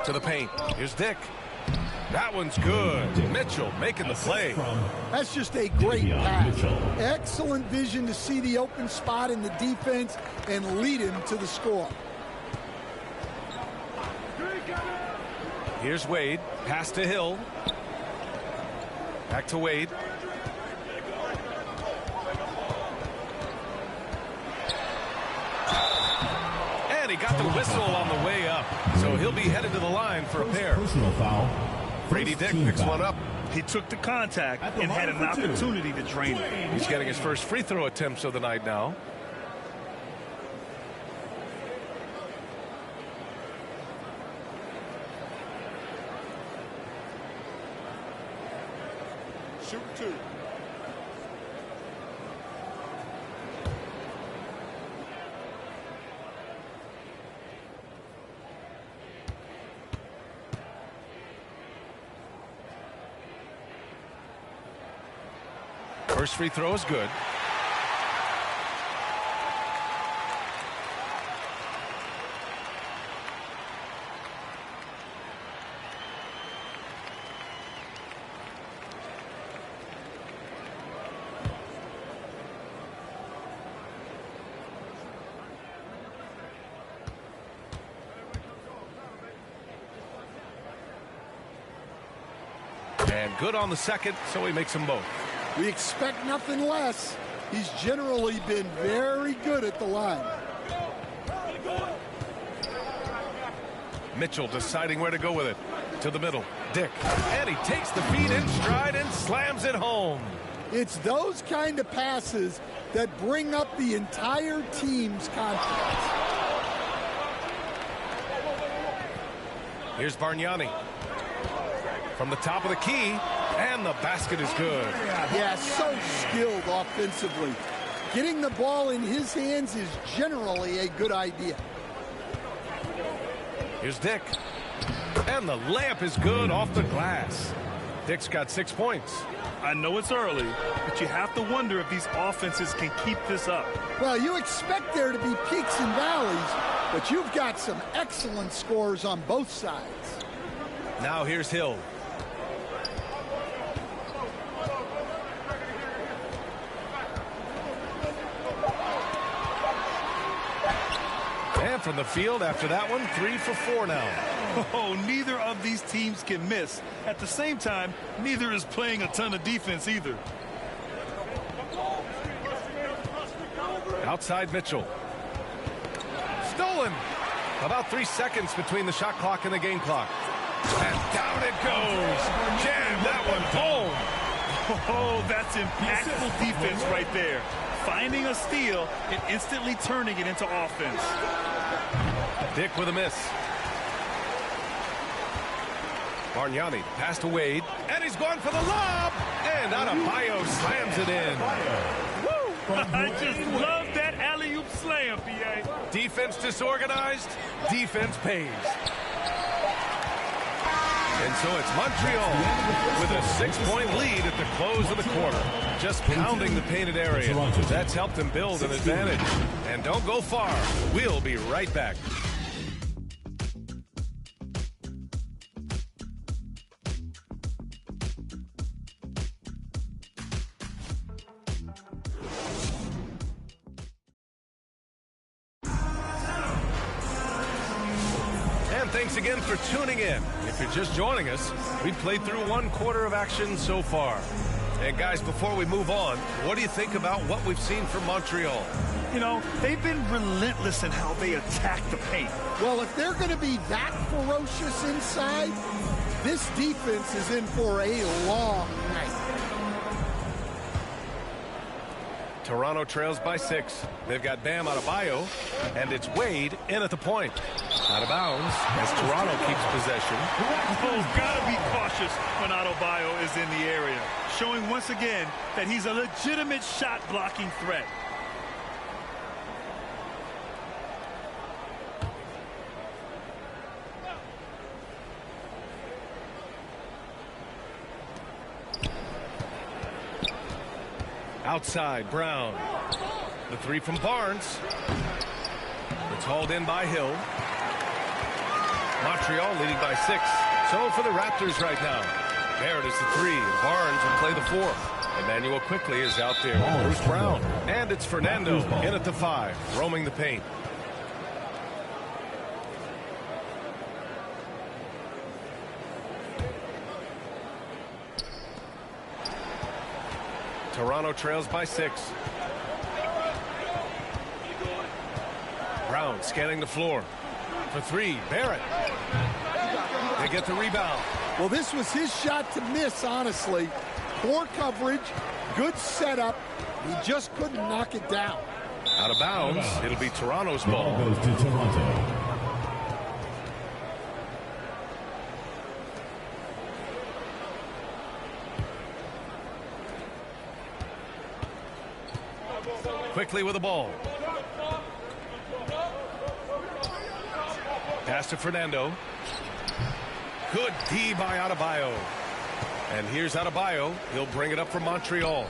To the paint. Here's Dick. That one's good. Mitchell making the play. That's just a great pass. Excellent vision to see the open spot in the defense and lead him to the score. Here's Wade. Pass to Hill. Back to Wade. And he got the whistle on the way up. So he'll be headed to the line for a pair. Personal foul. Brady Dick picks one up. He took the contact and had an opportunity to drain it. He's getting his first free throw attempts of the night now. Shoot two. First free throw is good. And good on the second, so he makes them both. We expect nothing less. He's generally been very good at the line. Mitchell deciding where to go with it. To the middle. Dick. And he takes the feed in stride and slams it home. It's those kind of passes that bring up the entire team's confidence. Here's Bargnani. From the top of the key, and the basket is good. Yeah, so skilled offensively. Getting the ball in his hands is generally a good idea. Here's Dick. And the layup is good off the glass. Dick's got 6 points. I know it's early, but you have to wonder if these offenses can keep this up. Well, you expect there to be peaks and valleys, but you've got some excellent scores on both sides. Now here's Hill. And from the field after that one, 3 for 4 now. Oh, neither of these teams can miss. At the same time, neither is playing a ton of defense either. Outside Mitchell. Stolen. About 3 seconds between the shot clock and the game clock. And down it goes. Jam that one home. Oh, that's impactful defense right there. Finding a steal and instantly turning it into offense. Dick with a miss. Bargnani pass to Wade, and he's going for the lob, and Adebayo slams it in. Woo! I just love that alley-oop slam, B.A. Defense disorganized, defense pays. And so it's Montreal with a 6-point lead at the close of the quarter. Just pounding the painted area. That's helped them build an advantage. And don't go far. We'll be right back. Thanks again for tuning in. If you're just joining us, we've played through 1 quarter of action so far. And guys, before we move on, what do you think about what we've seen from Montreal? You know, they've been relentless in how they attack the paint. Well, if they're going to be that ferocious inside, this defense is in for a long night. Toronto trails by 6. They've got Bam Adebayo, and it's Wade in at the point. Out of bounds as Toronto keeps possession. Oh, gotta be cautious when Adebayo is in the area, showing once again that he's a legitimate shot blocking threat. Outside, Brown. The 3 from Barnes. It's hauled in by Hill. Montreal leading by 6. So for the Raptors right now. Barrett is the 3, and Barnes will play the 4. Emmanuel quickly is out there with Bruce Brown. And it's Fernando in at the 5, roaming the paint. Toronto trails by 6. Brown scanning the floor. For 3, Barrett. They get the rebound. Well, this was his shot to miss, honestly. Poor coverage, good setup. He just couldn't knock it down. Out of bounds. It'll be Toronto's ball. Ball goes to Toronto. Quickly with the ball. Pass to Fernando. Good D by Adebayo. And here's Adebayo. He'll bring it up for Montreal.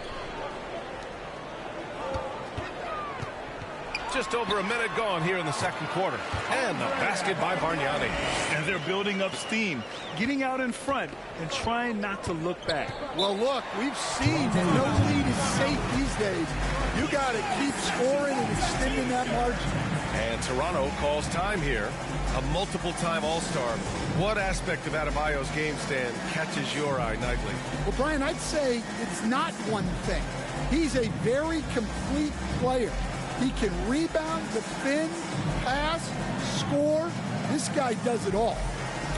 Just over a minute gone here in the second quarter. And the basket by Bargnani. And they're building up steam, getting out in front and trying not to look back. Well, look, we've seen that no lead is safe these days. You got to keep scoring and extending that margin. And Toronto calls time here. A multiple-time All-Star. What aspect of Adebayo's game stand catches your eye nightly? Well, Brian, I'd say it's not one thing. He's a very complete player. He can rebound, defend, pass, score. This guy does it all.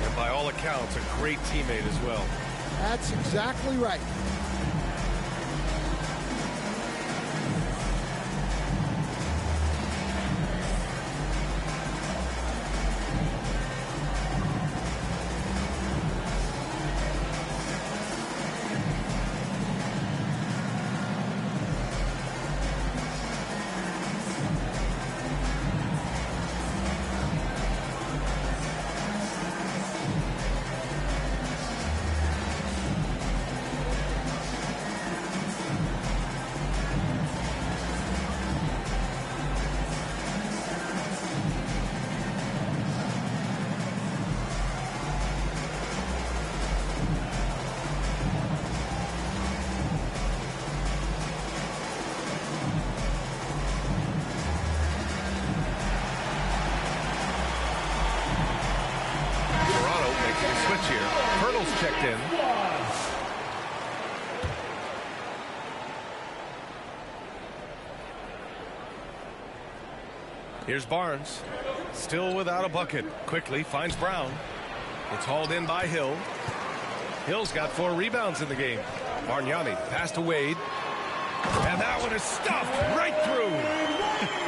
And by all accounts, a great teammate as well. That's exactly right. Checked in. Here's Barnes. Still without a bucket. Quickly finds Brown. It's hauled in by Hill. Hill's got 4 rebounds in the game. Bargnani passed to Wade. And that one is stuffed right through.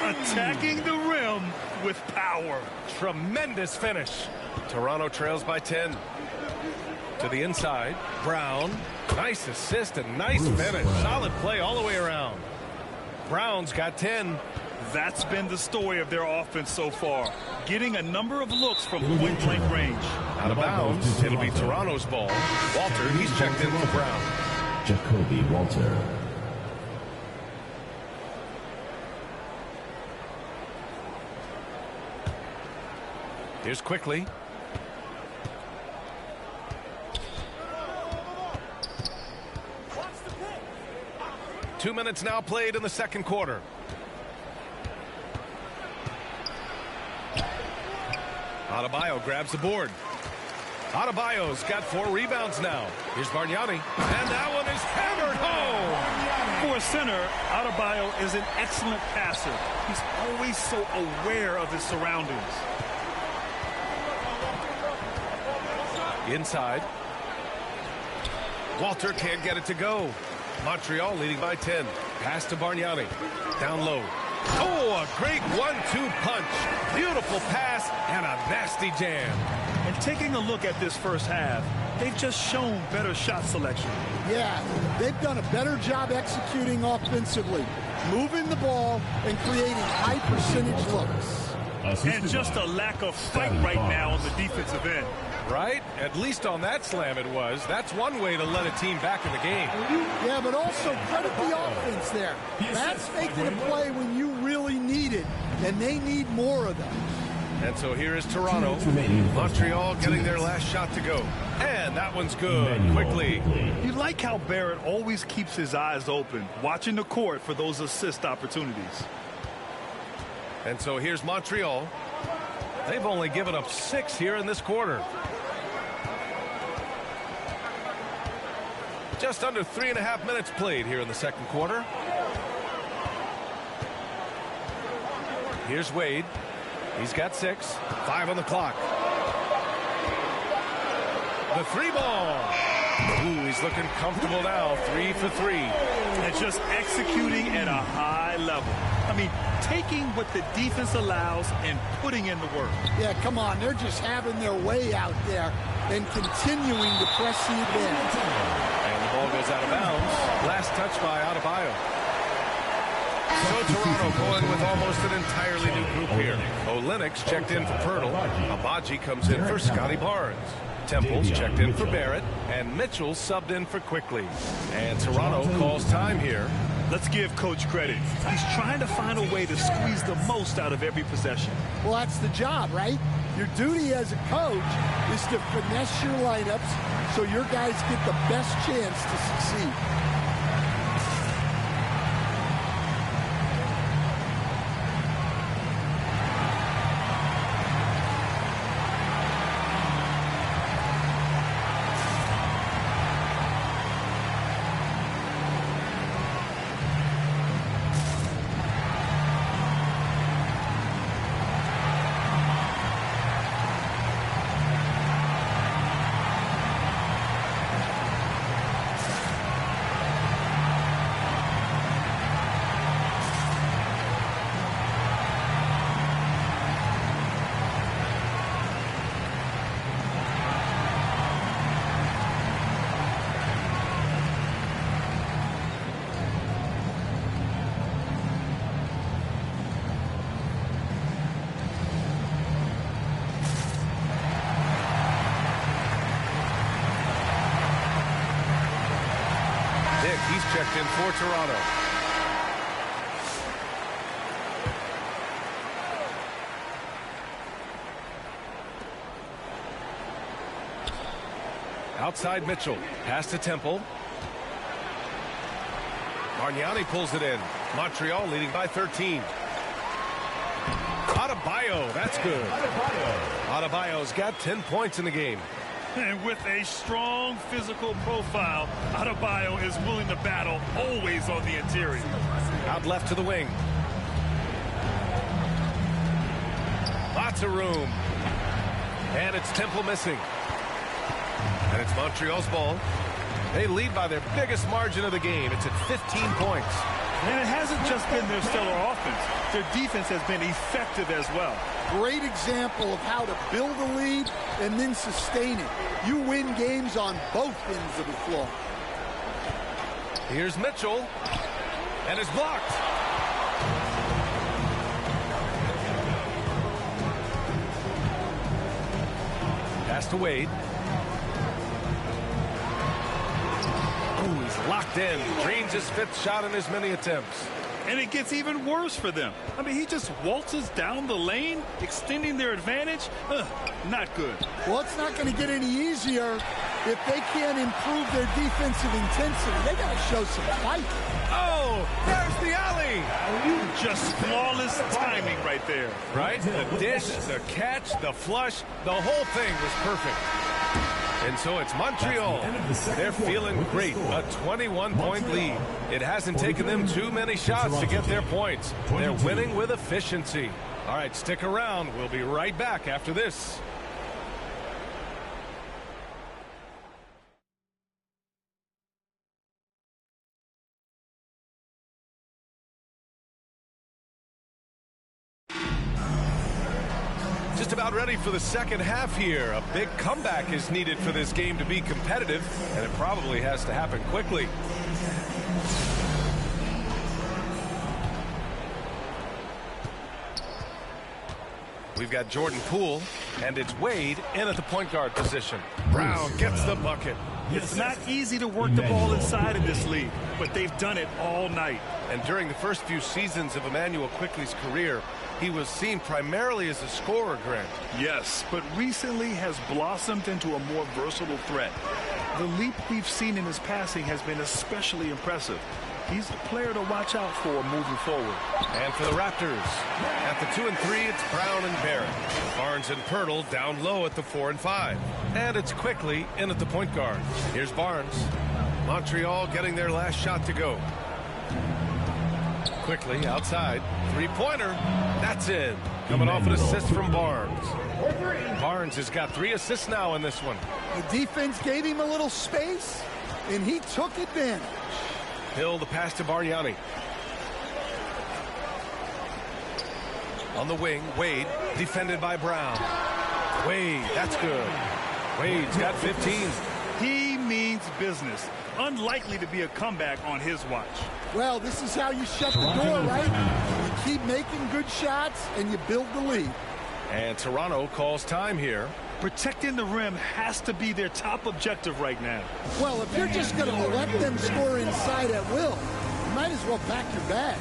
Attacking the rim with power. Tremendous finish. Toronto trails by 10. To the inside. Brown. Nice assist and nice finish. Solid play all the way around. Brown's got 10. That's been the story of their offense so far. Getting a number of looks from point-blank range. Out of bounds. It'll be Toronto's ball. Walter, he's checked in for Brown. Jacoby Walter. Here's Quickly. Two minutes now played in the second quarter. Adebayo grabs the board. Adebayo's got 4 rebounds now. Here's Bargnani. And that one is hammered home. For a center, Adebayo is an excellent passer. He's always so aware of his surroundings. Inside. Walter can't get it to go. Montreal leading by 10. Pass to Bargnani. Down low. Oh, a great 1-2 punch. Beautiful pass and a nasty jam. And taking a look at this first half, they've just shown better shot selection. Yeah, they've done a better job executing offensively, moving the ball and creating high percentage looks. And just a lack of fight right now on the defensive end. Right? At least on that slam it was. That's one way to let a team back in the game. Yeah, but also credit the offense there. That's making a play when you really need it, and they need more of them. And so here is Toronto. Montreal getting their last shot to go. And that one's good. Quickly. You like how Barrett always keeps his eyes open, watching the court for those assist opportunities. And so here's Montreal. They've only given up 6 here in this quarter. Just under 3.5 minutes played here in the second quarter. Here's Wade. He's got 6. 5 on the clock. The 3 ball. Ooh, he's looking comfortable now. 3 for 3. And just executing at a high level. I mean, taking what the defense allows and putting in the work. Yeah, come on. They're just having their way out there and continuing to press the advantage. And the ball goes out of bounds. Last touch by Adebayo. So Toronto going with almost an entirely new group here. Olenek's checked in for Pirtle. Abaji comes in for Scotty Barnes. Temple's checked in for Barrett. And Mitchell subbed in for Quickly. And Toronto calls time here. Let's give Coach credit. He's trying to find a way to squeeze the most out of every possession. Well, that's the job, right? Your duty as a coach is to finesse your lineups so your guys get the best chance to succeed. He's checked in for Toronto. Outside Mitchell. Pass to Temple. Bargnani pulls it in. Montreal leading by 13. Adebayo. That's good. Adebayo's got 10 points in the game. And with a strong physical profile, Adebayo is willing to battle, always on the interior. Out left to the wing. Lots of room. And it's Temple missing. And it's Montreal's ball. They lead by their biggest margin of the game. It's at 15 points. And it hasn't just been their stellar offense. Their defense has been effective as well. Great example of how to build a lead and then sustain it. You win games on both ends of the floor. Here's Mitchell, and it's blocked. Pass to Wade. Oh, he's locked in. Drains his 5th shot in as many attempts. And it gets even worse for them. I mean, he just waltzes down the lane, extending their advantage. Not good. Well, it's not going to get any easier if they can't improve their defensive intensity. They got to show some fight. Oh, there's the alley. Just flawless timing right there. Right? The dish, the catch, the flush, the whole thing was perfect. And so it's Montreal. They're feeling great. A 21-point lead. It hasn't taken them too many shots to get their points. They're winning with efficiency. All right, stick around. We'll be right back after this. Just about ready for the second half here. A big comeback is needed for this game to be competitive, and it probably has to happen quickly. We've got Jordan Poole, and it's Wade in at the point guard position. Brown gets the bucket. It's not easy to work the ball inside in this league, but they've done it all night. And during the first few seasons of Emmanuel Quickley's career, he was seen primarily as a scorer, Grant. Yes, but recently has blossomed into a more versatile threat. The leap we've seen in his passing has been especially impressive. He's a player to watch out for moving forward. And for the Raptors, at the 2 and 3, it's Brown and Barrett. Barnes and Pirtle down low at the 4 and 5. And it's Quickley in at the point guard. Here's Barnes. Montreal getting their last shot to go. Quickly outside. Three-pointer. That's in. Coming off an assist from Barnes. Barnes has got 3 assists now in this one. The defense gave him a little space, and he took advantage. Hill, the pass to Bargnani. On the wing, Wade, defended by Brown. Wade, that's good. Wade's got 15. He means business. Unlikely to be a comeback on his watch. Well, this is how you shut the door, right? You keep making good shots, and you build the lead. And Toronto calls time here. Protecting the rim has to be their top objective right now. Well, if you're just going to let them score inside at will, you might as well pack your bags.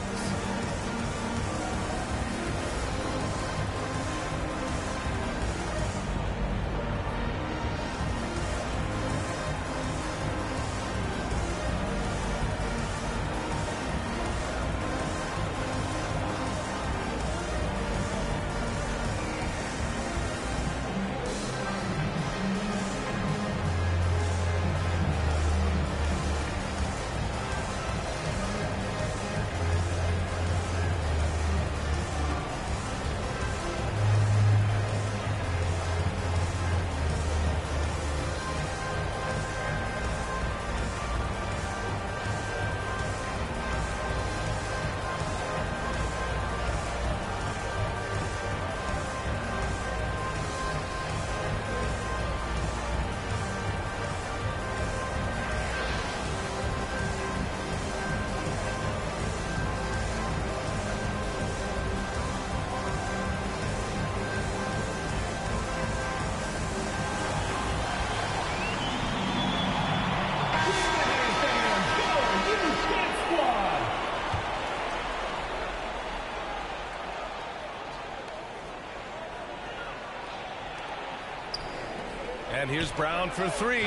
And here's Brown for 3.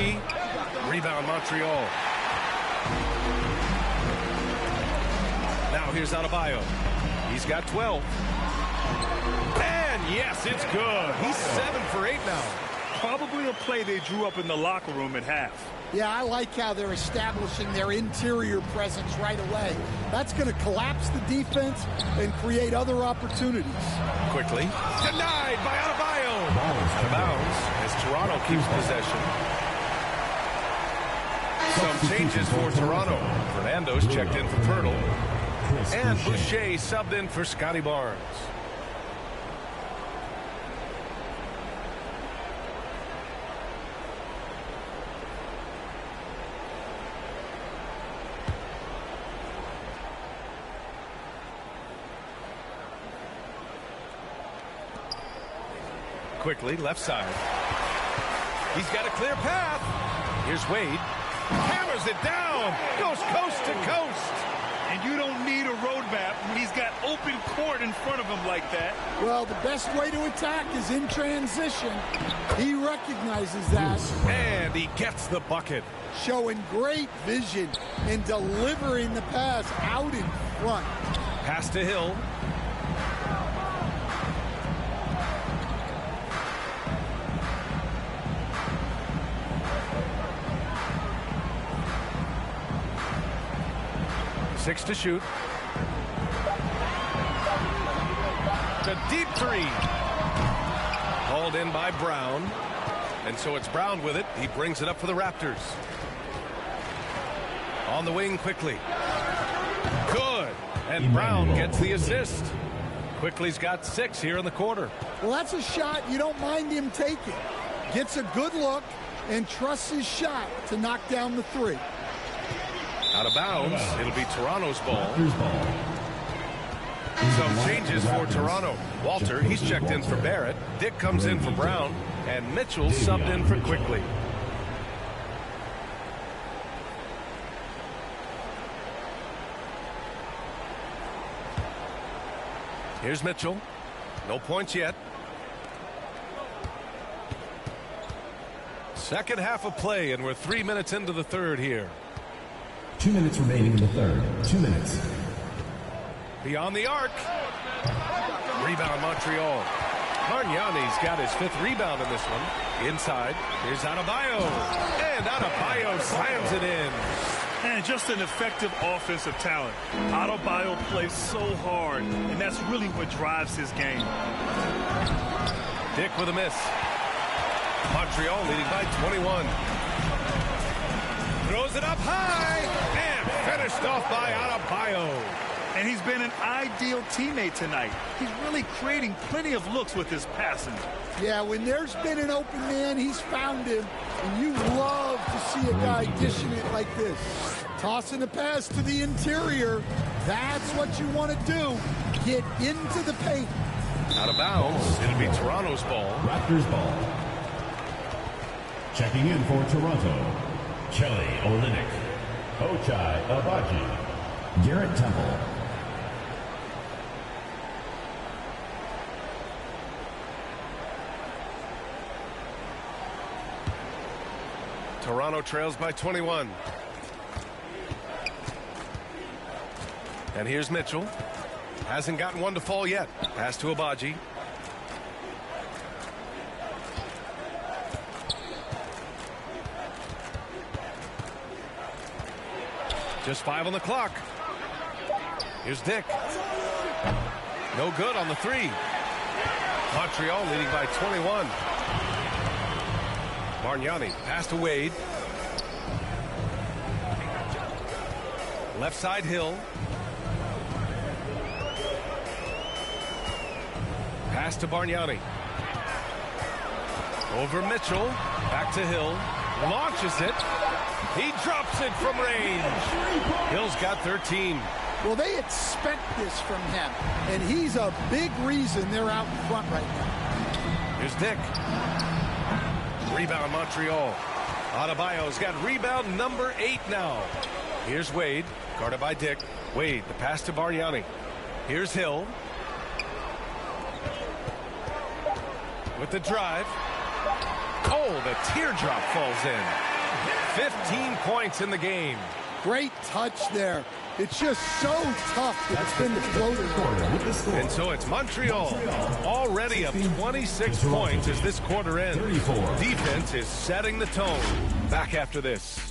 Rebound, Montreal. Now here's Adebayo. He's got 12. And yes, it's good. He's 7 for 8 now. Probably a play they drew up in the locker room at half. Yeah, I like how they're establishing their interior presence right away. That's going to collapse the defense and create other opportunities. Quickly. Denied by Adebayo. Out of bounds as Toronto keeps possession. Some changes for Toronto. Fernando's checked in for Pirtle. And Boucher subbed in for Scotty Barnes. Quickly, left side. He's got a clear path. Here's Wade. Hammers it down. Goes coast to coast. And you don't need a roadmap when he's got open court in front of him like that. Well, the best way to attack is in transition. He recognizes that. And he gets the bucket. Showing great vision and delivering the pass out in front. Pass to Hill. Six to shoot. The deep three. Hauled in by Brown. And so it's Brown with it. He brings it up for the Raptors. On the wing quickly. Good. And Brown gets the assist. Quickly's got 6 here in the quarter. Well, that's a shot you don't mind him taking. Gets a good look and trusts his shot to knock down the 3. Out of bounds. It'll be Toronto's ball. Some changes for Toronto. Walter, he's checked in for Barrett. Dick comes in for Brown. And Mitchell subbed in for Quickly. Here's Mitchell. No points yet. Second half of play, and we're 3 minutes into the third here. 2 minutes remaining in the third. 2 minutes. Beyond the arc. Rebound Montreal. Bargnani's got his 5th rebound in this one. Inside. Here's Adebayo. And Adebayo slams it in. And just an effective offensive talent. Adebayo plays so hard, and that's really what drives his game. Dick with a miss. Montreal leading by 21. Throws it up high and finished off by Adebayo. And he's been an ideal teammate tonight. He's really creating plenty of looks with his passing. Yeah, when there's been an open man, he's found him. And you love to see a guy dishing it like this. Tossing a pass to the interior. That's what you want to do. Get into the paint. Out of bounds. It'll be Toronto's ball. Raptors ball. Checking in for Toronto, Kelly Olynyk, Ochai Agbaji, Garrett Temple. Toronto trails by 21. And here's Mitchell. Hasn't gotten one to fall yet. Pass to Agbaji. Just 5 on the clock. Here's Dick. No good on the 3. Montreal leading by 21. Bargnani pass to Wade. Left side Hill. Pass to Bargnani. Over Mitchell. Back to Hill. Launches it. He drops it from range. Hill's got 13. Well, they expect this from him, and he's a big reason they're out in front right now. Here's Dick. Rebound Montreal. Adebayo's got rebound number 8 now. Here's Wade, guarded by Dick. Wade, the pass to Bargnani. Here's Hill. With the drive. Oh, the teardrop falls in. 15 points in the game. Great touch there. It's just so tough to defend the floater. And so it's Montreal already up 26 points as this quarter ends. Defense is setting the tone. Back after this.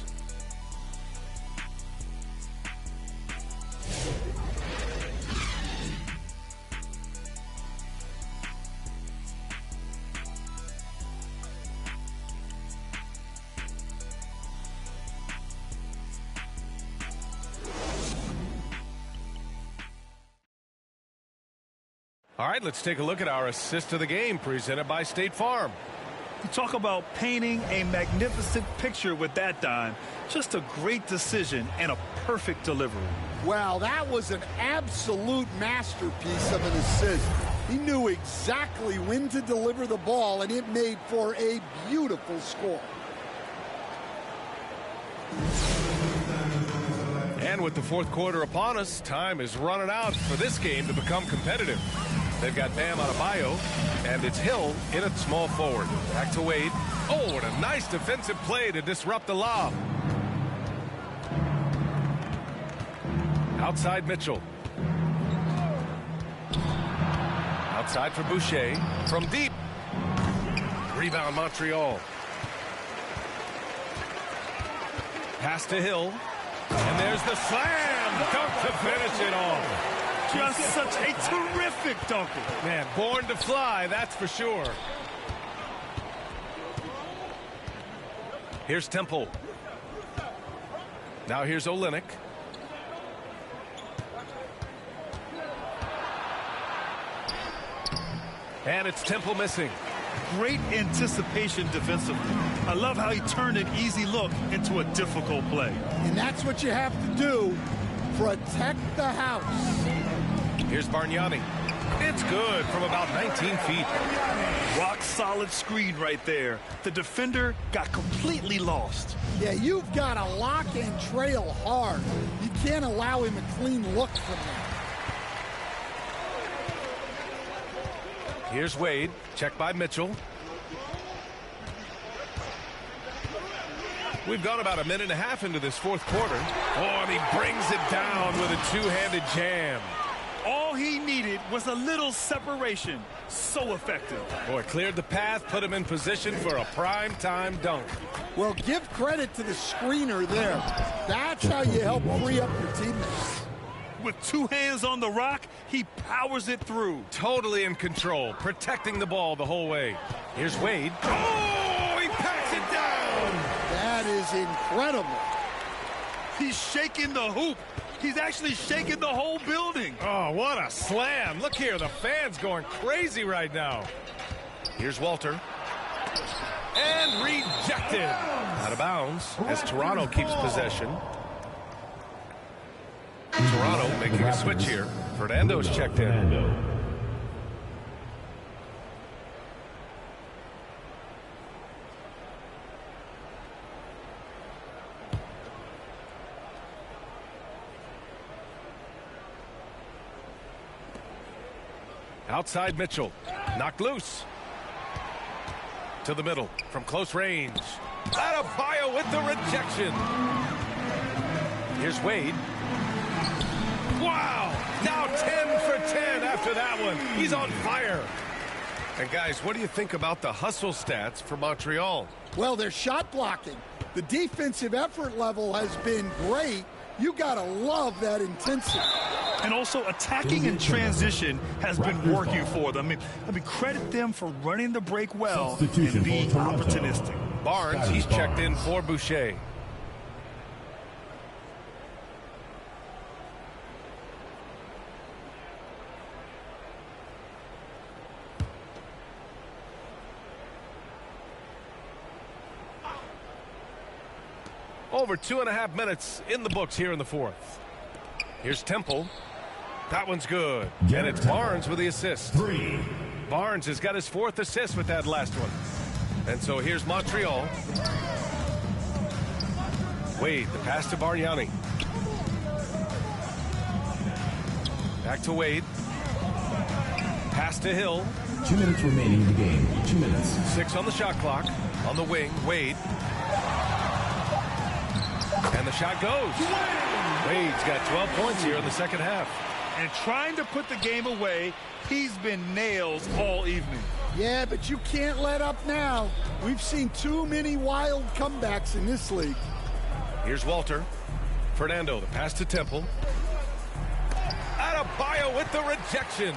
All right, let's take a look at our assist of the game presented by State Farm. You talk about painting a magnificent picture with that dime. Just a great decision and a perfect delivery. Wow, that was an absolute masterpiece of an assist. He knew exactly when to deliver the ball, and it made for a beautiful score. And with the fourth quarter upon us, time is running out for this game to become competitive. They've got Bam Adebayo, and it's Hill in at small forward. Back to Wade. Oh, what a nice defensive play to disrupt the lob. Outside Mitchell. Outside for Boucher. From deep. Rebound Montreal. Pass to Hill. And there's the slam dunk to finish it off. Just such a terrific dunker. Man, born to fly, that's for sure. Here's Temple. Now here's Olynyk. And it's Temple missing. Great anticipation defensively. I love how he turned an easy look into a difficult play. And that's what you have to do. Protect the house. Here's Bargnani. It's good from about 19 feet. Rock solid screen right there. The defender got completely lost. Yeah, you've got to lock and trail hard. You can't allow him a clean look from that. Here's Wade. Checked by Mitchell. We've gone about a minute and a half into this fourth quarter. Oh, and he brings it down with a two-handed jam. All he needed was a little separation. So effective. Boy, cleared the path, put him in position for a prime-time dunk. Well, give credit to the screener there. That's how you help free up your teammates. With two hands on the rock, he powers it through. Totally in control, protecting the ball the whole way. Here's Wade. Oh, he packs it down. That is incredible. He's shaking the hoop. He's actually shaking the whole building. Oh, what a slam. Look here, the fans going crazy right now. Here's Walter. And rejected. Out of bounds as Toronto keeps possession. Toronto making a switch here. Fernando's checked in. Outside Mitchell. Knocked loose. To the middle from close range. Adebayo with the rejection. Here's Wade. Wow! Now 10 for 10 after that one. He's on fire. And guys, what do you think about the hustle stats for Montreal? Well, they're shot blocking. The defensive effort level has been great. You got to love that intensity. And also attacking in transition has been working for them. I mean, credit them for running the break well and being opportunistic. Barnes, he's checked in for Boucher. Over 2.5 minutes in the books here in the fourth. Here's Temple. That one's good. And it's Barnes with the assist. Barnes has got his fourth assist with that last one. And so here's Montreal. Wade, the pass to Bargnani. Back to Wade. Pass to Hill. 2 minutes remaining in the game. 2 minutes. 6 on the shot clock. On the wing, Wade. And the shot goes. Wade's got 12 points here in the second half. And trying to put the game away, he's been nails all evening. Yeah, but you can't let up now. We've seen too many wild comebacks in this league. Here's Walter. Fernando, the pass to Temple. Adebayo with the rejection.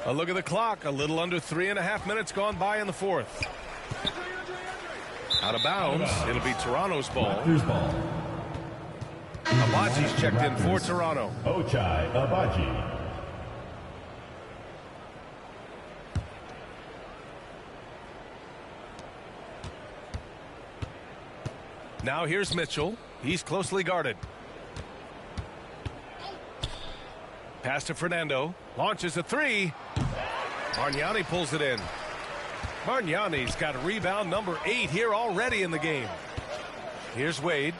A look at the clock. A little under 3.5 minutes gone by in the fourth. Out of bounds. It'll be Toronto's ball. Abaji's checked in for Toronto. Ochai Abaji. Now here's Mitchell. He's closely guarded. Pass to Fernando. Launches a three. Bargnani pulls it in. Bargnani's got rebound number 8 here already in the game. Here's Wade.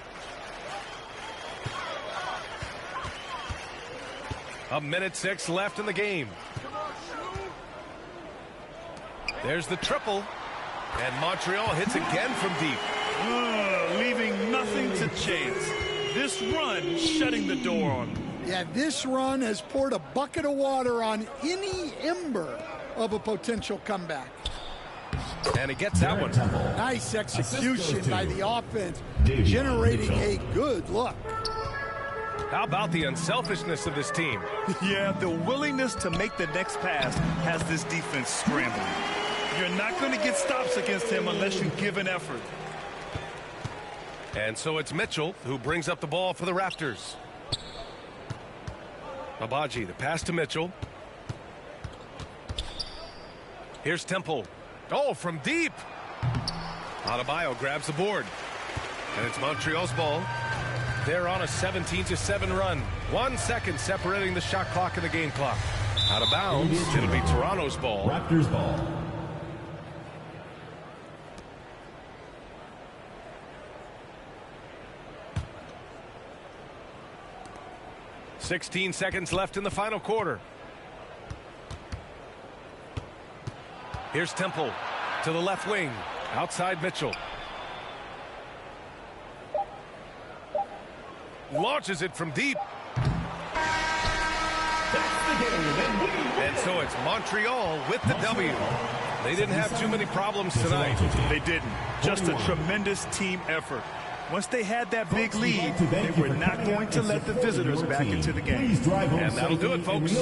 A minute 6 left in the game. There's the triple. And Montreal hits again from deep. Leaving nothing to chance. This run shutting the door on them. Yeah, this run has poured a bucket of water on any ember of a potential comeback. And he gets that one. Nice execution by the offense, generating a good look. How about the unselfishness of this team? Yeah, the willingness to make the next pass has this defense scrambling. You're not going to get stops against him unless you give an effort. And so it's Mitchell who brings up the ball for the Raptors. Abaji, the pass to Mitchell. Here's Temple. Oh, from deep. Adebayo grabs the board. And it's Montreal's ball. They're on a 17-7 run. 1 second separating the shot clock and the game clock. Out of bounds. It'll be Toronto's ball. Raptors ball. .16 seconds left in the final quarter. Here's Temple to the left wing. Outside Mitchell. Launches it from deep. And so it's Montreal with the W. They didn't have too many problems tonight. They didn't. Just a tremendous team effort. Once they had that big lead, they were not going to let the visitors back into the game. And that'll do it, folks.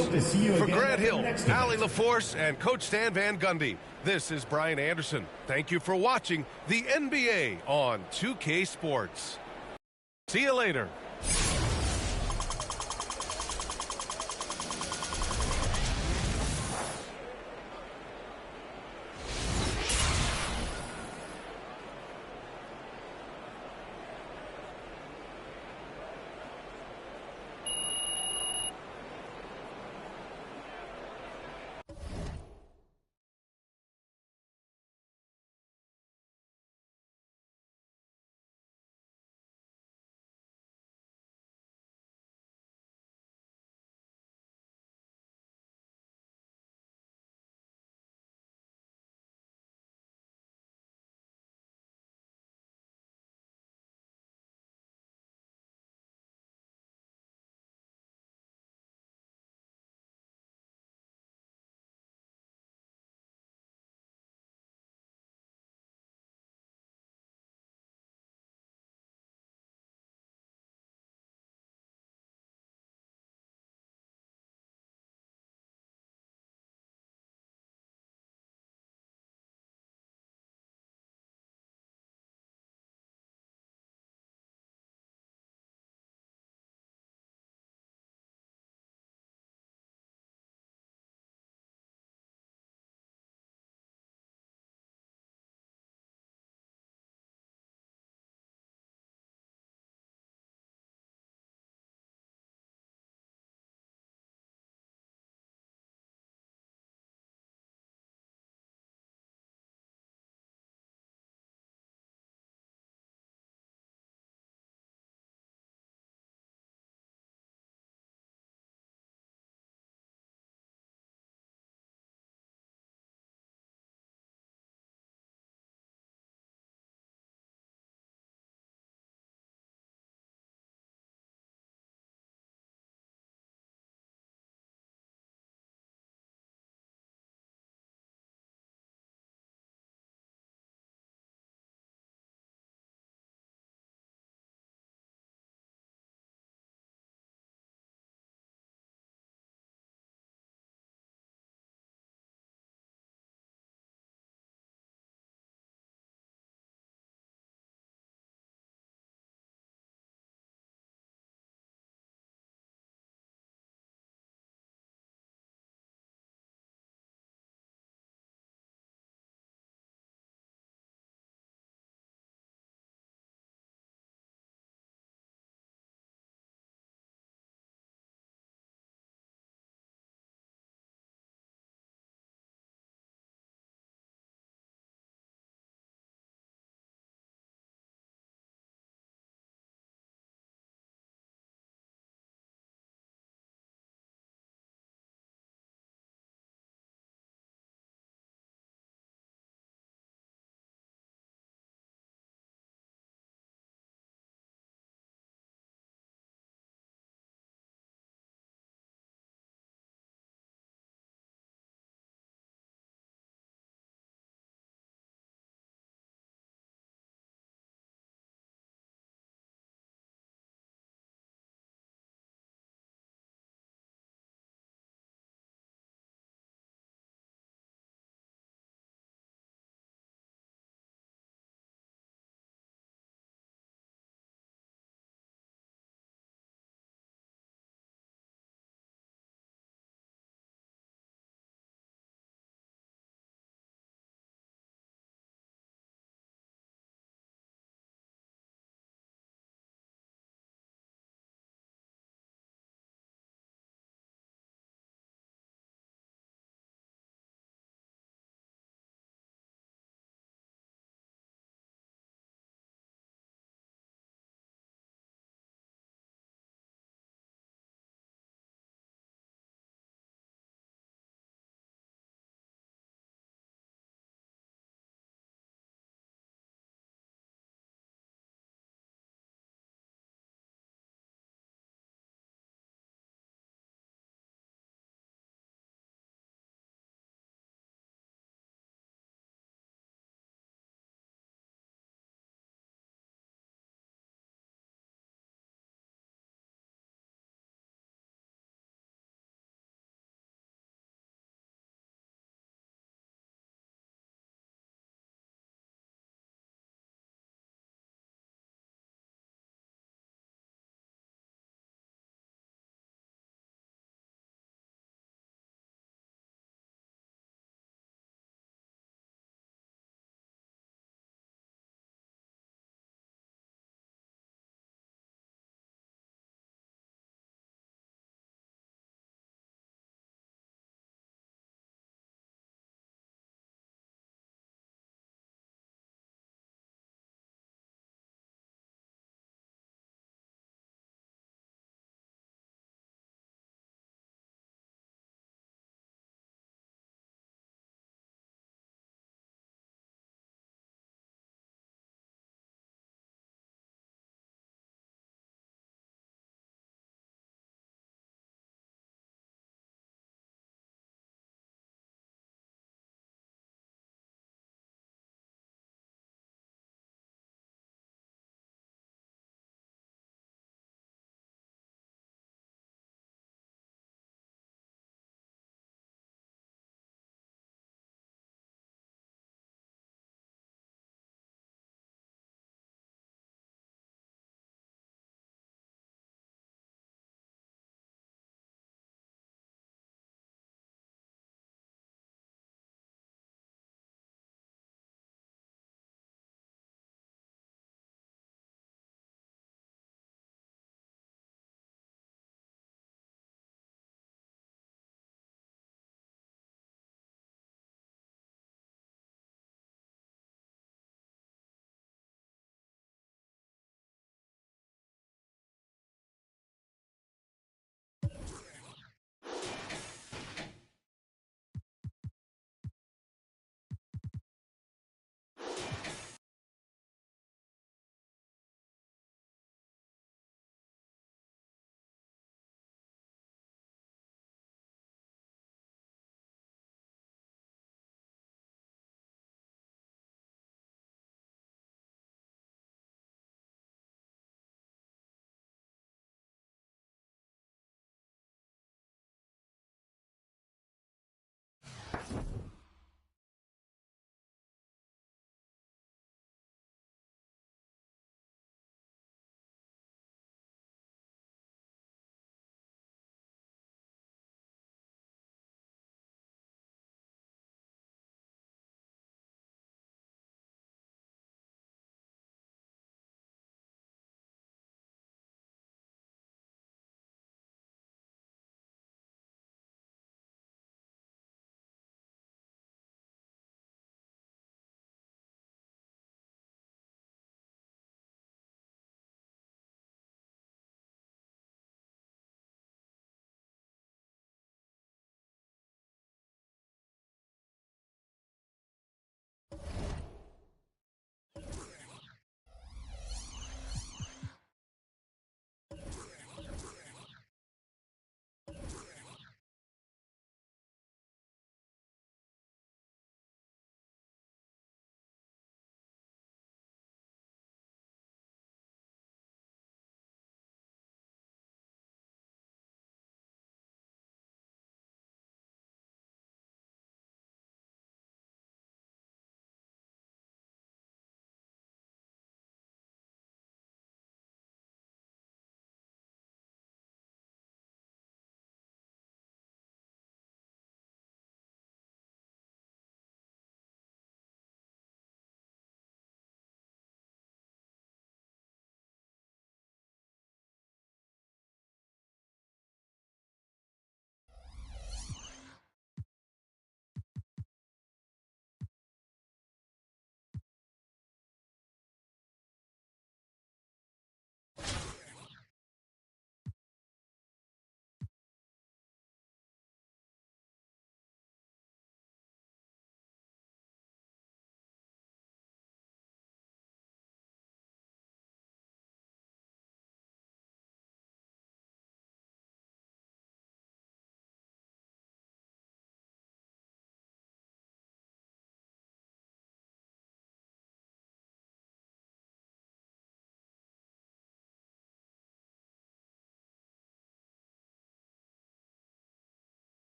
For Grant Hill, Allie LaForce, and Coach Stan Van Gundy, this is Brian Anderson. Thank you for watching the NBA on 2K Sports. See you later.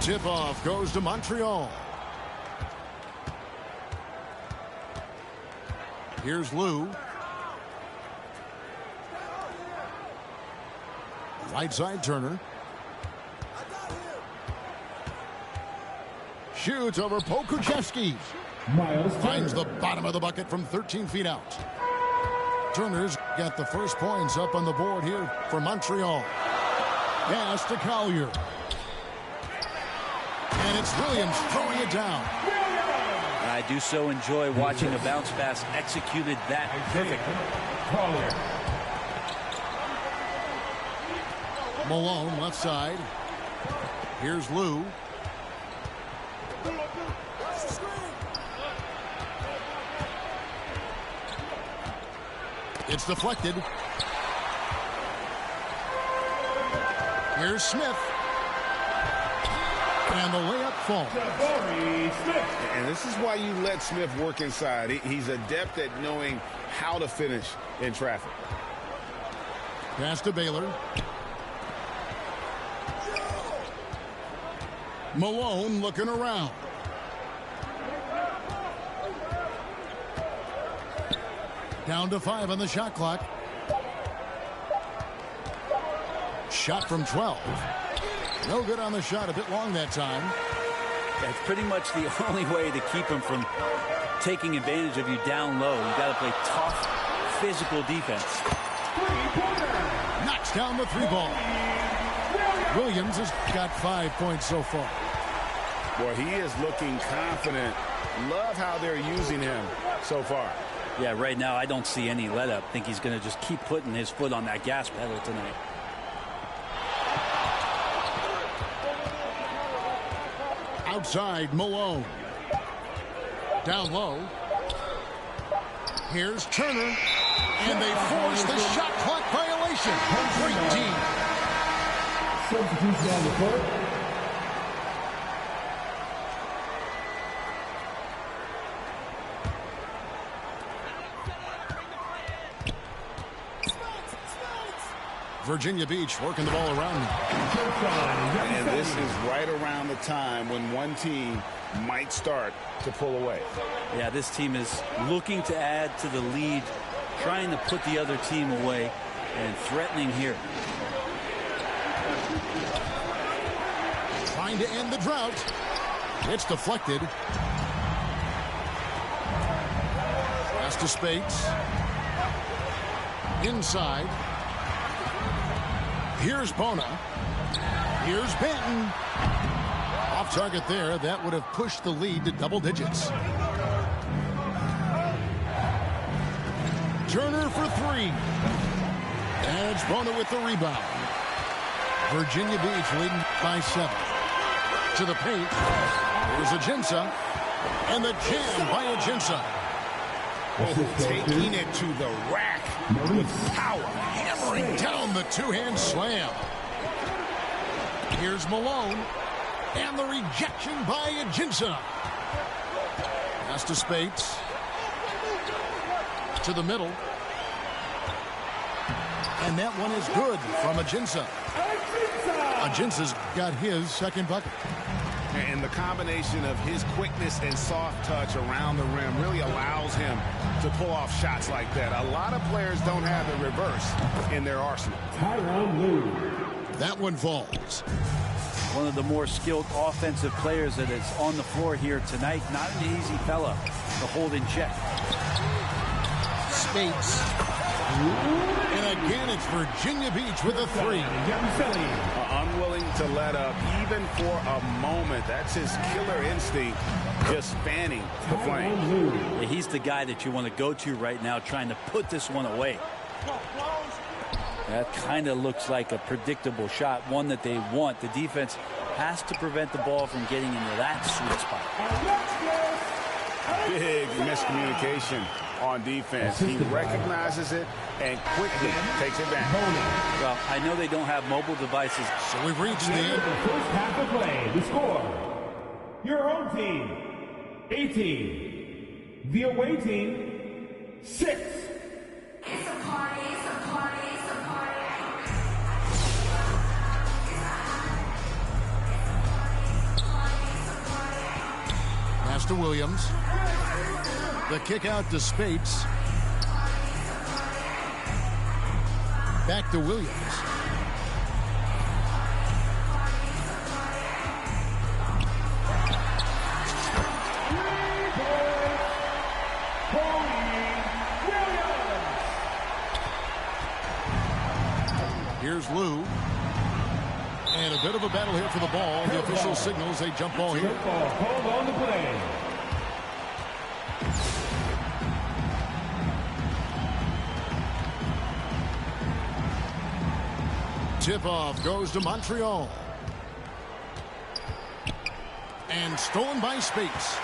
Tip-off goes to Montreal. Here's Lou. Right side Turner. Shoots over Pokuševski. Finds the bottom of the bucket from 13 feet out. Turner's got the first points up on the board here for Montreal. Pass to Collier. And it's Williams throwing it down. I do so enjoy watching a bounce pass executed that perfectly. Malone left side. Here's Lou. It's deflected. Here's Smith. And the layup falls. And this is why you let Smith work inside. He's adept at knowing how to finish in traffic. Pass to Baylor. Malone looking around. Down to 5 on the shot clock. Shot from 12. No good on the shot. A bit long that time. That's pretty much the only way to keep him from taking advantage of you down low. You got to play tough, physical defense. Knocks down the 3-ball. Williams has got 5 points so far. Boy, he is looking confident. Love how they're using him so far. Yeah, right now I don't see any let up. I think he's going to just keep putting his foot on that gas pedal tonight. Outside, Malone. Down low. Here's Turner. And they force the shot clock violation. Great team. Substitution on the court. Virginia Beach working the ball around. And this is right around the time when one team might start to pull away. Yeah, this team is looking to add to the lead, trying to put the other team away, and threatening here. Trying to end the drought. It's deflected. Pass to Spates. Inside. Here's Bona. Here's Benton. Off target there. That would have pushed the lead to double digits. Turner for 3. And it's Bona with the rebound. Virginia Beach leading by 7. To the paint. Here's Ajinça. And the jam by Ajinça. Taking it to the rack with power. Hammering down the two-hand slam. Here's Malone. And the rejection by Ajinça. Pass to Spates. To the middle. And that one is good from Ajinça. Ajinça's got his second bucket. And the combination of his quickness and soft touch around the rim really allows him to pull off shots like that. A lot of players don't have the reverse in their arsenal. That one falls. One of the more skilled offensive players that is on the floor here tonight. Not an easy fella to hold in check. Spates. And again, it's Virginia Beach with a 3. Unwilling to let up even for a moment. That's his killer instinct, just fanning the flame. Yeah, he's the guy that you want to go to right now, trying to put this one away. That kind of looks like a predictable shot, one that they want. The defense has to prevent the ball from getting into that sweet spot. Big miscommunication on defense. He recognizes it and quickly takes it back. Well, I know they don't have mobile devices. So we've reached the end. The first half of play. The score. Your home team, 18. The away team, 6. It's a party, it's a party, it's a party. Pass to Williams. The kick out to Spates. Back to Williams. Here's Lou. And a bit of a battle here for the ball. The official signals a jump ball here. Hold on the play. Tip-off goes to Montreal. And stolen by Spates.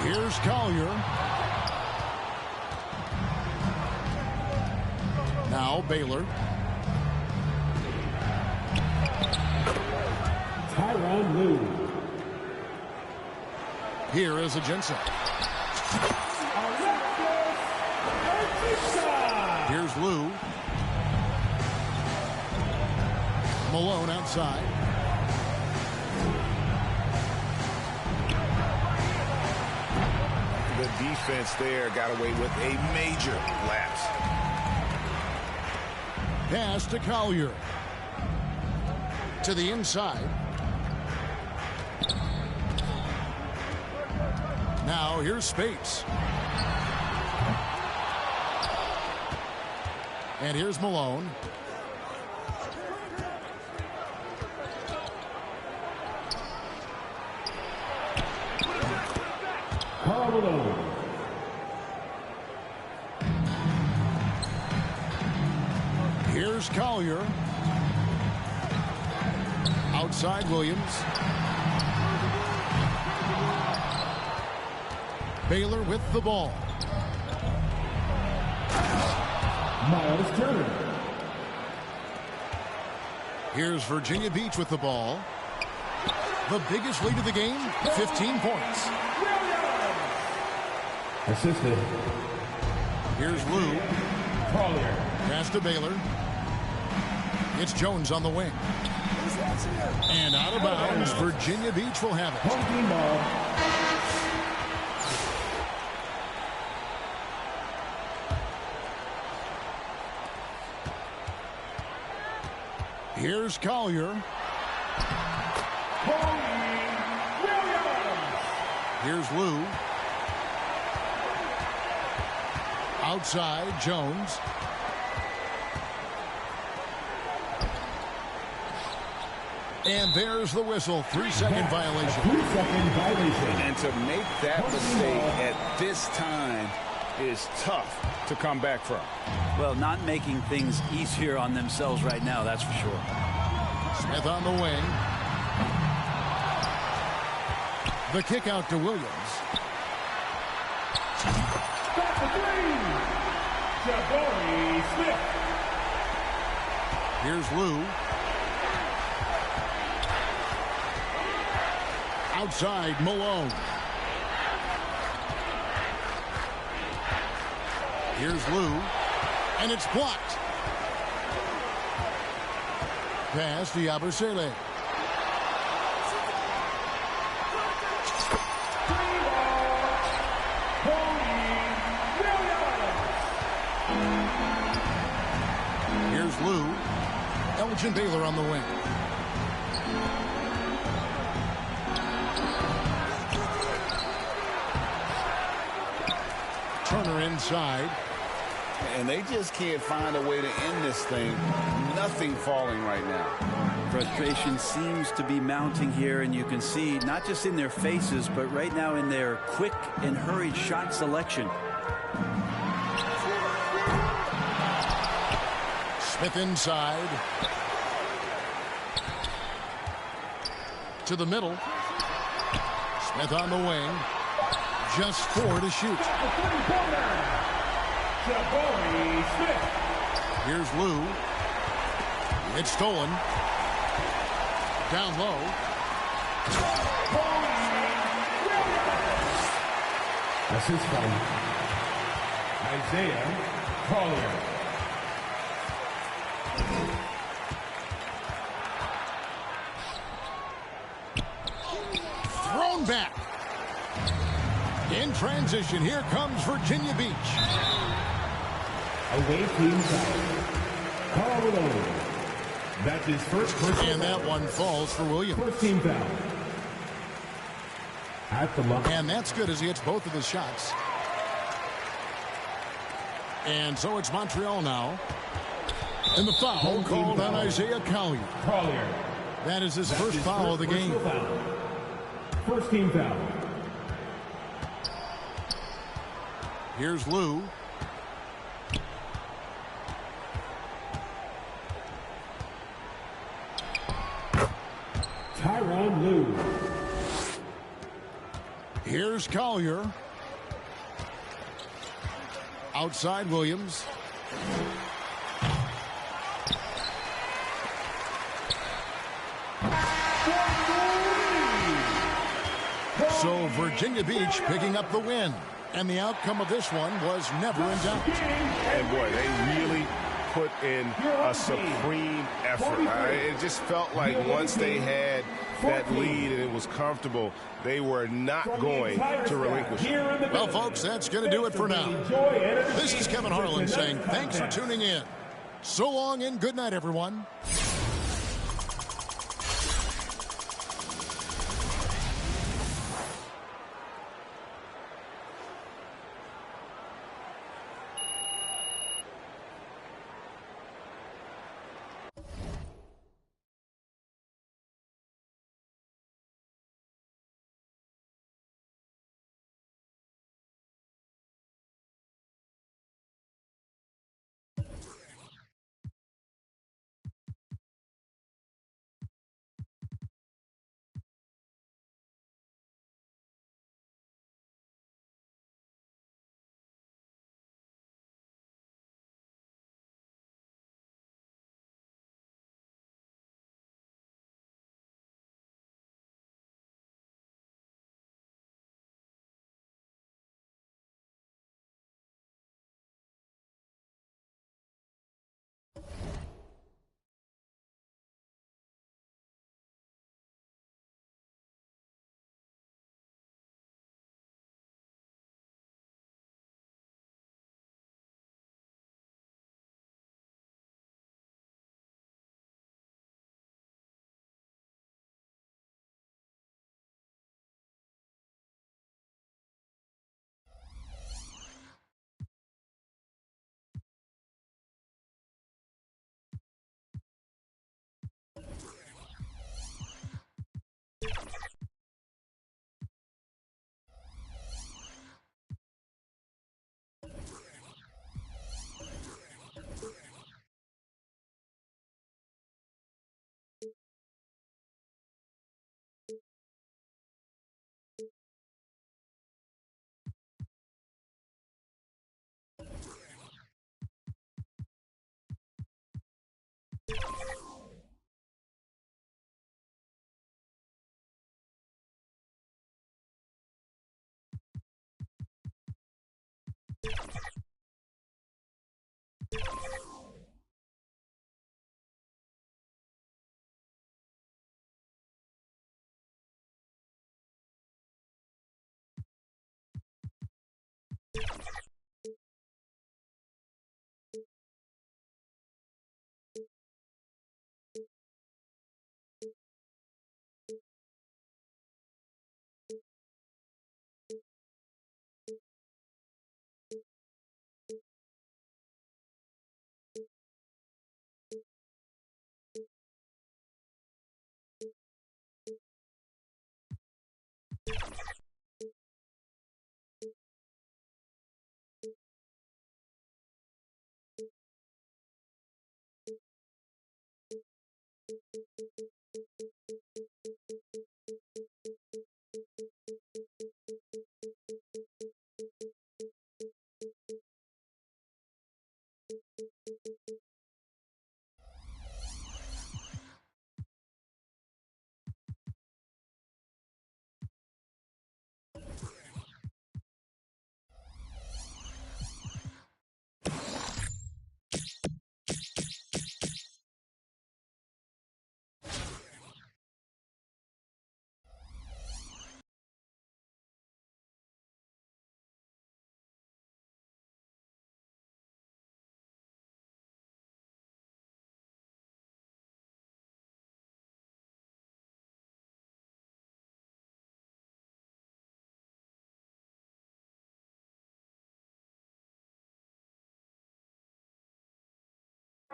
Here's Collier. Now Baylor. Tyronn Lue. Here is a Jensen. Here's Lou. Malone outside. The defense there got away with a major lapse. Pass to Collier. To the inside. Now here's Spates. And here's Malone. Malone. Here's Collier. Outside Williams. Baylor with the ball. Miles Turner. Here's Virginia Beach with the ball. The biggest lead of the game, 15 points. Assisted. Here's Lou. Collier. Pass to Baylor. It's Jones on the wing. And out of bounds, Virginia Beach will have it. Holding ball. Here's Collier. Here's Lou. Outside, Jones. And there's the whistle. 3-second violation. 3-second violation. And to make that mistake at this time is tough to come back from. Well, not making things easier on themselves right now, that's for sure. Smith on the wing. The kick out to Williams. Back to three. Jabari Smith. Here's Lou. Outside, Malone. Here's Lou. And it's blocked. Pass to Yabusele. Here's Lou. Elgin Baylor on the wing. Turner inside. And they just can't find a way to end this thing. Nothing falling right now. Frustration seems to be mounting here, and you can see not just in their faces, but right now in their quick and hurried shot selection. Smith inside. To the middle. Smith on the wing. Just 4 to shoot. Here's Lou. It's stolen. Down low. Assist from Isaiah Collier. back. In transition, here comes Virginia Beach. Away team foul. Colorado. That's his first personal And that one falls for Williams. First team foul. At the line. And that's good as he hits both of his shots. And so it's Montreal now. And the foul called on Isaiah Collier. That is his first foul of the game. First team foul. Here's Lou. Tyronn Lue. Here's Collier. Outside Williams. So Virginia Beach picking up the win. And the outcome of this one was never in doubt. And boy, they really put in a supreme effort. It just felt like once they had that lead and it was comfortable, they were not going to relinquish it. Well, folks, that's going to do it for now. This is Kevin Harlan saying thanks for tuning in. So long and good night, everyone.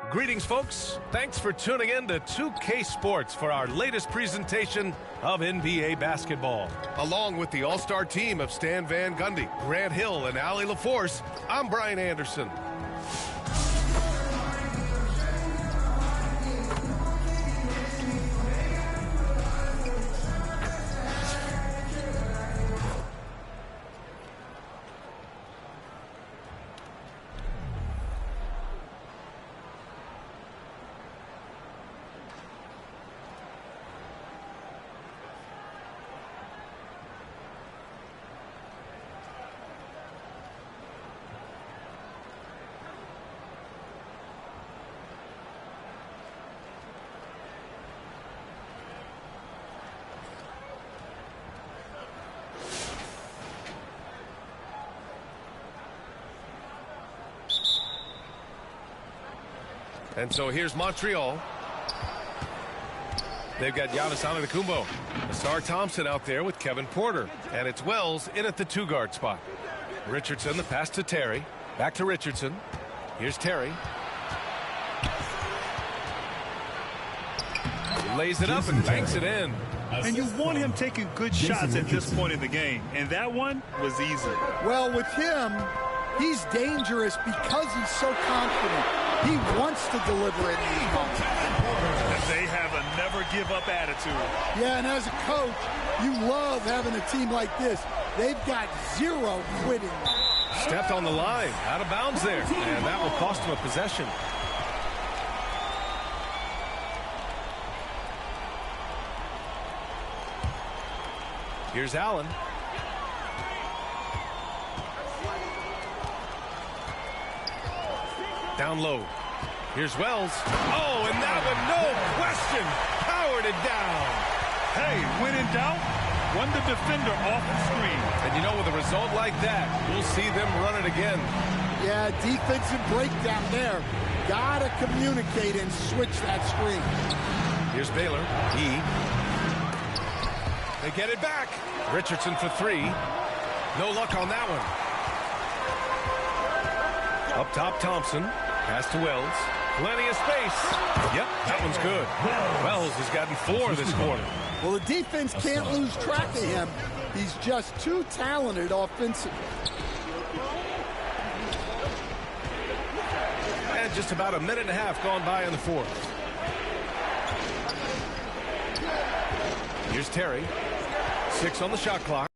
Greetings, folks. Thanks for tuning in to 2K Sports for our latest presentation of NBA basketball. Along with the all-star team of Stan Van Gundy, Grant Hill, and Allie LaForce, I'm Brian Anderson. And so here's Montreal. They've got Giannis Antetokounmpo. Asar Thompson out there with Kevin Porter. And it's Wells in at the 2-guard spot. Richardson, the pass to Terry. Back to Richardson. Here's Terry. He lays it up and banks it in. And you want him taking good shots at this point in the game. And that one was easy. Well, with him, he's dangerous because he's so confident. He wants to deliver it in these moments. And they have a never-give-up attitude. Yeah, and as a coach, you love having a team like this. They've got zero quitting. Stepped on the line, out of bounds there, and that will cost him a possession. Here's Allen. Down low. Here's Wells. Oh, and that one, no question, powered it down. Hey, when in doubt, run the defender off the screen. And you know, with a result like that, we'll see them run it again. Yeah, defensive breakdown there. Gotta communicate and switch that screen. Here's Baylor. They get it back. Richardson for 3. No luck on that one. Up top, Thompson. Pass to Wells. Plenty of space. Yep, that one's good. Wells has gotten 4 this quarter. Well, the defense can't lose track of him. He's just too talented offensively. And just about a minute and a half gone by in the fourth. Here's Terry. 6 on the shot clock.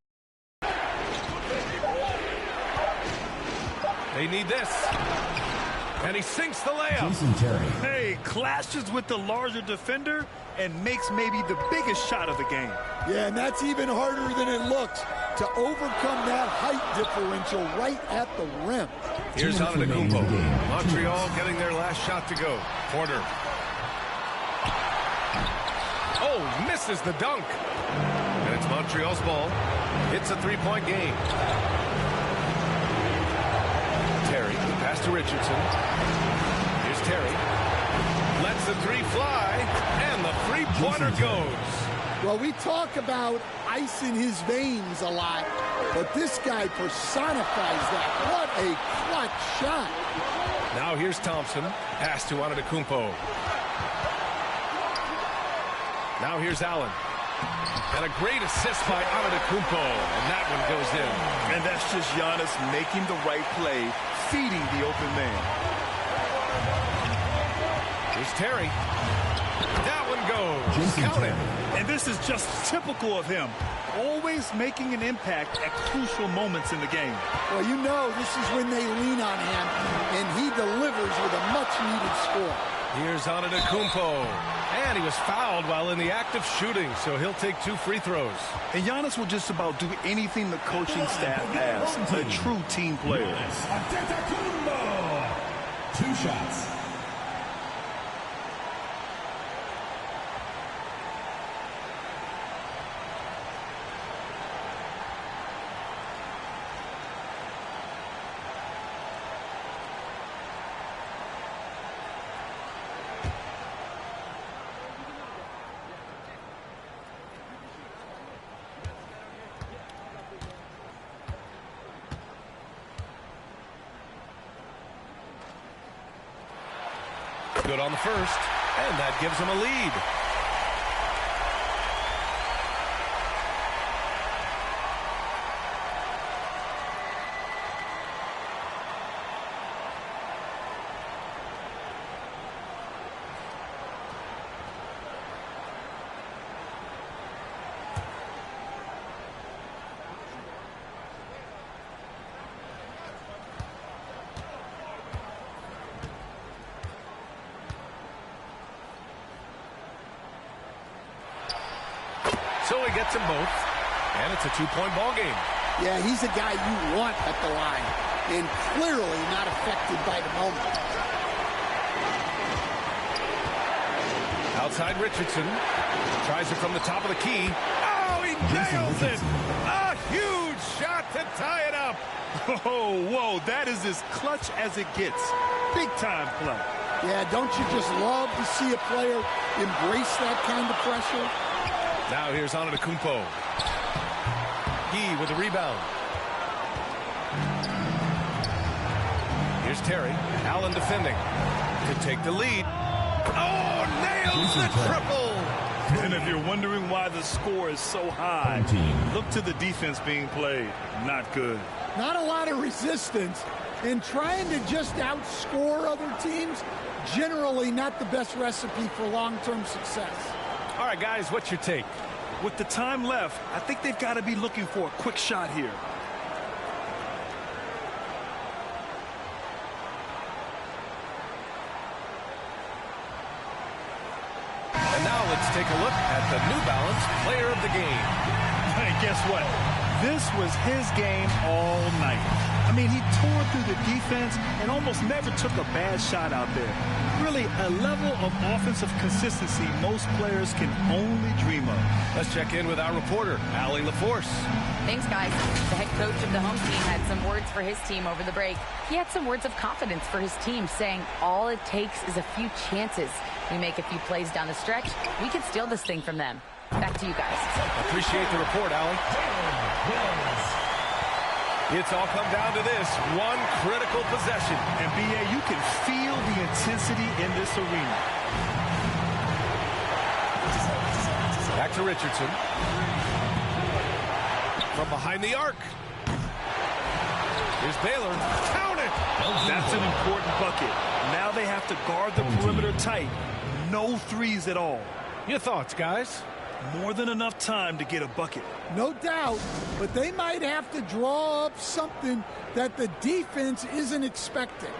They need this. And he sinks the layup. Hey, clashes with the larger defender and makes maybe the biggest shot of the game. Yeah, and that's even harder than it looks to overcome that height differential right at the rim. Here's Antetokounmpo. Montreal getting their last shot to go. Porter. Oh, misses the dunk. And it's Montreal's ball. It's a 3-point game. Terry, pass to Richardson. Here's Terry. Lets the 3 fly, and the 3-pointer goes. Well, we talk about ice in his veins a lot, but this guy personifies that. What a clutch shot. Now here's Thompson. Pass to Antetokounmpo. Now here's Allen. And a great assist by Antetokounmpo, and that one goes in. And that's just Giannis making the right play, feeding the open man. Here's Terry. That one goes. Count it. And this is just typical of him. Always making an impact at crucial moments in the game. Well, you know this is when they lean on him, and he delivers with a much-needed score. Here's Antetokounmpo. And he was fouled while in the act of shooting, so he'll take 2 free throws. And Giannis will just about do anything the coaching staff asks. A true team player. 2 shots. Good on the first, and that gives them a lead. So he gets them both, and it's a two-point ball game. Yeah, he's a guy you want at the line, and clearly not affected by the moment. Outside Richardson. Tries it from the top of the key. Oh, he nails it! A huge shot to tie it up! Oh, whoa, that is as clutch as it gets. Big-time play. Yeah, don't you just love to see a player embrace that kind of pressure? Now here's Antetokounmpo. Gee with the rebound. Here's Terry. Allen defending. Could take the lead. Oh, nails the triple! And if you're wondering why the score is so high, look to the defense being played. Not good. Not a lot of resistance, and trying to just outscore other teams, generally not the best recipe for long-term success. All right, guys, what's your take? With the time left, I think they've got to be looking for a quick shot here. And now let's take a look at the New Balance player of the game. Hey, guess what? This was his game all night. I mean, he tore through the defense and almost never took a bad shot out there. Really, a level of offensive consistency most players can only dream of. Let's check in with our reporter, Allie LaForce. Thanks, guys. The head coach of the home team had some words for his team over the break. He had some words of confidence for his team, saying all it takes is a few chances. We make a few plays down the stretch, we can steal this thing from them. Back to you guys. Appreciate the report, Allie. It's all come down to this one critical possession. And B.A., you can feel the intensity in this arena. Back to Richardson. From behind the arc. Here's Baylor. Count it! That's an important bucket. Now they have to guard the perimeter tight. No threes at all. Your thoughts, guys? More than enough time to get a bucket. No doubt, but they might have to draw up something that the defense isn't expecting.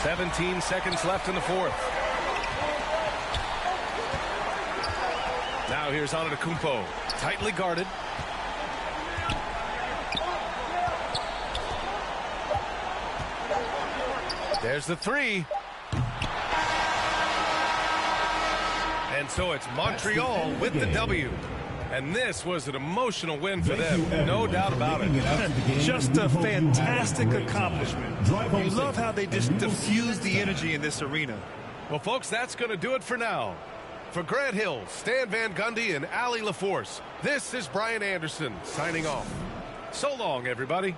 "17 seconds left in the fourth. Now here's Antetokounmpo, tightly guarded. There's the three. And so it's Montreal with the W. And this was an emotional win for them, no doubt about it. Just a fantastic accomplishment. You love how they just diffuse the energy in this arena. Well, folks, that's going to do it for now. For Grant Hill, Stan Van Gundy, and Allie LaForce, this is Brian Anderson signing off. So long, everybody.